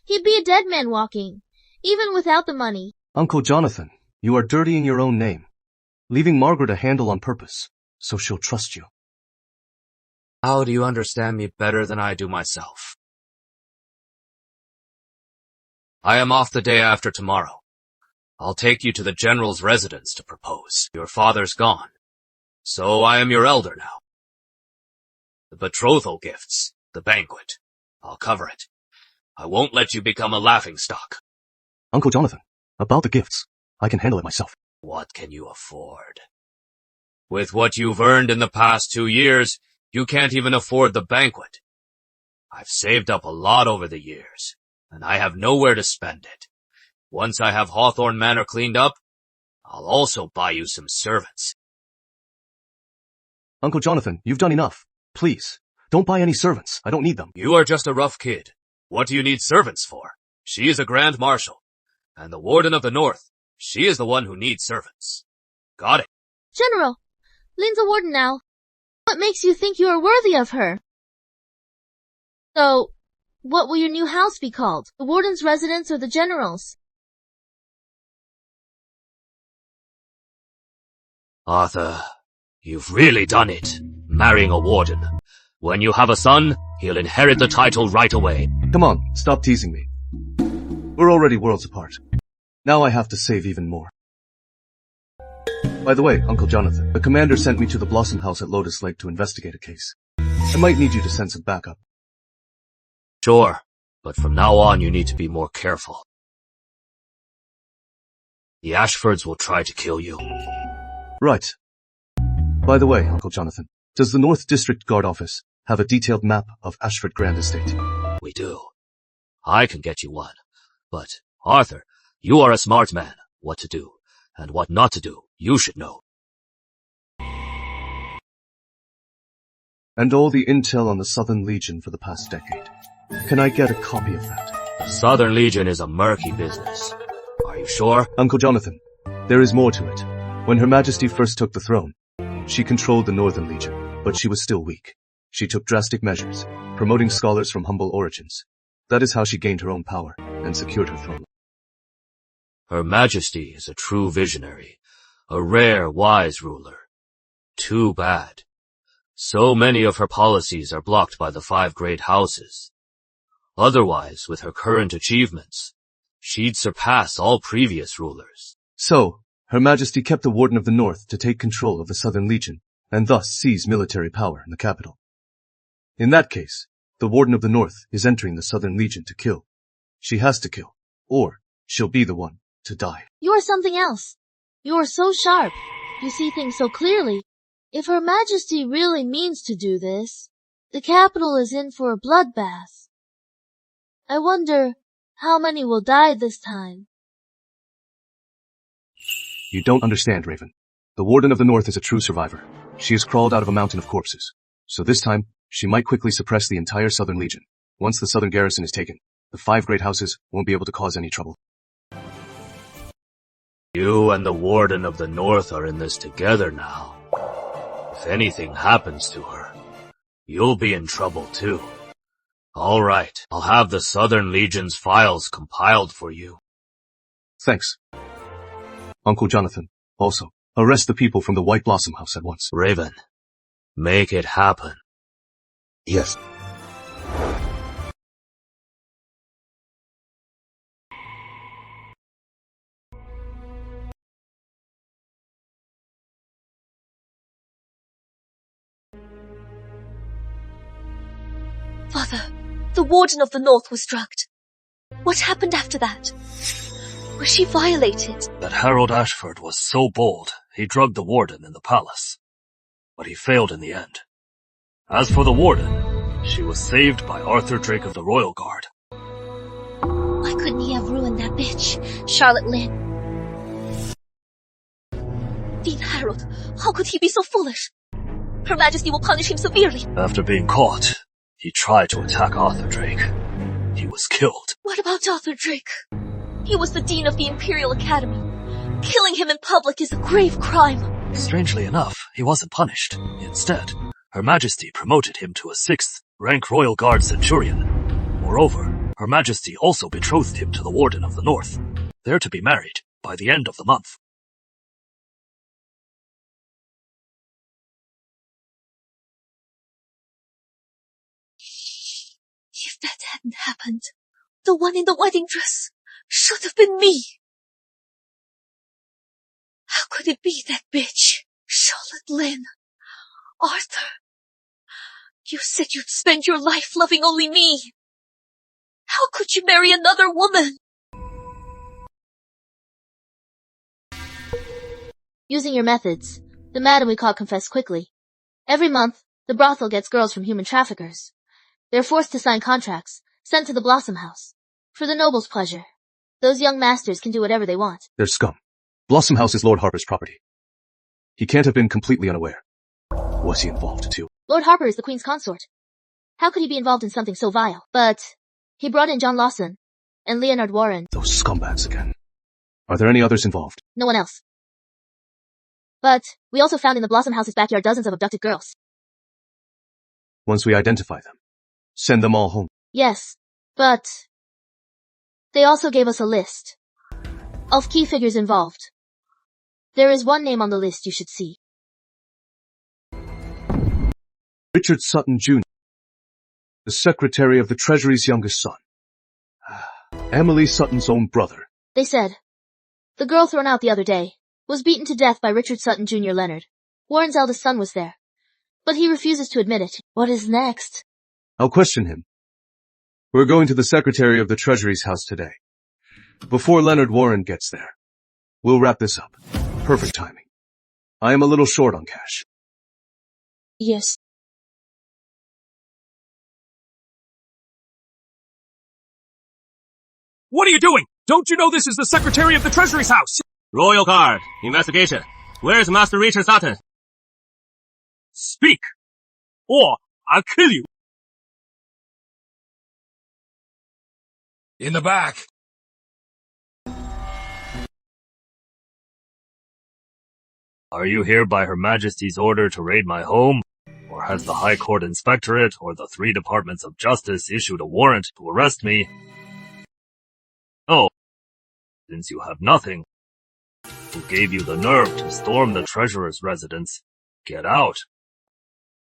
Speaker 5: He'd be a dead man walking, even without the money.
Speaker 2: Uncle Jonathan, you are dirtying your own name, leaving Margaret a handle on purpose, so she'll trust you.
Speaker 7: How do you understand me better than I do myself? I am off the day after tomorrow. I'll take you to the General's residence to propose. Your father's gone, so I am your elder now. The betrothal gifts, the banquet, I'll cover it. I won't let you become a laughingstock.
Speaker 2: Uncle Jonathan, about the gifts, I can handle it myself.
Speaker 7: What can you afford? With what you've earned in the past 2 years, you can't even afford the banquet. I've saved up a lot over the years, and I have nowhere to spend it. Once I have Hawthorne Manor cleaned up, I'll also buy you some servants.
Speaker 2: Uncle Jonathan, you've done enough. Please, don't buy any servants. I don't need them.
Speaker 7: You are just a rough kid. What do you need servants for? She is a Grand Marshal, and the Warden of the North, she is the one who needs servants. Got it.
Speaker 5: General, Lynn's a warden now. What makes you think you are worthy of her? So, what will your new house be called? The Warden's residence or the General's?
Speaker 7: Arthur, you've really done it, marrying a warden. When you have a son, he'll inherit the title right away.
Speaker 2: Come on, stop teasing me. We're already worlds apart. Now I have to save even more. By the way, Uncle Jonathan, the commander sent me to the Blossom House at Lotus Lake to investigate a case. I might need you to send some backup.
Speaker 7: Sure, but from now on you need to be more careful. The Ashfords will try to kill you.
Speaker 2: Right. By the way, Uncle Jonathan, does the North District Guard Office have a detailed map of Ashford Grand Estate?
Speaker 7: We do. I can get you one. But, Arthur, you are a smart man. What to do, and what not to do, you should know.
Speaker 2: And all the intel on the Southern Legion for the past decade. Can I get a copy of that?
Speaker 7: The Southern Legion is a murky business. Are you sure?
Speaker 2: Uncle Jonathan, there is more to it. When Her Majesty first took the throne, she controlled the Northern Legion, but she was still weak. She took drastic measures, promoting scholars from humble origins. That is how she gained her own power and secured her throne.
Speaker 7: Her Majesty is a true visionary, a rare, wise ruler. Too bad. So many of her policies are blocked by the 5 great houses. Otherwise, with her current achievements, she'd surpass all previous rulers.
Speaker 2: So,
Speaker 3: Her Majesty kept the Warden of the North to take control of the Southern Legion, and thus seize military power in the capital. In that case, the Warden of the North is entering the Southern Legion to kill. She has to kill, or she'll be the one to die.
Speaker 5: You are something else. You are so sharp. You see things so clearly. If Her Majesty really means to do this, the capital is in for a bloodbath. I wonder how many will die this time.
Speaker 3: You don't understand, Raven. The Warden of the North is a true survivor. She has crawled out of a mountain of corpses. So this time, she might quickly suppress the entire Southern Legion. Once the Southern garrison is taken, the 5 great houses won't be able to cause any trouble.
Speaker 7: You and the Warden of the North are in this together now. If anything happens to her, you'll be in trouble too. All right, I'll have the Southern Legion's files compiled for you.
Speaker 3: Thanks. Uncle Jonathan, also, arrest the people from the White Blossom House at once.
Speaker 7: Raven, make it happen.
Speaker 12: Yes.
Speaker 14: Father, the Warden of the North was drugged. What happened after that? Was she violated?
Speaker 15: That Harold Ashford was so bold, he drugged the Warden in the palace. But he failed in the end. As for the Warden, she was saved by Arthur Drake of the Royal Guard.
Speaker 10: Why couldn't he have ruined that bitch, Charlotte Lynn?
Speaker 14: Dean Harold, how could he be so foolish? Her Majesty will punish him severely.
Speaker 15: After being caught, he tried to attack Arthur Drake. He was killed.
Speaker 14: What about Arthur Drake? He was the Dean of the Imperial Academy. Killing him in public is a grave crime.
Speaker 15: Strangely enough, he wasn't punished. Instead, Her Majesty promoted him to a 6th rank Royal Guard Centurion. Moreover, Her Majesty also betrothed him to the Warden of the North. They're to be married by the end of the month.
Speaker 14: If that hadn't happened, the one in the wedding dress should have been me. How could it be that bitch, Charlotte Lynn? Arthur, you said you'd spend your life loving only me. How could you marry another woman?
Speaker 5: Using your methods, the madam we caught confessed quickly. Every month, the brothel gets girls from human traffickers. They're forced to sign contracts, sent to the Blossom House. For the noble's pleasure. Those young masters can do whatever they want.
Speaker 3: They're scum. Blossom House is Lord Harper's property. He can't have been completely unaware. Was he involved too?
Speaker 5: Lord Harper is the Queen's consort. How could he be involved in something so vile? But he brought in John Lawson and Leonard Warren.
Speaker 3: Those scumbags again. Are there any others involved?
Speaker 5: No one else. But we also found in the Blossom House's backyard dozens of abducted girls.
Speaker 3: Once we identify them, send them all home.
Speaker 5: Yes, but they also gave us a list of key figures involved. There is one name on the list you should see.
Speaker 3: Richard Sutton Jr., the Secretary of the Treasury's youngest son. Emily Sutton's own brother.
Speaker 5: They said, the girl thrown out the other day was beaten to death by Richard Sutton Jr. Leonard. Warren's eldest son was there, but he refuses to admit it. What is next?
Speaker 3: I'll question him. We're going to the Secretary of the Treasury's house today. Before Leonard Warren gets there. We'll wrap this up. Perfect timing. I am a little short on cash.
Speaker 5: Yes.
Speaker 4: What are you doing? Don't you know this is the Secretary of the Treasury's house? Royal Guard, investigation. Where's Master Richard Sutton? Speak, or I'll kill you.
Speaker 19: In the back.
Speaker 15: Are you here by Her Majesty's order to raid my home? Or has the High Court Inspectorate or the 3 Departments of Justice issued a warrant to arrest me? Oh, since you have nothing, who gave you the nerve to storm the Treasurer's residence? Get out.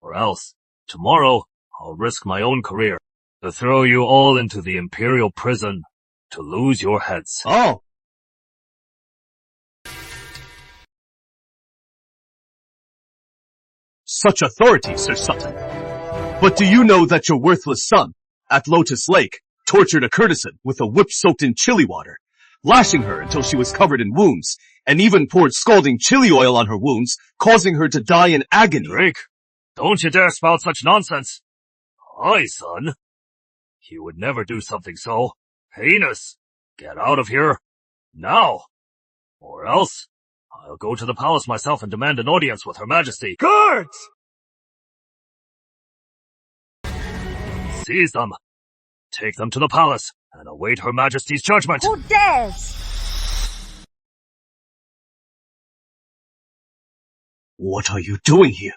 Speaker 15: Or else, tomorrow, I'll risk my own career to throw you all into the Imperial prison to lose your heads.
Speaker 3: Oh! Such authority, Sir Sutton. But do you know that your worthless son, at Lotus Lake, tortured a courtesan with a whip soaked in chili water, lashing her until she was covered in wounds, and even poured scalding chili oil on her wounds, causing her to die in agony?
Speaker 15: Drake, don't you dare spout such nonsense. Aye, son. He would never do something so heinous. Get out of here. Now. Or else, I'll go to the palace myself and demand an audience with Her Majesty.
Speaker 9: Guards!
Speaker 15: Seize them. Take them to the palace and await Her Majesty's judgment.
Speaker 6: Who dares?
Speaker 2: What are you doing here?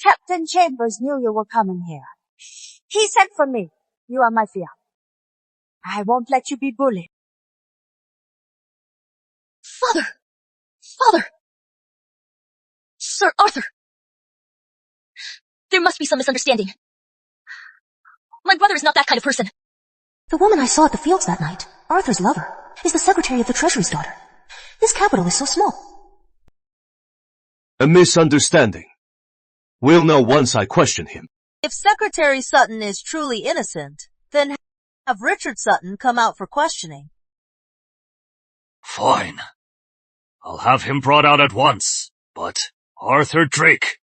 Speaker 6: Captain Chambers knew you were coming here. He sent for me. You are my fiancé. I won't let you be bullied.
Speaker 16: Father! Sir Arthur! There must be some misunderstanding. My brother is not that kind of person.
Speaker 8: The woman I saw at the fields that night, Arthur's lover, is the secretary of the Treasury's daughter. This capital is so small.
Speaker 2: A misunderstanding. We'll know once I question him.
Speaker 6: If Secretary Sutton is truly innocent, then have Richard Sutton come out for questioning.
Speaker 15: Fine. I'll have him brought out at once. But, Arthur Drake,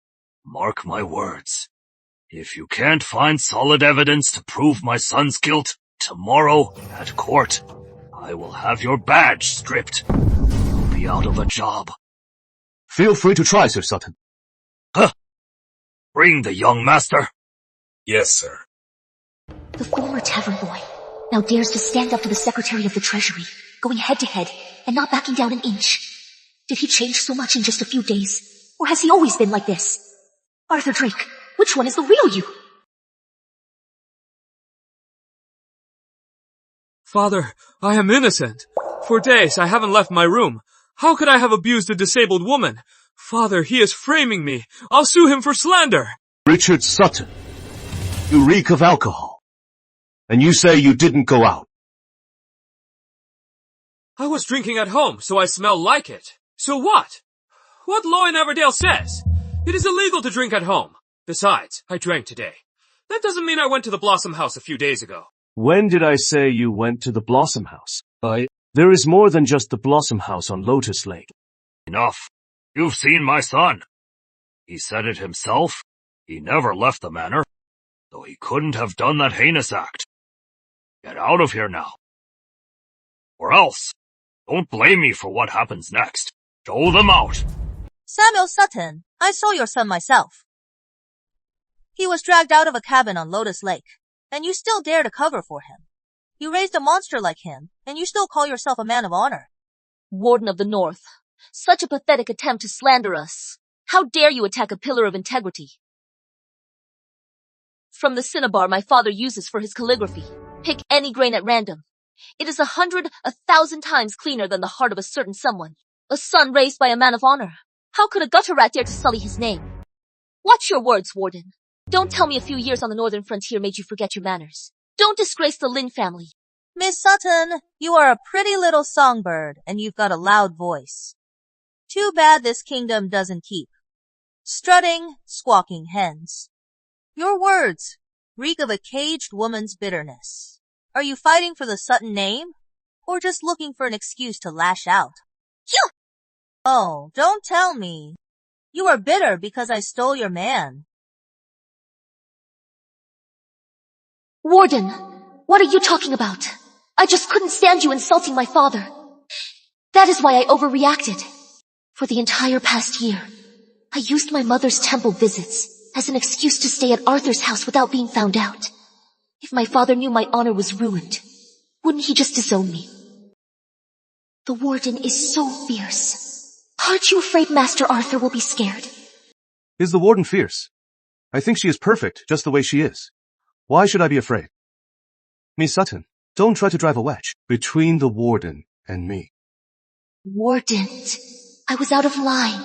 Speaker 15: mark my words. If you can't find solid evidence to prove my son's guilt, tomorrow, at court, I will have your badge stripped. You'll be out of a job.
Speaker 2: Feel free to try, Sir Sutton.
Speaker 15: Huh. Bring the young master.
Speaker 13: Yes, sir.
Speaker 8: The former tavern boy now dares to stand up to the Secretary of the Treasury, going head to head and not backing down an inch. Did he change so much in just a few days? Or has he always been like this? Arthur Drake, which one is the real you?
Speaker 20: Father, I am innocent. For days I haven't left my room. How could I have abused a disabled woman? Father, he is framing me. I'll sue him for slander.
Speaker 2: Richard Sutton, you reek of alcohol. And you say you didn't go out.
Speaker 20: I was drinking at home, so I smell like it. So what? What law in Everdale says? It is illegal to drink at home. Besides, I drank today. That doesn't mean I went to the Blossom House a few days ago.
Speaker 2: When did I say you went to the Blossom House? There is more than just the Blossom House on Lotus Lake.
Speaker 15: Enough. You've seen my son. He said it himself. He never left the manor, though he couldn't have done that heinous act. Get out of here now. Or else, don't blame me for what happens next. Show them out.
Speaker 6: Samuel Sutton, I saw your son myself. He was dragged out of a cabin on Lotus Lake, and you still dare to cover for him. You raised a monster like him, and you still call yourself a man of honor.
Speaker 16: Warden of the North, such a pathetic attempt to slander us. How dare you attack a pillar of integrity? From the cinnabar my father uses for his calligraphy, pick any grain at random. It is 100, 1,000 times cleaner than the heart of a certain someone. A son raised by a man of honor. How could a gutter rat dare to sully his name? Watch your words, Warden. Don't tell me a few years on the northern frontier made you forget your manners. Don't disgrace the Lin family.
Speaker 6: Miss Sutton, you are a pretty little songbird, and you've got a loud voice. Too bad this kingdom doesn't keep strutting, squawking hens. Your words reek of a caged woman's bitterness. Are you fighting for the Sutton name, or just looking for an excuse to lash out?
Speaker 16: You!
Speaker 6: Oh, don't tell me. You are bitter because I stole your man.
Speaker 8: Warden, what are you talking about? I just couldn't stand you insulting my father. That is why I overreacted. For the entire past year, I used my mother's temple visits as an excuse to stay at Arthur's house without being found out. If my father knew my honor was ruined, wouldn't he just disown me? The warden is so fierce. Aren't you afraid Master Arthur will be scared?
Speaker 3: Is the warden fierce? I think she is perfect, just the way she is. Why should I be afraid? Miss Sutton, don't try to drive a wedge between the warden and me.
Speaker 8: Warden, I was out of line.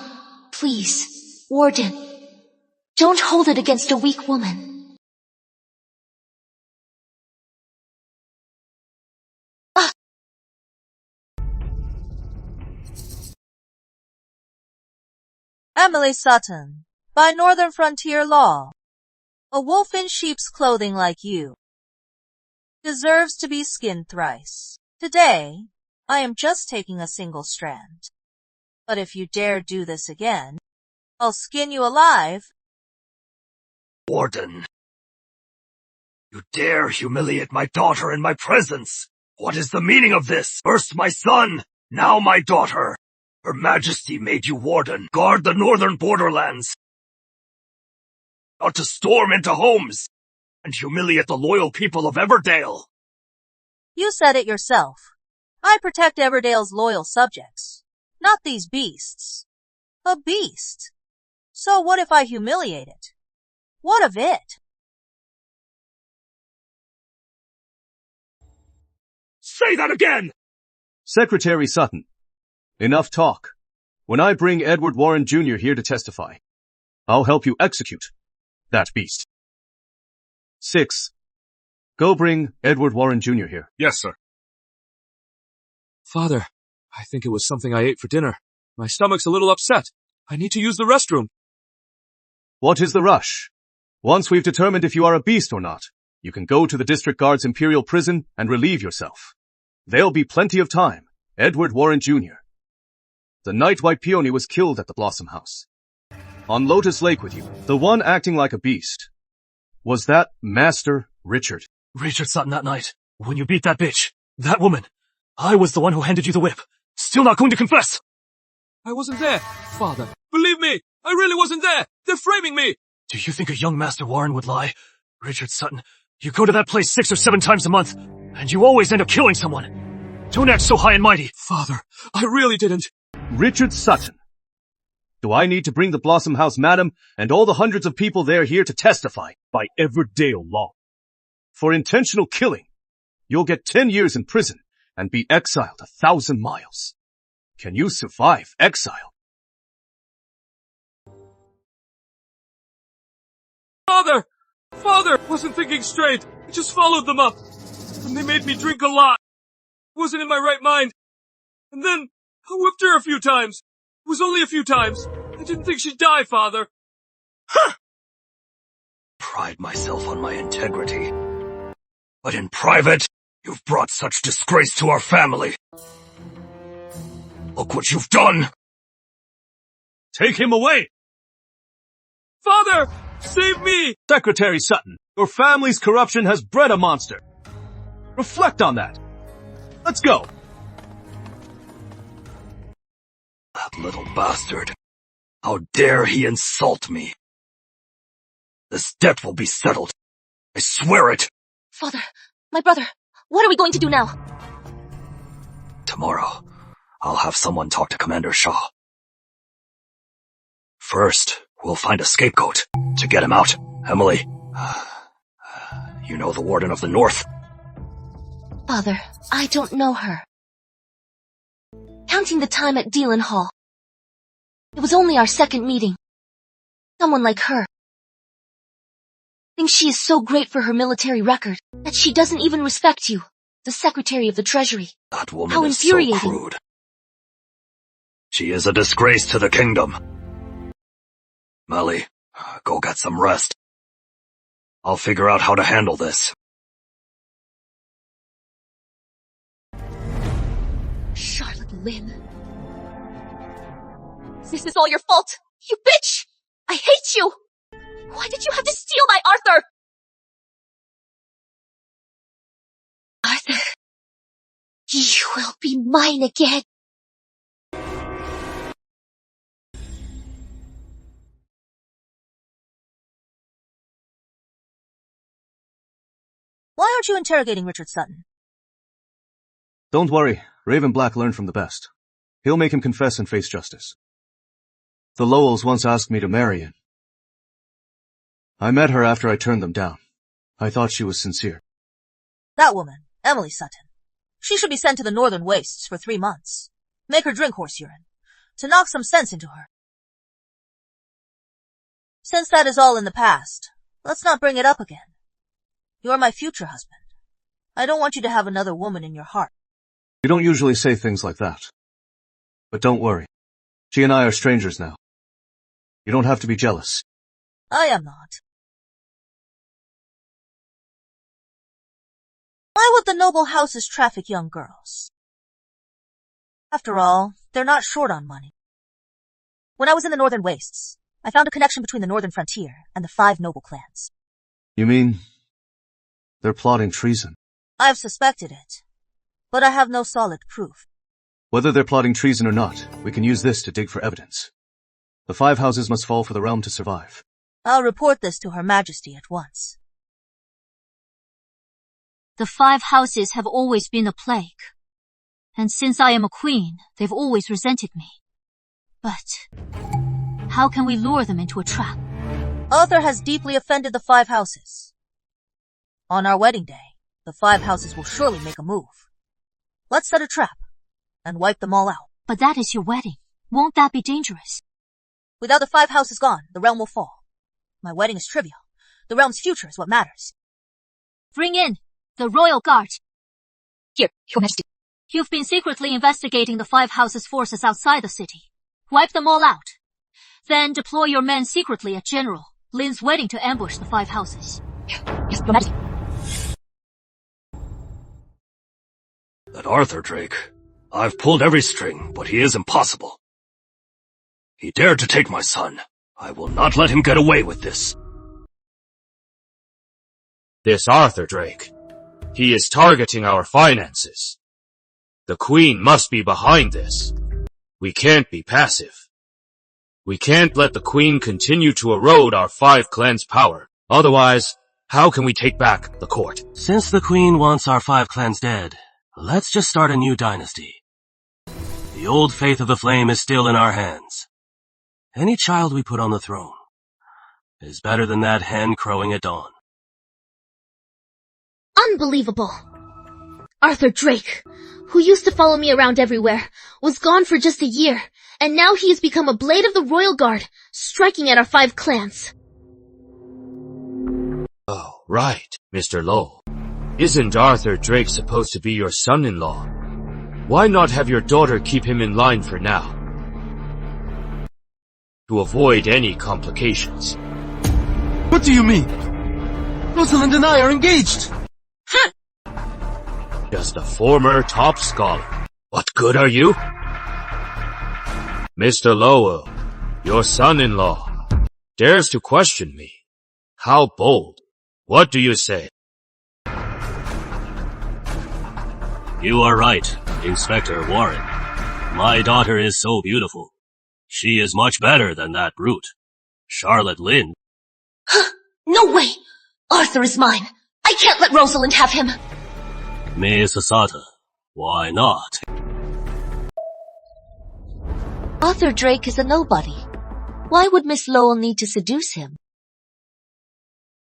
Speaker 8: Please, Warden, don't hold it against a weak woman.
Speaker 6: Emily Sutton, By Northern Frontier law, a wolf in sheep's clothing like you deserves to be skinned thrice. Today, I am just taking a single strand. But if you dare do this again, I'll skin you alive.
Speaker 17: Warden. You dare humiliate my daughter in my presence! What is the meaning of this? First my son, now my daughter. Her Majesty made you warden, guard the northern borderlands. Not to storm into homes and humiliate the loyal people of Everdale.
Speaker 6: You said it yourself. I protect Everdale's loyal subjects, not these beasts. A beast. So what if I humiliate it? What of it?
Speaker 17: Say that again!
Speaker 3: Secretary Sutton, enough talk. When I bring Edward Warren Jr. here to testify, I'll help you execute that beast. 6. Go bring Edward Warren Jr. here.
Speaker 19: Yes, sir.
Speaker 20: Father, I think it was something I ate for dinner. My stomach's a little upset. I need to use the restroom.
Speaker 3: What is the rush? Once we've determined if you are a beast or not, you can go to the District Guard's Imperial Prison and relieve yourself. There'll be plenty of time. Edward Warren Jr. The night White Peony was killed at the Blossom House. On Lotus Lake with you, the one acting like a beast. Was that Master Richard?
Speaker 15: Richard Sutton that night, when you beat that bitch, that woman, I was the one who handed you the whip. Still not going to confess!
Speaker 20: I wasn't there, Father. Believe me, I really wasn't there. They're framing me.
Speaker 15: Do you think a young Master Warren would lie? Richard Sutton, you go to that place 6 or 7 times a month, and you always end up killing someone. Don't act so high and mighty.
Speaker 20: Father, I really didn't.
Speaker 3: Richard Sutton. Do I need to bring the Blossom House madam and all the hundreds of people there here to testify by Everdale law? For intentional killing, you'll get 10 years in prison and be exiled 1,000 miles. Can you survive exile?
Speaker 20: Father, wasn't thinking straight. I just followed them up. And they made me drink a lot. Wasn't in my right mind. And then, I whipped her a few times. It was only a few times. I didn't think she'd die, Father.
Speaker 17: Huh! Pride myself on my integrity. But in private, you've brought such disgrace to our family. Look what you've done!
Speaker 3: Take him away!
Speaker 20: Father! Save me!
Speaker 3: Secretary Sutton, your family's corruption has bred a monster. Reflect on that. Let's go.
Speaker 17: That little bastard. How dare he insult me? This debt will be settled. I swear it.
Speaker 10: Father, my brother, what are we going to do now?
Speaker 17: Tomorrow, I'll have someone talk to Commander Shaw. First, we'll find a scapegoat to get him out. Emily, you know the Warden of the North?
Speaker 10: Father, I don't know her. Counting the time at Dealin Hall, it was only our second meeting. Someone like her. Thinks she is so great for her military record that she doesn't even respect you, the Secretary of the Treasury.
Speaker 17: That woman
Speaker 10: How
Speaker 17: is
Speaker 10: infuriating.
Speaker 17: so crude. She is a disgrace to the kingdom. Melly, go get some rest. I'll figure out how to handle this.
Speaker 10: Charlotte Lynn. This is all your fault, you bitch! I hate you! Why did you have to steal my Arthur? Arthur, you will be mine again.
Speaker 6: Why aren't you interrogating Richard Sutton?
Speaker 3: Don't worry, Raven Black learned from the best. He'll make him confess and face justice. The Lowells once asked me to marry him. I met her after I turned them down. I thought she was sincere.
Speaker 6: That woman, Emily Sutton. She should be sent to the Northern Wastes for 3 months. Make her drink horse urine, to knock some sense into her. Since that is all in the past, let's not bring it up again. You're my future husband. I don't want you to have another woman in your heart.
Speaker 3: You don't usually say things like that. But don't worry. She and I are strangers now. You don't have to be jealous.
Speaker 6: I am not. Why would the noble houses traffic young girls? After all, they're not short on money. When I was in the northern wastes, I found a connection between the northern frontier and the 5 noble clans.
Speaker 3: You mean they're plotting treason?
Speaker 6: I've suspected it, but I have no solid proof.
Speaker 3: Whether they're plotting treason or not, we can use this to dig for evidence. The 5 houses must fall for the realm to survive.
Speaker 6: I'll report this to Her Majesty at once.
Speaker 1: The 5 houses have always been a plague. And since I am a queen, they've always resented me. But how can we lure them into a trap?
Speaker 6: Arthur has deeply offended the 5 houses. On our wedding day, the 5 houses will surely make a move. Let's set a trap and wipe them all out.
Speaker 1: But that is your wedding. Won't that be dangerous?
Speaker 6: Without the 5 houses gone, the realm will fall. My wedding is trivial. The realm's future is what matters.
Speaker 1: Bring in the royal guard.
Speaker 8: Here, Your Majesty.
Speaker 1: You've been secretly investigating the 5 houses' forces outside the city. Wipe them all out. Then deploy your men secretly at General Lin's wedding to ambush the 5 houses.
Speaker 8: Yes, Your Majesty.
Speaker 17: That Arthur Drake. I've pulled every string, but he is impossible. He dared to take my son. I will not let him get away with this.
Speaker 19: This Arthur Drake. He is targeting our finances. The Queen must be behind this. We can't be passive. We can't let the Queen continue to erode our 5 clans' power. Otherwise, how can we take back the court?
Speaker 4: Since the Queen wants our 5 clans dead, let's just start a new dynasty. The old faith of the flame is still in our hands. Any child we put on the throne is better than that hen crowing at dawn.
Speaker 5: Unbelievable. Arthur Drake, who used to follow me around everywhere, was gone for just a year, and now he has become a blade of the royal guard, striking at our 5 clans.
Speaker 19: Oh, right, Mr. Lowe. Isn't Arthur Drake supposed to be your son-in-law? Why not have your daughter keep him in line for now? To avoid any complications.
Speaker 13: What do you mean? Rosalind and I are engaged!
Speaker 19: Just a former top scholar. What good are you? Mr. Lowell, your son-in-law, dares to question me. How bold. What do you say?
Speaker 4: You are right, Inspector Warren. My daughter is so beautiful. She is much better than that brute, Charlotte Lynn.
Speaker 14: No way! Arthur is mine. I can't let Rosalind have him.
Speaker 4: Miss Asata, why not?
Speaker 16: Arthur Drake is a nobody. Why would Miss Lowell need to seduce him?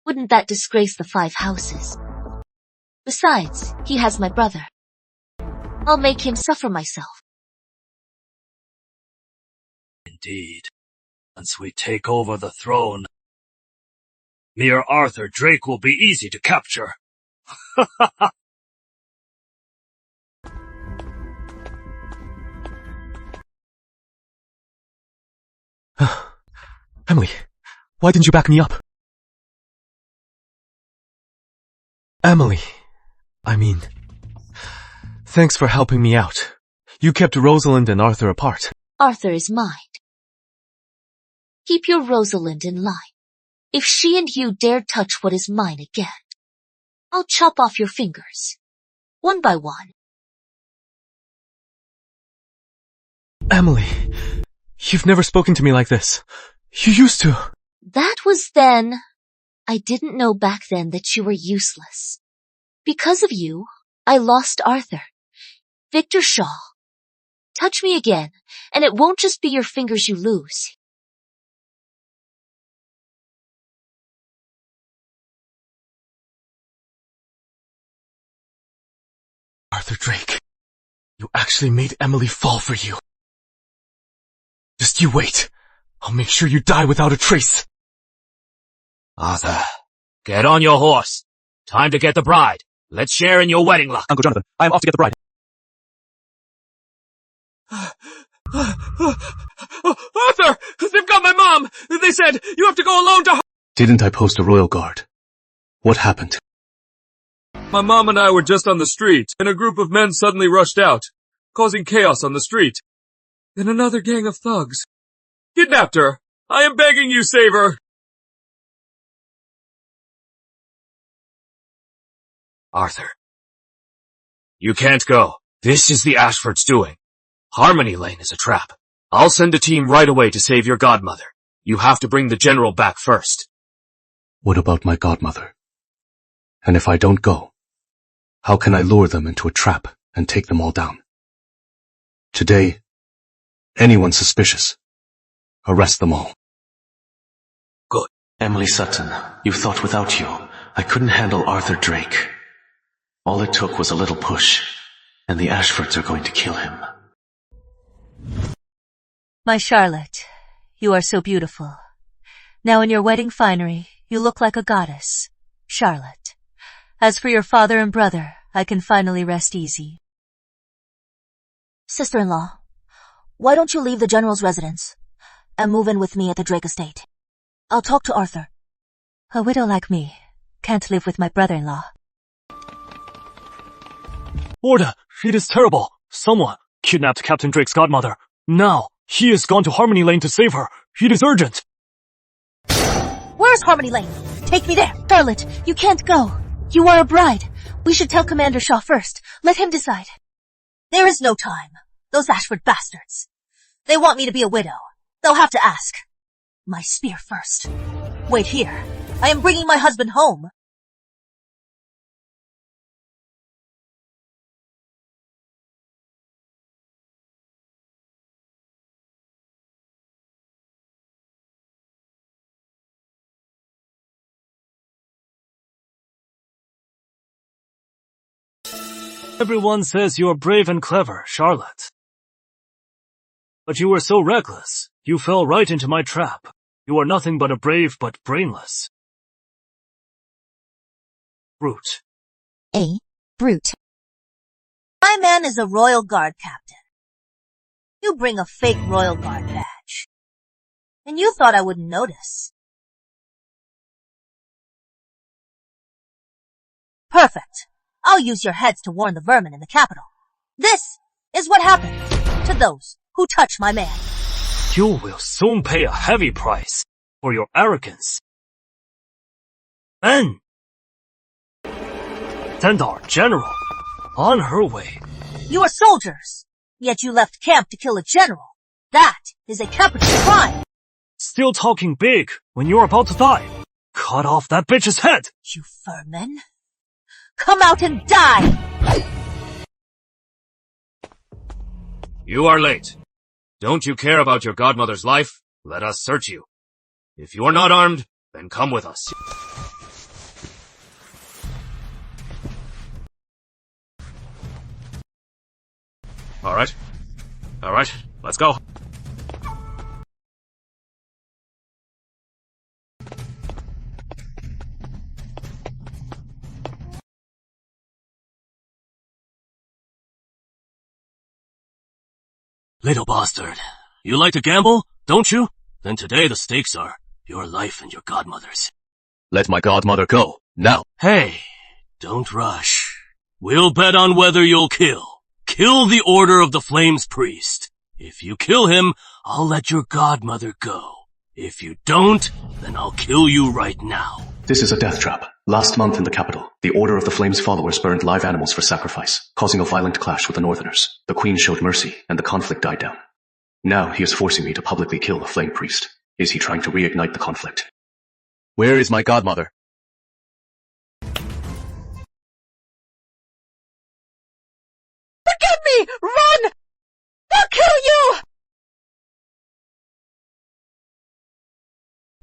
Speaker 16: Wouldn't that disgrace the 5 houses? Besides, he has my brother. I'll make him suffer myself.
Speaker 17: Indeed. Once we take over the throne, mere Arthur Drake will be easy to capture.
Speaker 13: Emily, why didn't you back me up? Emily, I mean, thanks for helping me out. You kept Rosalind and Arthur apart.
Speaker 16: Arthur is mine. Keep your Rosalind in line. If she and you dare touch what is mine again, I'll chop off your fingers, one by one.
Speaker 13: Emily, you've never spoken to me like this. You used to.
Speaker 16: That was then. I didn't know back then that you were useless. Because of you, I lost Arthur. Victor Shaw. Touch me again, and it won't just be your fingers you lose.
Speaker 13: Arthur Drake, you actually made Emily fall for you. Just you wait. I'll make sure you die without a trace.
Speaker 19: Arthur, get on your horse. Time to get the bride. Let's share in your wedding luck.
Speaker 13: Uncle Jonathan, I am off to get the bride.
Speaker 20: Arthur! They've got got my mom! They said, you have to go alone to—
Speaker 2: Didn't I post a royal guard? What happened?
Speaker 20: My mom and I were just on the street, and a group of men suddenly rushed out, causing chaos on the street. Then another gang of thugs kidnapped her. I am begging you, save her.
Speaker 19: Arthur. You can't go. This is the Ashford's doing. Harmony Lane is a trap. I'll send a team right away to save your godmother. You have to bring the general back first.
Speaker 2: What about my godmother? And if I don't go, how can I lure them into a trap and take them all down? Today, anyone suspicious, arrest them all.
Speaker 12: Good. Emily Sutton, you thought without you, I couldn't handle Arthur Drake. All it took was a little push, and the Ashfords are going to kill him.
Speaker 6: My Charlotte, you are so beautiful. Now in your wedding finery, you look like a goddess. Charlotte. As for your father and brother, I can finally rest easy.
Speaker 1: Sister-in-law, why don't you leave the General's residence and move in with me at the Drake estate? I'll talk to Arthur.
Speaker 6: A widow like me can't live with my brother-in-law.
Speaker 15: Orda, it is terrible. Someone kidnapped Captain Drake's godmother. Now, he has gone to Harmony Lane to save her. It is urgent.
Speaker 6: Where's Harmony Lane? Take me there. Charlotte, you can't go. You are a bride. We should tell Commander Shaw first. Let him decide. There is no time. Those Ashford bastards. They want me to be a widow. They'll have to ask. My spear first. Wait here. I am bringing my husband home.
Speaker 15: Everyone says you are brave and clever, Charlotte. But you were so reckless. You fell right into my trap. You are nothing but a brave but brainless brute.
Speaker 6: A brute. My man is a Royal Guard captain. You bring a fake Royal Guard badge. And you thought I wouldn't notice. Perfect. I'll use your heads to warn the vermin in the capital. This is what happens to those who touch my man.
Speaker 15: You will soon pay a heavy price for your arrogance. Men! Send our general on her way.
Speaker 6: You are soldiers, yet you left camp to kill a general. That is a capital crime.
Speaker 15: Still talking big when you're about to die. Cut off that bitch's head.
Speaker 6: You vermin. Come out and die!
Speaker 19: You are late. Don't you care about your godmother's life? Let us search you. If you are not armed, then come with us. Alright, let's go.
Speaker 15: Little bastard, you like to gamble, don't you? Then today the stakes are your life and your godmother's.
Speaker 3: Let my godmother go, now.
Speaker 15: Hey, don't rush. We'll bet on whether you'll kill. Kill the Order of the Flames priest. If you kill him, I'll let your godmother go. If you don't, then I'll kill you right now.
Speaker 2: This is a death trap. Last month in the capital, the Order of the Flames followers burned live animals for sacrifice, causing a violent clash with the Northerners. The Queen showed mercy, and the conflict died down. Now he is forcing me to publicly kill the Flame Priest. Is he trying to reignite the conflict?
Speaker 3: Where is my godmother?
Speaker 6: Look at me! Run! They'll kill you!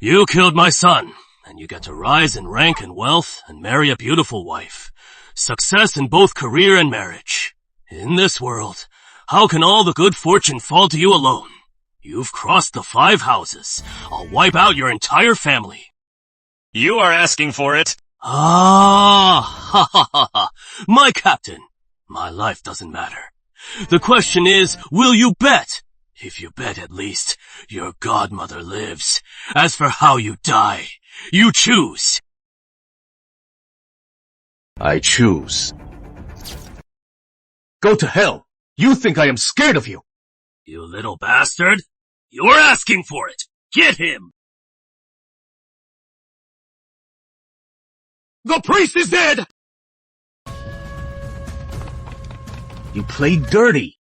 Speaker 15: You killed my son, and you get to rise in rank and wealth and marry a beautiful wife. Success in both career and marriage. In this world, how can all the good fortune fall to you alone? You've crossed the 5 houses. I'll wipe out your entire family.
Speaker 17: You are asking for it.
Speaker 15: Ah, ha ha ha ha. My captain, my life doesn't matter. The question is, will you bet?
Speaker 4: If you bet at least, your godmother lives. As for how you die, you choose.
Speaker 3: I choose. Go to hell. You think I am scared of you?
Speaker 4: You little bastard. You're asking for it. Get him.
Speaker 3: The priest is dead! You played dirty.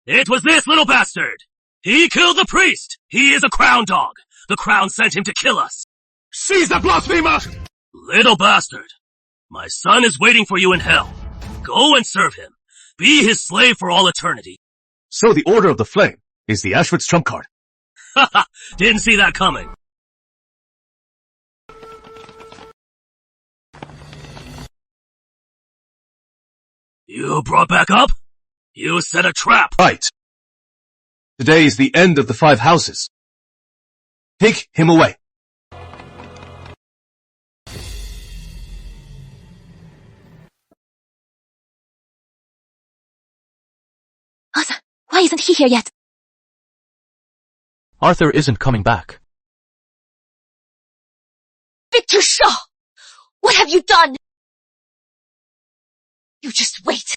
Speaker 4: It was this little bastard. He killed the priest. He is a crown dog. The crown sent him to kill us.
Speaker 3: Seize the blasphemer!
Speaker 4: Little bastard. My son is waiting for you in hell. Go and serve him. Be his slave for all eternity.
Speaker 3: So the Order of the Flame is the Ashford's trump card.
Speaker 4: Haha, didn't see that coming. You brought back up? You set a trap.
Speaker 3: Right. Today is the end of the 5 houses. Take him away.
Speaker 10: Arthur, why isn't he here yet?
Speaker 11: Arthur isn't coming back.
Speaker 14: Victor Shaw! What have you done? You just wait.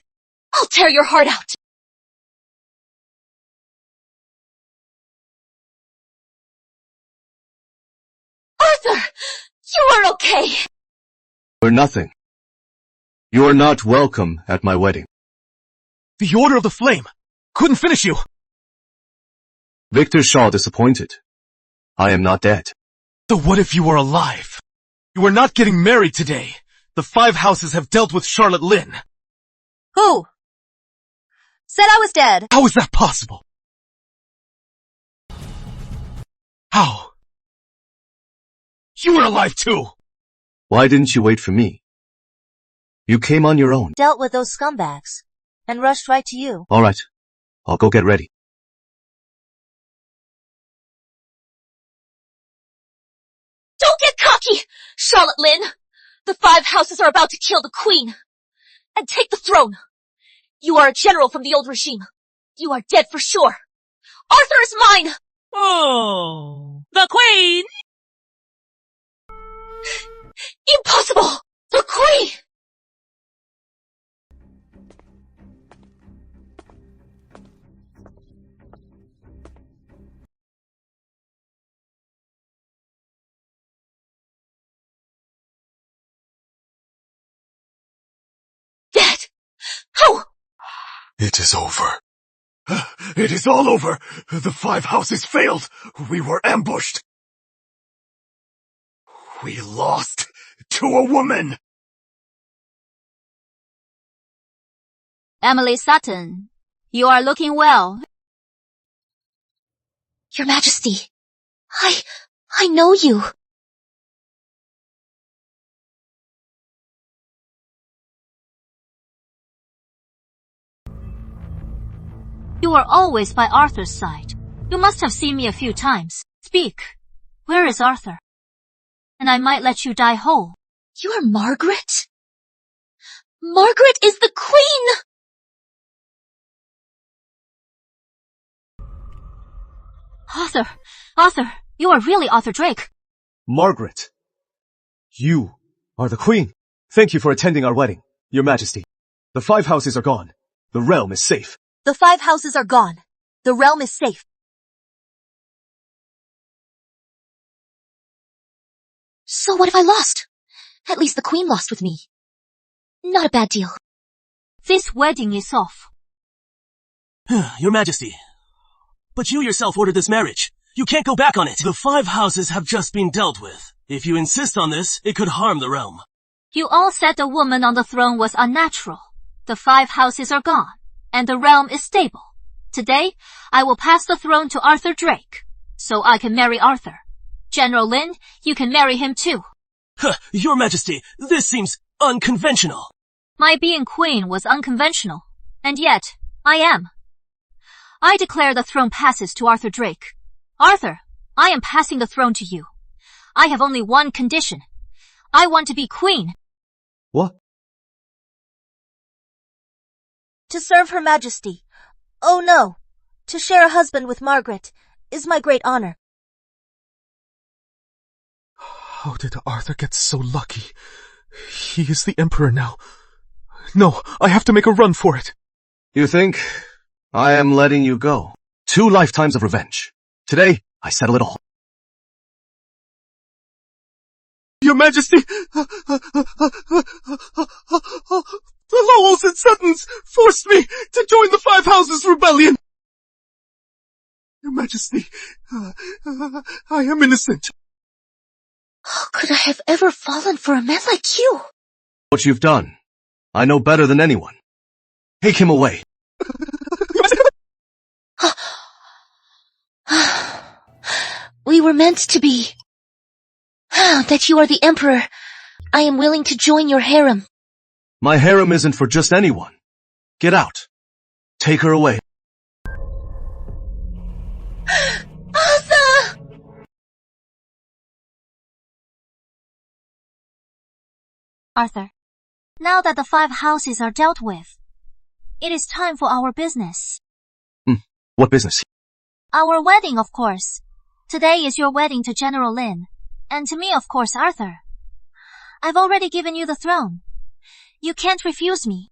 Speaker 14: I'll tear your heart out. Arthur! You are okay!
Speaker 3: For nothing. You are not welcome at my wedding.
Speaker 13: The Order of the Flame couldn't finish you.
Speaker 3: Victor Shaw disappointed. I am not dead.
Speaker 13: So what if you were alive? You are not getting married today. The 5 houses have dealt with Charlotte Lynn.
Speaker 6: Who? Said I was dead.
Speaker 13: How is that possible? How? You were alive too!
Speaker 3: Why didn't you wait for me? You came on your own.
Speaker 6: Dealt with those scumbags and rushed right to you.
Speaker 3: All right. I'll go get ready.
Speaker 14: Don't get cocky! Charlotte Lynn! The 5 houses are about to kill the queen and take the throne. You are a general from the old regime. You are dead for sure. Arthur is mine!
Speaker 15: Oh, the queen!
Speaker 14: Impossible! The queen! Dad! How?
Speaker 13: It is over. It is all over. The 5 houses failed. We were ambushed. We lost to a woman.
Speaker 1: Emily Sutton, you are looking well.
Speaker 10: Your Majesty, I know you.
Speaker 1: You are always by Arthur's side. You must have seen me a few times. Speak. Where is Arthur? And I might let you die whole.
Speaker 14: You are Margaret? Margaret is the queen!
Speaker 1: Arthur, you are really Arthur Drake.
Speaker 2: Margaret, you are the Queen. Thank you for attending our wedding, Your Majesty. The 5 houses are gone. The realm is safe.
Speaker 6: The 5 houses are gone. The realm is safe.
Speaker 10: So what if I lost? At least the queen lost with me. Not a bad deal.
Speaker 1: This wedding is off.
Speaker 4: Your Majesty. But you yourself ordered this marriage. You can't go back on it. The 5 houses have just been dealt with. If you insist on this, it could harm the realm.
Speaker 1: You all said the woman on the throne was unnatural. The 5 houses are gone, and the realm is stable. Today, I will pass the throne to Arthur Drake, so I can marry Arthur. General Lin, you can marry him too.
Speaker 4: Your Majesty, this seems unconventional.
Speaker 1: My being queen was unconventional, and yet, I am. I declare the throne passes to Arthur Drake. Arthur, I am passing the throne to you. I have only one condition. I want to be queen.
Speaker 2: What?
Speaker 6: To serve Her Majesty. Oh no, To share a husband with Margaret is my great honor.
Speaker 13: How did Arthur get so lucky? He is the Emperor now. No, I have to make a run for it.
Speaker 3: You think I am letting you go? 2 lifetimes of revenge. Today, I settle it all.
Speaker 13: Your Majesty! The Lowells and Suttons forced me to join the Five Houses Rebellion! Your Majesty, I am innocent.
Speaker 10: How could I have ever fallen for a man like you?
Speaker 3: What you've done, I know better than anyone. Take him away.
Speaker 10: We were meant to be. That you are the Emperor. I am willing to join your harem.
Speaker 3: My harem isn't for just anyone. Get out. Take her away.
Speaker 10: Arthur!
Speaker 1: Arthur, now that the 5 houses are dealt with, it is time for our business.
Speaker 3: What business?
Speaker 1: Our wedding, of course. Today is your wedding to General Lin, and to me, of course, Arthur. I've already given you the throne. You can't refuse me.